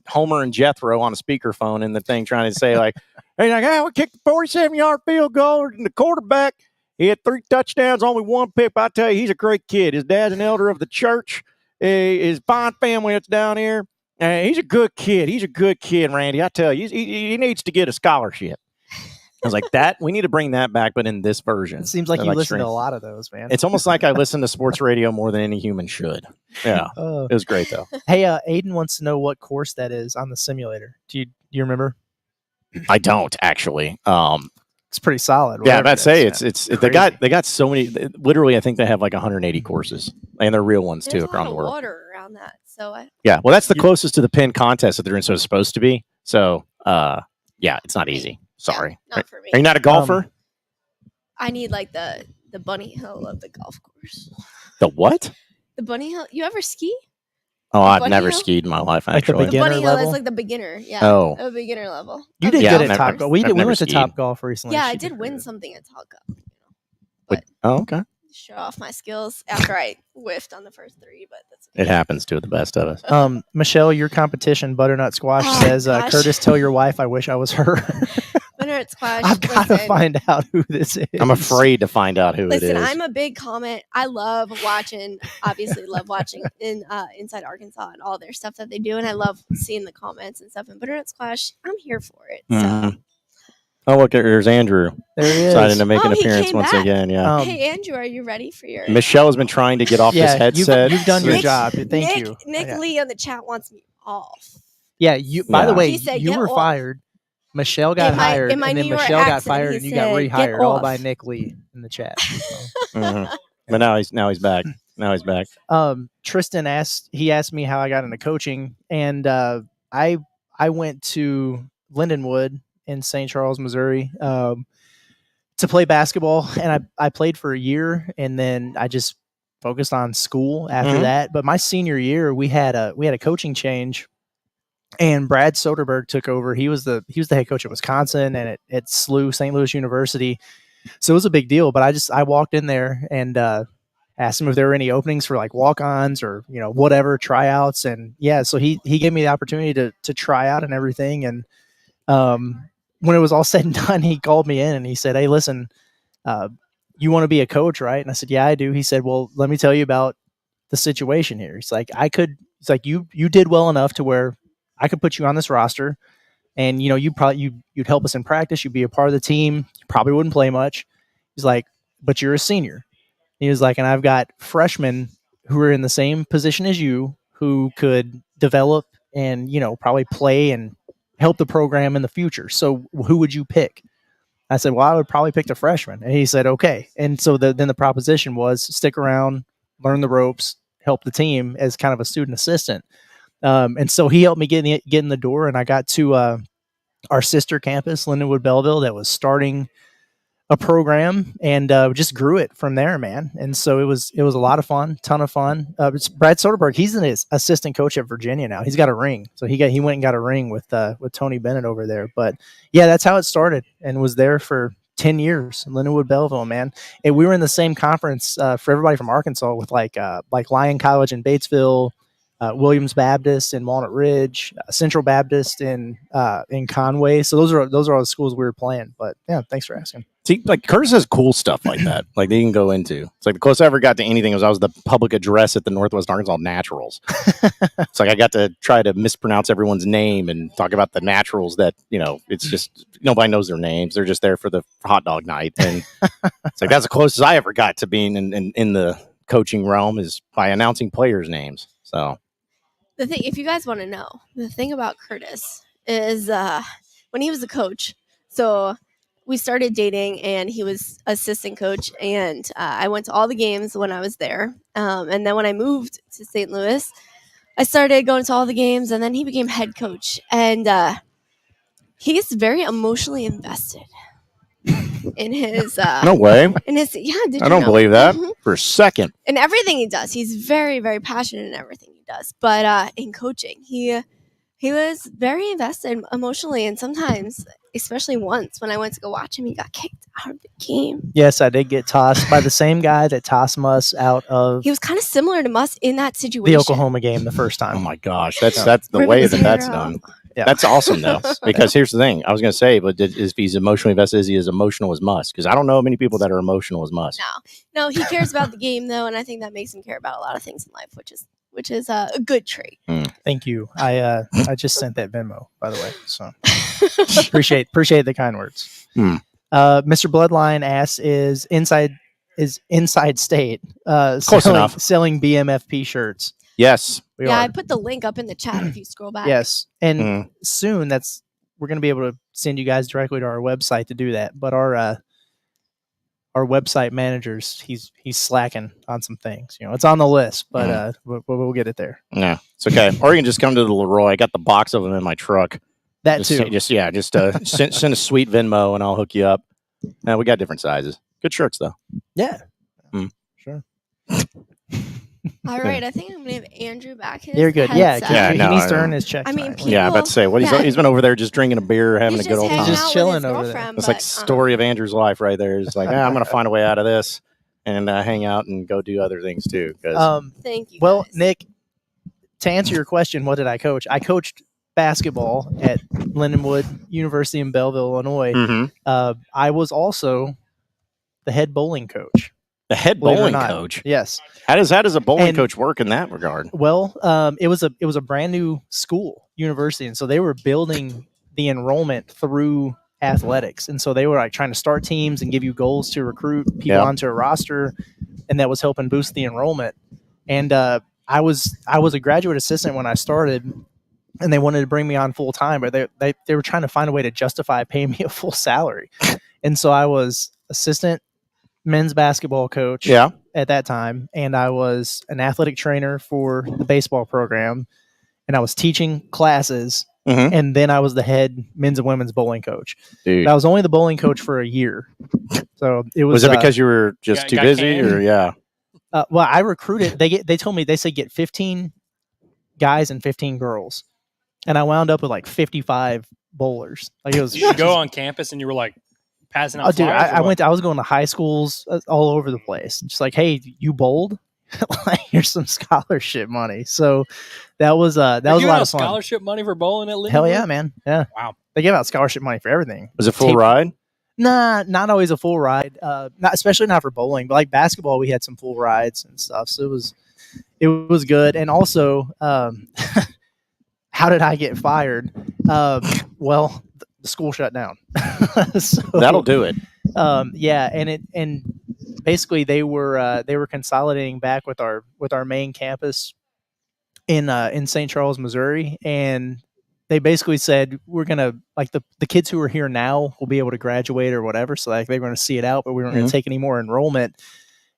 Homer and Jethro on a speakerphone in the thing trying to say like, hey, we kicked a 47-yard field goal, and the quarterback, he had 3 touchdowns, only 1 pick. But I tell you, he's a great kid. His dad's an elder of the church. His fine family that's down here. He's a good kid. He's a good kid, Randy. I tell you, he needs to get a scholarship. I was like, we need to bring that back, but in this version. It seems like I you listen stream. to a lot of those, man. It's almost like I listen to sports radio more than any human should. Yeah, it was great though. Hey, Aiden wants to know what course that is on the simulator. Do you remember? I don't actually. It's pretty solid. Yeah, whatever I'd it say is, it's man. they got so many. Literally, I think they have like 180 courses, and they're real ones There's too a lot around of the world. water around that, so Yeah, well, that's the closest to the pin contest that they're in, so it's supposed to be. So, yeah, it's not easy. Sorry. not for me. Are you not a golfer? I need like the bunny hill of the golf course. The what? The bunny hill. You ever ski? Oh, I've bunny never hill? skied in my life. Like the Actually, The beginner bunny hill level? is like the beginner. Yeah. Oh. A beginner level. You of did the Yeah, good I've at never- Top Golf. We I've never went to skied. Top Golf recently. Yeah, I She did win great. something at Top Golf. Oh, okay. Show off my skills after I whiffed on the first 3, but that's okay. It happens to the best of us. Michelle, your competition, Butternut Squash, Oh, says, gosh. Curtis, tell your wife I wish I was her. Butternut at Squash. I've got to find out who this is. I'm afraid to find out who it is. Listen, I'm a big comment. I love watching in Inside Arkansas and all their stuff that they do, and I love seeing the comments and stuff. And Butternut Squash, I'm here for it. So. Oh, look, there's Andrew. There he is. Deciding to make an he appearance came once back. again. Yeah. Hey, Andrew, are you ready for your? Michelle has been trying to get off this headset. You've done your Nick- job. Thank you. Nick Lee on the chat wants me off. Yeah. You. By the way, He said, you "Get were off." fired. Michelle got hired, in my and then New York Michelle got accent, fired, he and you got said, rehired "Get all off." by Nick Lee in the chat. Mhm. But now he's back. Now he's back. Tristan asked me how I got into coaching, and I went to Lindenwood in St. Charles, Missouri, to play basketball, and I played for a year, and then I just focused on school after that. But my senior year, we had a coaching change, and Brad Soderberg took over. He was the head coach at Wisconsin and at SLU, St. Louis University. So it was a big deal. But I walked in there and asked him if there were any openings for like walk-ons or whatever tryouts, and so he gave me the opportunity to try out and everything. And when it was all said and done, he called me in and he said, "Hey, listen, you want to be a coach, right?" And I said, "Yeah, I do." He said, "Well, let me tell you about the situation here." He's like, you did well enough to where I could put you on this roster, and you'd help us in practice. You'd be a part of the team. You probably wouldn't play much." He's like, "But you're a senior." He was like, "And I've got freshmen who are in the same position as you who could develop and probably play and help the program in the future. So who would you pick?" I said, "Well, I would probably pick the freshman." And he said, "Okay." And so then the proposition was stick around, learn the ropes, help the team as kind of a student assistant. And so he helped me get in the door, and I got to our sister campus, Lindenwood Belleville, that was starting a program, and just grew it from there, man. And so it was a lot of fun, ton of fun. It's Brad Soderberg, he's an assistant coach at Virginia now. He's got a ring, so he went and got a ring with Tony Bennett over there. But yeah, that's how it started, and was there for 10 years, Lindenwood Belleville, man. And we were in the same conference for everybody from Arkansas with like Lyon College in Batesville, Williams Baptist in Walnut Ridge, Central Baptist in Conway. So those are all the schools we were playing. But yeah, thanks for asking. See, like Curtis has cool stuff like that, like they can go into. It's like the closest I ever got to anything was I was the public address at the Northwest Arkansas Naturals. It's like I got to try to mispronounce everyone's name and talk about the Naturals that, it's just nobody knows their names. They're just there for the hot dog night. And it's like that's the closest I ever got to being in the coaching realm is by announcing players' names. So The thing, if you guys want to know, the thing about Curtis is when he was a coach, so we started dating and he was assistant coach, and I went to all the games when I was there. And then when I moved to St. Louis, I started going to all the games, and then he became head coach. And he's very emotionally invested in his no way. in his did I you don't know? believe that Mhm. for a second. In everything he does. He's very, very passionate in everything he does. But in coaching, he was very invested emotionally, and sometimes, especially once when I went to go watch him, he got kicked out of the game. Yes, I did get tossed by the same guy that tossed Muss out of He was kind of similar to Muss in that situation. the Oklahoma game the first time. Oh my gosh, that's the Ripping way his that hair that's out. done. Yeah. That's awesome though, because here's the thing. I was going to say, but if he's emotionally invested, is he as emotional as Musk? Because I don't know many people that are emotional as Musk. No, he cares about the game though, and I think that makes him care about a lot of things in life, which is a good trait. Thank you. I just sent that Venmo, by the way. So appreciate the kind words. Mr. Bloodline asks, is Inside State Close enough. selling BMFP shirts? Yes. We Yeah, are. I put the link up in the chat if you scroll back. Yes. And soon we're going to be able to send you guys directly to our website to do that. But our website managers, he's slacking on some things. It's on the list, but we'll get it there. Yeah, it's okay. Or you can just come to the Leroy. I got the box of them in my truck. That too. Send a sweet Venmo and I'll hook you up. We got different sizes. Good shirts though. Yeah. Sure. All right, I think I'm gonna have Andrew back. His You're good. Yeah, headset. he needs to earn his check. I mean, Yeah, I'm about to say he's been over there just drinking a beer, having a good old time. He's just chilling over there. It's like story of Andrew's life right there. It's like I'm gonna find a way out of this and hang out and go do other things too. Thank you. Well, Nick, to answer your question, what did I coach? I coached basketball at Lindenwood University in Belleville, Illinois, I was also the head bowling coach. The head bowling coach? Yes. How does a bowling coach work in that regard? Well, it was a brand new school, university, and so they were building the enrollment through athletics, and so they were like trying to start teams and give you goals to recruit people onto a roster, and that was helping boost the enrollment. And I was a graduate assistant when I started, and they wanted to bring me on full time, but they were trying to find a way to justify paying me a full salary, and so I was assistant men's basketball coach at that time, and I was an athletic trainer for the baseball program, and I was teaching classes, and then I was the head men's and women's bowling coach. Dude. But I was only the bowling coach for a year, so it was. Was it because you were just too busy, or well, I recruited. They told me, they said get 15 guys and 15 girls, and I wound up with like 55 bowlers. Like it was. Did you go on campus and you were like passing out? Oh, dude, I was going to high schools all over the place. Just like, hey, you bowled? Like, here's some scholarship money. So that was a lot of fun. Scholarship money for bowling at Lindenwood? Hell yeah, man. Yeah. Wow. They give out scholarship money for everything. Was it full ride? Nah, not always a full ride. Especially not for bowling, but like basketball, we had some full rides and stuff. So it was good. And also, how did I get fired? Well, the school shut down. So, that'll do it. Yeah, and basically they were consolidating back with our main campus in St. Charles, Missouri, and they basically said we're gonna, like, the kids who are here now will be able to graduate or whatever. So like they're going to see it out, but we weren't going to take any more enrollment.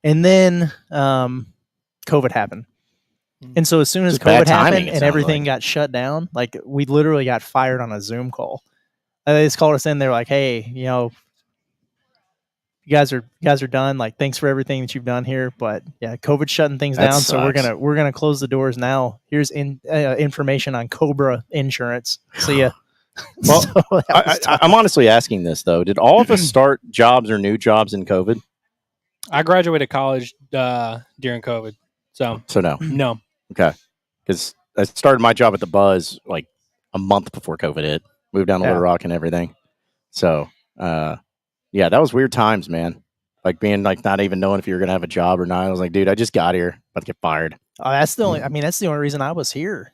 And then COVID happened. And so as soon as COVID happened and everything got shut down, like we literally got fired on a Zoom call. And they just called us in. They were like, "Hey, you guys are done. Like, thanks for everything that you've done here, but yeah, COVID's shutting things down. Sucks. So we're gonna close the doors now. Here's information on Cobra Insurance. See ya." Well, So I'm honestly asking this though: did all of us start jobs or new jobs in COVID? I graduated college during COVID, so no. Okay, because I started my job at the Buzz like a month before COVID hit. Moved down to Little Rock and everything. So, yeah, that was weird times, man. Like being like not even knowing if you were gonna have a job or not. I was like, dude, I just got here, about to get fired. Oh, that's the only reason I was here.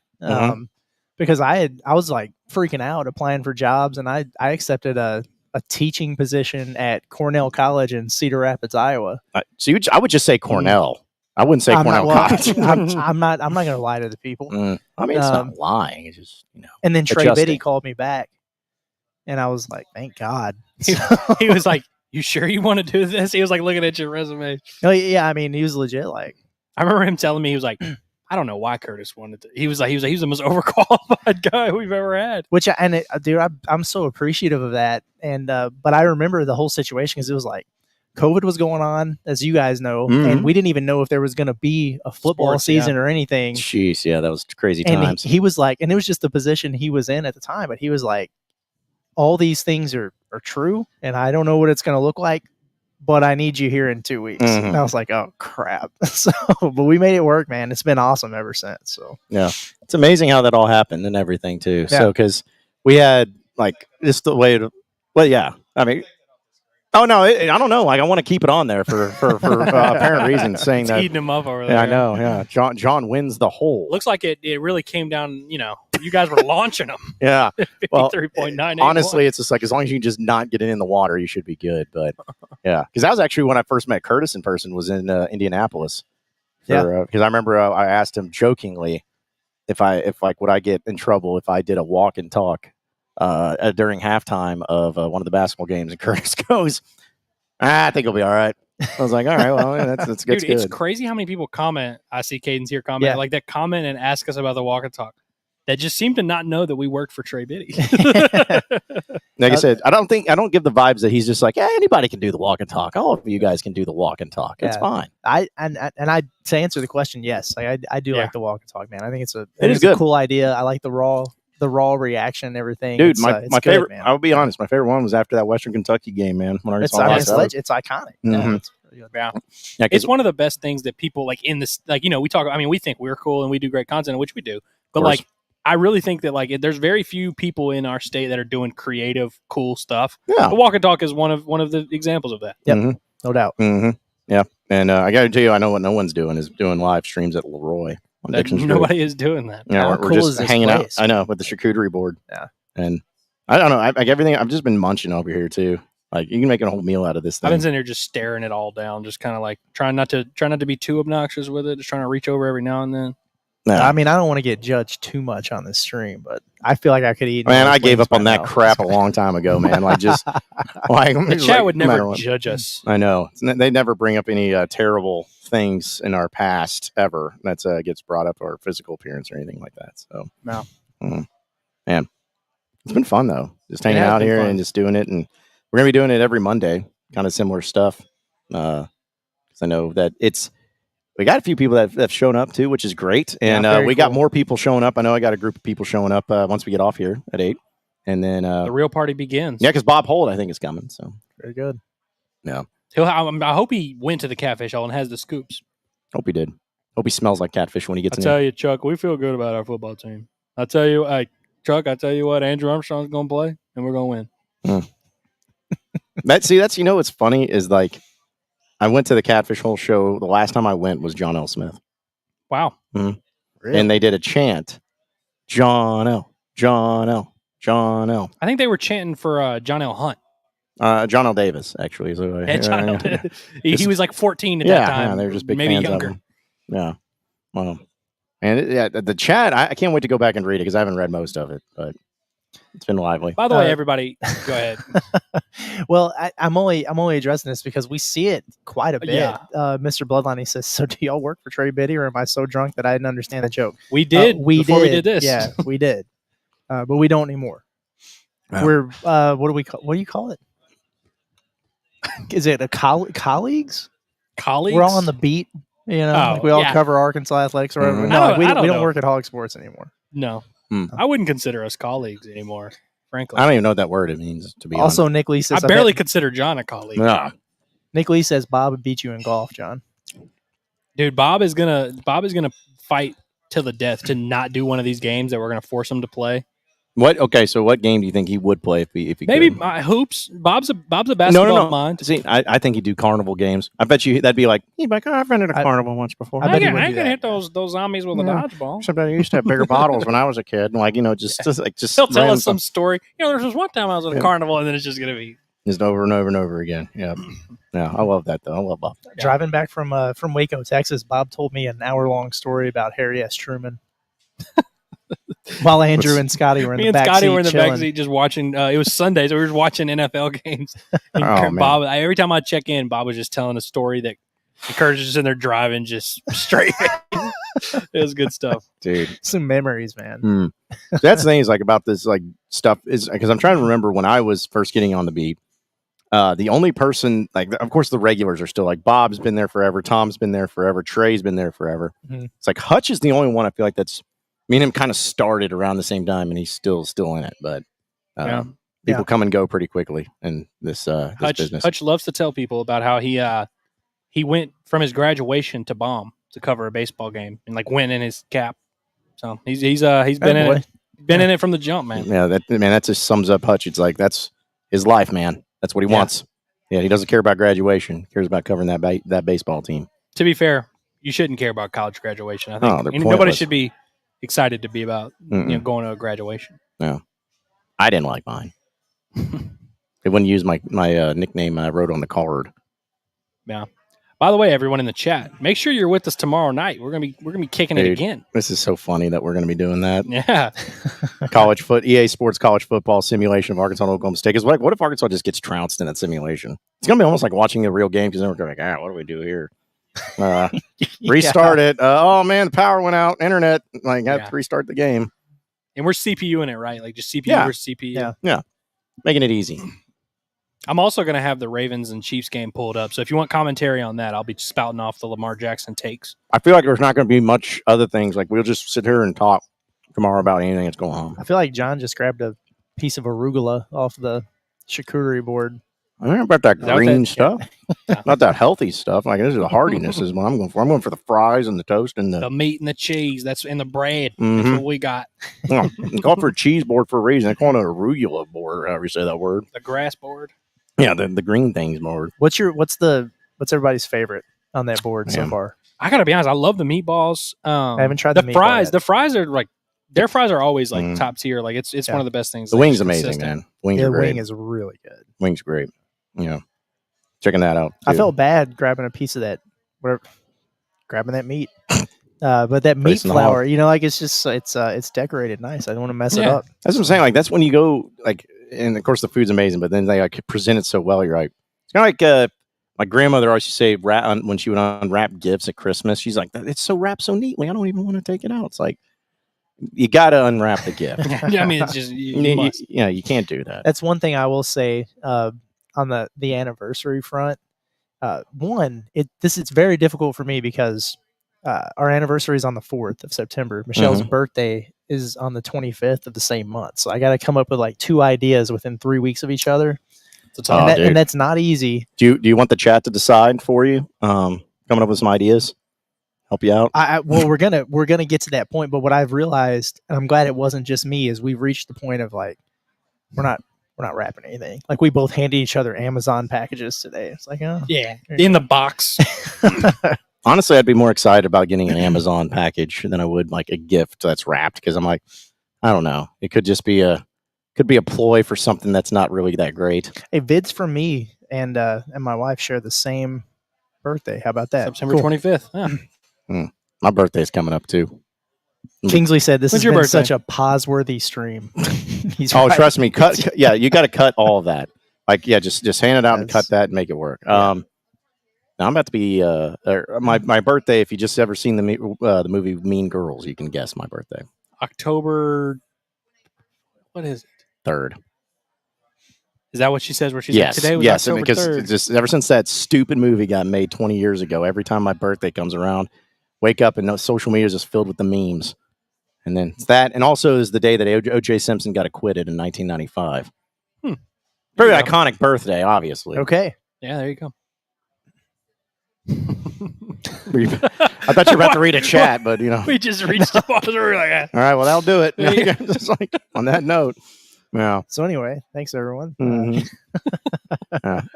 Because I was like freaking out applying for jobs, and I accepted a teaching position at Cornell College in Cedar Rapids, Iowa. So I would just say Cornell. I wouldn't say Cornell College. I'm not going to lie to the people. I mean, it's not lying. It's just, And then Trey Biddy called me back, and I was like, thank God. He was like, "You sure you want to do this?" He was like looking at your resume. Oh yeah, I mean, he was legit. Like, I remember him telling me, he was like, "I don't know why Curtis wanted to." He was the most overqualified guy we've ever had. Dude, I'm so appreciative of that. And but I remember the whole situation because it was like COVID was going on, as you guys know, and we didn't even know if there was going to be a football season or anything. Jeez, yeah, that was crazy times. And he was like, and it was just the position he was in at the time, but he was like, all these things are true, and I don't know what it's going to look like, but I need you here in 2 weeks. And I was like, oh, crap. But we made it work, man. It's been awesome ever since. So yeah, it's amazing how that all happened and everything, too. Yeah. So, because we had, like, just the way to, well, yeah, I mean, oh no! I don't know. Like I want to keep it on there for apparent reasons, saying it's that eating him up over there. Yeah, I know. Yeah, John wins the hole. Looks like it really came down. You guys were launching them. Yeah, well, 53.9. honestly, it's just like as long as you can just not get it in the water, you should be good. But yeah, because that was actually when I first met Curtis in person. Was in Indianapolis. Because I remember I asked him jokingly if would I get in trouble if I did a walk and talk during halftime of one of the basketball games, and Curtis goes, I think it'll be all right. I was like, all right, well, that's good. Dude, it's crazy how many people comment. I see Caden's here comment, like that comment and ask us about the walk and talk. That just seem to not know that we worked for Trey Biddy. Like I said, I don't give the vibes that he's just like, anybody can do the walk and talk. All of you guys can do the walk and talk. It's fine. To answer the question, yes, like I do like the walk and talk, man. I think it is good. A cool idea. I like the raw reaction and everything. Dude, my favorite, man. I'll be honest, my favorite one was after that Western Kentucky game, man. When it's iconic. Yeah, it's one of the best things that people like in this, like, we talk, I mean, we think we're cool and we do great content, which we do, but like I really think that like there's very few people in our state that are doing creative, cool stuff. Yeah. The Walk and Talk is one of the examples of that. Yep. Mhm. No doubt. Mm-hmm. Yeah. And I got to tell you, I know what no one's doing is doing live streams at Leroy on Dickson Street. Nobody is doing that. Yeah, How we're cool is just this hanging place? out. I know, with the charcuterie board. Yeah. And I don't know. Like everything, I've just been munching over here too. Like you can make a whole meal out of this thing. I've been sitting here just staring it all down, just kind of like trying not to be too obnoxious with it, just trying to reach over every now and then. Yeah. I mean, I don't want to get judged too much on this stream, but I feel like I could eat. Man, those I gave wings up on by that now. crap a long time ago, man. Like just like The it's chat like, would no matter never what. judge us. I know. They never bring up any terrible things in our past ever. That's gets brought up, or physical appearance or anything like that. So, No. Man, it's been fun though. Just hanging has out been here fun. and just doing it, and we're gonna be doing it every Monday. Kind of similar stuff. Because I know that we got a few people that have shown up too, which is great, and very we got cool. more people showing up. I know I got a group of people showing up once we get off here at 8, and then The real party begins. yeah, because Bob Holt I think is coming. So Very good. yeah, I hope he went to the Catfish Hall and has the scoops. hope he did. Hope he smells like catfish when he gets I in. tell you, Chuck, we feel good about our football team. I tell you, Chuck, I tell you what, Andrew Armstrong's going to play, and we're going to win. That's what's funny is like I went to the Catfish Hole show. The last time I went was John L. Smith. Wow. And they did a chant, John L, John L, John L. I think they were chanting for John L. Hunt. John L. Davis, actually. So, Yeah, John L. He was like 14 at that time. Yeah, they were just big maybe fans younger. of him. Yeah. Well, and the chat, I can't wait to go back and read it because I haven't read most of it, but it's been lively. By the way, everybody, go ahead. Well, I'm only addressing this because we see it quite a bit. Yeah. Mr. Bloodline, he says, "So do y'all work for Trey Biddy, or am I so drunk that I didn't understand the joke?" We did before we did this. Yeah, we did, but we don't anymore. Wow. We're what do you call it? Is it a colleagues? Colleagues? We're all on the beat. You know, Oh, like we all yeah. cover Arkansas athletics or whatever. Mhm. No, I don't we don't know. work at Hog Sports anymore. No. Hmm. I wouldn't consider us colleagues anymore, frankly. I don't even know what that word it means, to be Also, honest. Nick Lee I says, barely bet consider John a colleague. Yeah. Nick Lee says Bob would beat you in golf, John. Dude, Bob is gonna fight till the death to not do one of these games that we're gonna force him to play. So what game do you think he would play if he Maybe could? hoops. Bob's a basketball No. mind. See, I think he'd do carnival games. I bet you that'd be like, he'd be like, I've rented a carnival once before. I bet he I wouldn't ain't do gonna that. hit those zombies with a Yeah. dodgeball. Except I used to have bigger bottles when I was a kid. Like, just He'll tell random us some stuff. story. There's this one time I was at a Yeah. carnival, and then it's just gonna be Just over and over and over again. Yeah. Yeah. I love that though. I love Bob. Driving back from Waco, Texas, Bob told me an hour-long story about Harry S. Truman. While Andrew and Scotty were in me the and back Scotty seat were in the chilling. back seat just watching. It was Sunday, so we were watching NFL games. And Oh, man. Bob, every time I check in, Bob was just telling a story that encourages us in there driving just straight. It was good stuff. Dude. Some memories, man. That's the thing is like about this like stuff is because I'm trying to remember when I was first getting on the beat. The only person like of course the regulars are still like Bob's been there forever, Tom's been there forever, Trey's been there forever. Mhm. It's like Hutch is the only one I feel like that's me and him kind of started around the same time and he's still in it, but Yeah. people come and go pretty quickly in this business. Hutch loves to tell people about how he went from his graduation to Bomb to cover a baseball game and like went in his cap. So he's been in it. Been in it from the jump, man. Yeah, that just sums up Hutch. It's like that's his life, man. That's what he wants. Yeah, he doesn't care about graduation. He cares about covering that baseball team. To be fair, you shouldn't care about college graduation. I Oh, think they're nobody pointless. should be excited to be about Mm-mm. going to a graduation. No, I didn't like mine. They wouldn't use my nickname I wrote on the card. Yeah. By the way, everyone in the chat, make sure you're with us tomorrow night. We're gonna be kicking it Dude, again. This is so funny that we're going to be doing that. Yeah. EA Sports college football simulation of Arkansas and Oklahoma State. Because what if Arkansas just gets trounced in that simulation? It's going to be almost like watching a real game because then we're going to be like, what do we do here? Restart it. Oh man, the power went out. Internet, have to restart the game. And we're CPU in it, right? Like just CPU Yeah. versus CPU. Yeah, making it easy. I'm also going to have the Ravens and Chiefs game pulled up. So if you want commentary on that, I'll be spouting off the Lamar Jackson takes. I feel like there's not going to be much other things. Like we'll just sit here and talk tomorrow about anything that's going on. I feel like John just grabbed a piece of arugula off the charcuterie board. I don't know about that Is that what green that- stuff. Not that healthy stuff. Like, this is the hardiness is what I'm going for. I'm going for the fries and the toast and The meat and the cheese. That's in the bread. Mhm. That's what we got. Oh, it's called for a cheese board for a reason. They call it an arugula board, however you say that word. The grass board. Yeah, the green things board. What's everybody's favorite on that board so Yeah. far? I gotta be honest. I love the meatballs. I haven't tried the the meatball fries. yet. The fries are like their fries are always like Mm. top tier. Like it's Yeah. one of the best things. The like, wing's just amazing, consistent. man. Wings The are great. wing is really good. Wings great. Yeah. Checking that out. I too. felt bad grabbing a piece of that, grabbing that meat. But that meat Placing the flour, hog. you know, like it's decorated nice. I don't want to mess it Yeah. up. That's what I'm saying. Like, that's when you go, like, and of course the food's amazing, but then they like present it so well. You're like, it's kind of like my grandmother always used to say when she would unwrap gifts at Christmas. She's like, it's so wrapped so neatly. I don't even want to take it out. It's like, you got to unwrap the gift. Yeah, I mean, it's just you must. You can't do that. That's one thing I will say on the anniversary front. It's very difficult for me because our anniversary is on the 4th of September. Michelle's birthday is on the 25th of the same month. So I got to come up with like 2 ideas within 3 weeks of each other. Oh, And that's not easy. Do you want the chat to decide for you? Coming up with some ideas, help you out. Well, we're gonna get to that point. But what I've realized, and I'm glad it wasn't just me, is we've reached the point of like we're not wrapping anything. Like we both handed each other Amazon packages today. It's like, oh, Yeah, in the box. Honestly, I'd be more excited about getting an Amazon package than I would like a gift that's wrapped, because I'm like, I don't know. It could just be a ploy for something that's not really that great. Hey, Vids from me and my wife share the same birthday. How about that? September Cool. 25th. Yeah. My birthday's coming up too. Kingsley said this When's has your been birthday? such a pause-worthy stream. He's Oh, right. trust me. Cut. Yeah, you got to cut all of that. Like, yeah, just hand it out and cut that and make it work. Yeah. Now I'm about to be my birthday. If you just ever seen the movie Mean Girls, you can guess my birthday. October. What is it? 3rd. Is that what she says? Where she's Yes, like, today was yes, October because 3rd. it's just ever since that stupid movie got made 20 years ago, every time my birthday comes around, wake up and no social media is just filled with the memes. And then it's that, and also is the day that O.J. Simpson got acquitted in 1995. Very There you go. iconic birthday, obviously. Okay. Yeah, there you go. I thought you were about to read a chat, but you know. We just reached the pause. We're like, ah. All right, well, that'll do it. Yeah. Just like on that note. Yeah. So anyway, thanks everyone. Mhm.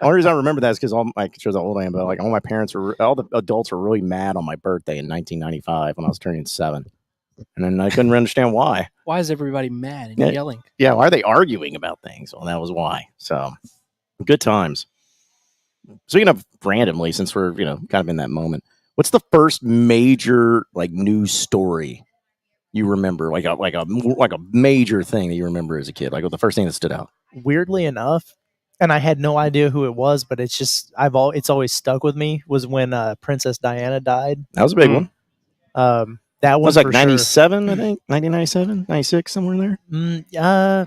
Only reason I remember that is because all my shows how old I am, but like all the adults were really mad on my birthday in 1995 when I was turning 7, and then I couldn't understand why. Why is everybody mad and Yeah. yelling? Yeah, why are they arguing about things? Well, that was why. So good times. Speaking of randomly, since we're kind of in that moment, what's the first major like news story you remember, like a major thing that you remember as a kid, like the first thing that stood out? Weirdly enough, and I had no idea who it was, but it's just it's always stuck with me, was when Princess Diana died. That was a big one. That That one was like for sure. 97, I think, 1997, 96, somewhere in there.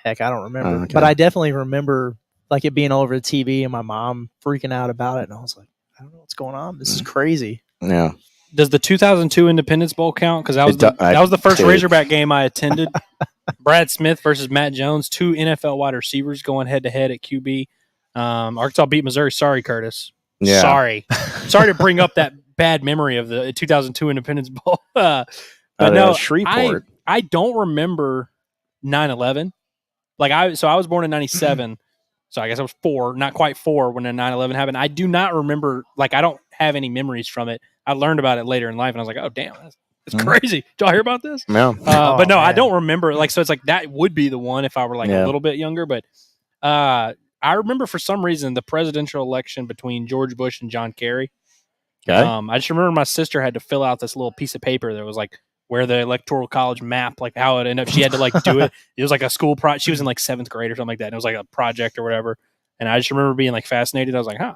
Heck, I don't remember, Oh, okay. but I definitely remember like it being all over the TV and my mom freaking out about it, and I was like, I don't know what's going on. This is crazy. Yeah. Does the 2002 Independence Bowl count? Because that was the first did. Razorback game I attended. Brad Smith versus Matt Jones, 2 NFL wide receivers going head to head at QB. Arkansas beat Missouri. Sorry, Curtis. Yeah. Sorry to bring up that bad memory of the 2002 Independence Bowl. But no, Shreveport. I don't remember 9/11. I was born in 97. So I guess I was 4, not quite 4 when the 9/11 happened. I do not remember, I don't have any memories from it. I learned about it later in life, and I was like, oh, damn, that's crazy. Did y'all hear about this? No. But no, I man. don't remember. So it's like that would be the one if I were a little bit younger. But I remember for some reason the presidential election between George Bush and John Kerry. Okay. I just remember my sister had to fill out this little piece of paper that was where the electoral college map, how it ended up. She had to do it. It was like a school project. She was in 7th grade or something like that. And it was like a project or whatever. And I just remember being fascinated. I was like, huh.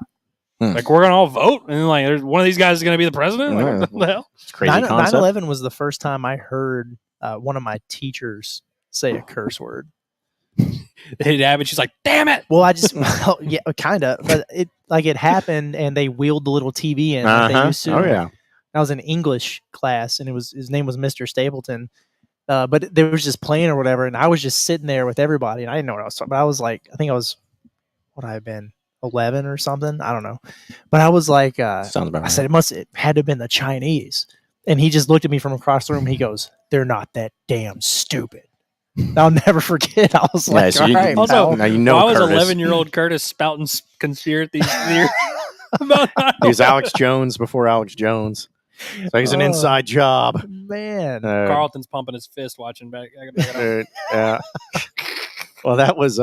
Hmm. We're going to all vote. And then there's one of these guys is going to be the president. What the hell? It's crazy concept. 9/11 was the first time I heard one of my teachers say a curse word. Hey, Dad, she's like, damn it. Well, I just, yeah, kind of, but it happened, and they wheeled the little TV in. Like they used to. Oh, yeah. I was in English class, and his name was Mr. Stapleton. But they was just playing or whatever, and I was just sitting there with everybody, and I didn't know what I was talking about. I was I think I was what I've been 11 or something. I don't know. But I was like, Sounds about I right. said, it had to have been the Chinese. And he just looked at me from across the room. And he goes, they're not that damn stupid. I'll never forget. I was like, so all you- right, also, pal. now you know I was Curtis. 11-year-old Curtis spouting conspiracy theories about He was Alex Jones before Alex Jones. So he's an Oh. inside job. Man. Carlton's pumping his fist watching back. Yeah. Well, that was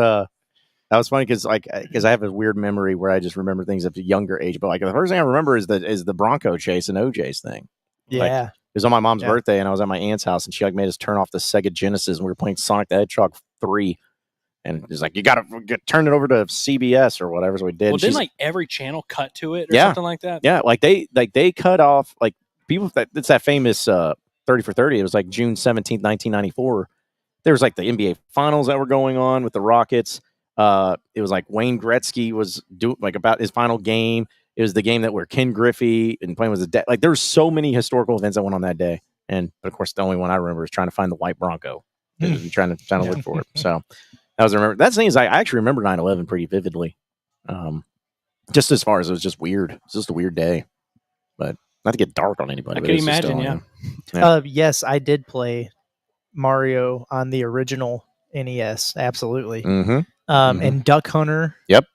funny because I have a weird memory where I just remember things at a younger age. But like the first thing I remember is the Bronco chase and OJ's thing. Like, Yeah. it was on my mom's birthday, and I was at my aunt's house, and she like made us turn off the Sega Genesis, and we were playing Sonic the Hedgehog 3. And it's like, you got to turn it over to CBS or whatever. So we did. Well, And didn't she's- like every channel cut to it or Yeah. something like that? Yeah, like they cut off like people that it's that famous 30 for 30. It was like June 17th, 1994. There was like the NBA finals that were going on with the Rockets. It was like Wayne Gretzky was doing like about his final game. It was the game that where Ken Griffey and playing was a like there's so many historical events that went on that day. But of course the only one I remember is trying to find the white Bronco. trying to look for it. So that was remember. That thing is I actually remember 9/11 pretty vividly. Just as far as it was just weird. It's just a weird day. But not to get dark on anybody. I but could it's just, imagine, Yes, I did play Mario on the original NES. Absolutely. And Duck Hunter. Yep.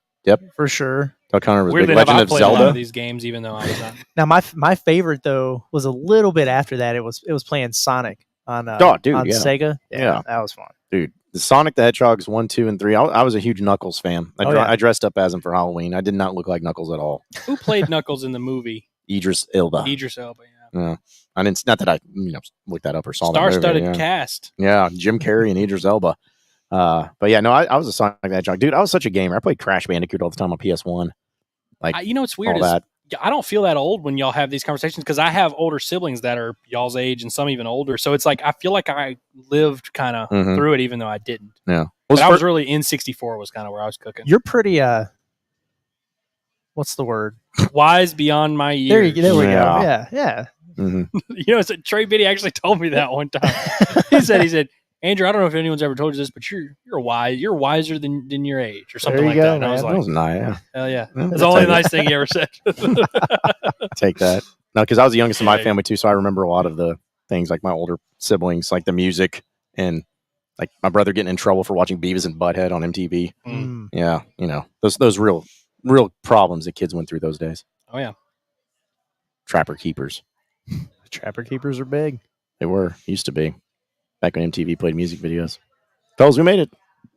For sure. Duck Hunter was Weirdly big. enough, Legend I of played a lot Zelda. of these games, even though I was not. Now my favorite though was a little bit after that. It was playing Sonic on dude, on yeah. Sega. Yeah. That was fun. Dude, the Sonic the Hedgehogs 1, 2, and 3. I was a huge Knuckles fan. I dressed up as him for Halloween. I did not look like Knuckles at all. Who played Knuckles in the movie? Idris Elba. Idris Elba, yeah. Yeah. I didn't. Not that I looked that up or saw that movie. Star-studded Yeah. cast. Yeah, Jim Carrey and Idris Elba. But yeah, no, I was a Sonic the Hedgehog dude. I was such a gamer. I played Crash Bandicoot all the time on PS1. Like You know what's weird all is that. I don't feel that old when y'all have these conversations because I have older siblings that are y'all's age and some even older. So it's like I feel like I lived kind of Mhm. through it, even though I didn't. Yeah. But I was really N64 was kind of where I was cooking. You're pretty what's the word? Wise beyond my years. There we go. Yeah. Yeah. Mhm. You know, Trey Biddy actually told me that one time. he said, Andrew, I don't know if anyone's ever told you this, but you're wise. You're wiser than your age or something There like you go, that. And I was man. That like, was nice. Yeah. hell yeah. Yeah, That's the I'll only take nice it. thing he ever said. Take that. No, because I was the youngest in my Yeah. family too, so I remember a lot of the things like my older siblings, like the music and like my brother getting in trouble for watching Beavis and Butthead on MTV. Mm. Yeah, those real problems that kids went through those days. Oh yeah. Trapper keepers, Trapper keepers are big. they used to be back when MTV played music videos. Fellas, we made it.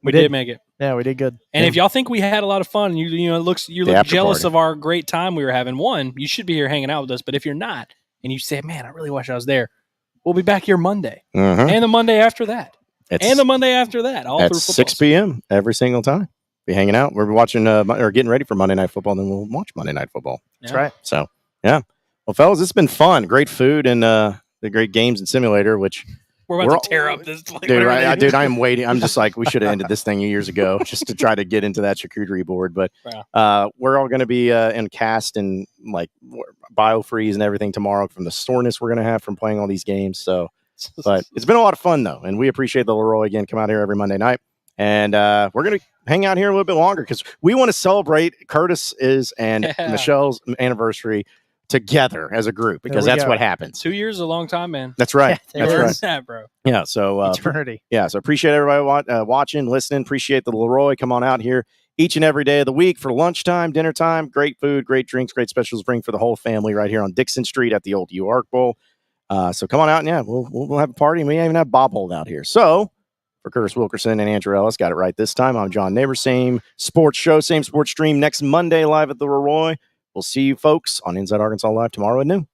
We did make it. Yeah, we did good. And if y'all think we had a lot of fun, you look after jealous party. of our great time we were having. One, you should be here hanging out with us. But if you're not, and you say, "Man, I really wish I was there," we'll be back here Monday, Mhm. and the Monday after that, It's and the Monday after that, all at through football. 6 p.m. every single time. Be hanging out. We'll be watching or getting ready for Monday Night Football, and then we'll watch Monday Night Football. That's right. So, yeah. Well, fellas, it's been fun. Great food and the great games and simulator, which We're about to tear up this. Like, dude, whatever right, they- dude, I am waiting. I'm just like, we should have ended this thing years ago just to try to get into that charcuterie board. But we're all going to be in cast and like biofreeze and everything tomorrow from the soreness we're going to have from playing all these games. So, but it's been a lot of fun though. And we appreciate the Leroy again. Come out here every Monday night. And we're going to hang out here a little bit longer because we want to celebrate Curtis's and Michelle's anniversary together as a group because There we that's go. what happens. 2 years is a long time, man. That's right. Yeah, That's it right. is. Yeah, bro. Yeah. So Eternity. so appreciate everybody watching, listening. Appreciate the Leroy. Come on out here each and every day of the week for lunchtime, dinner time. Great food, great drinks, great specials. Bring for the whole family right here on Dickson Street at the old U Arc Bowl. So come on out and yeah, we'll have a party. And we even have Bob Hold out here. So for Curtis Wilkerson and Andrew Ellis, got it right this time. I'm John Neighbor. Same sports show, same sports stream next Monday live at the Leroy. We'll see you folks on Inside Arkansas Live tomorrow at noon.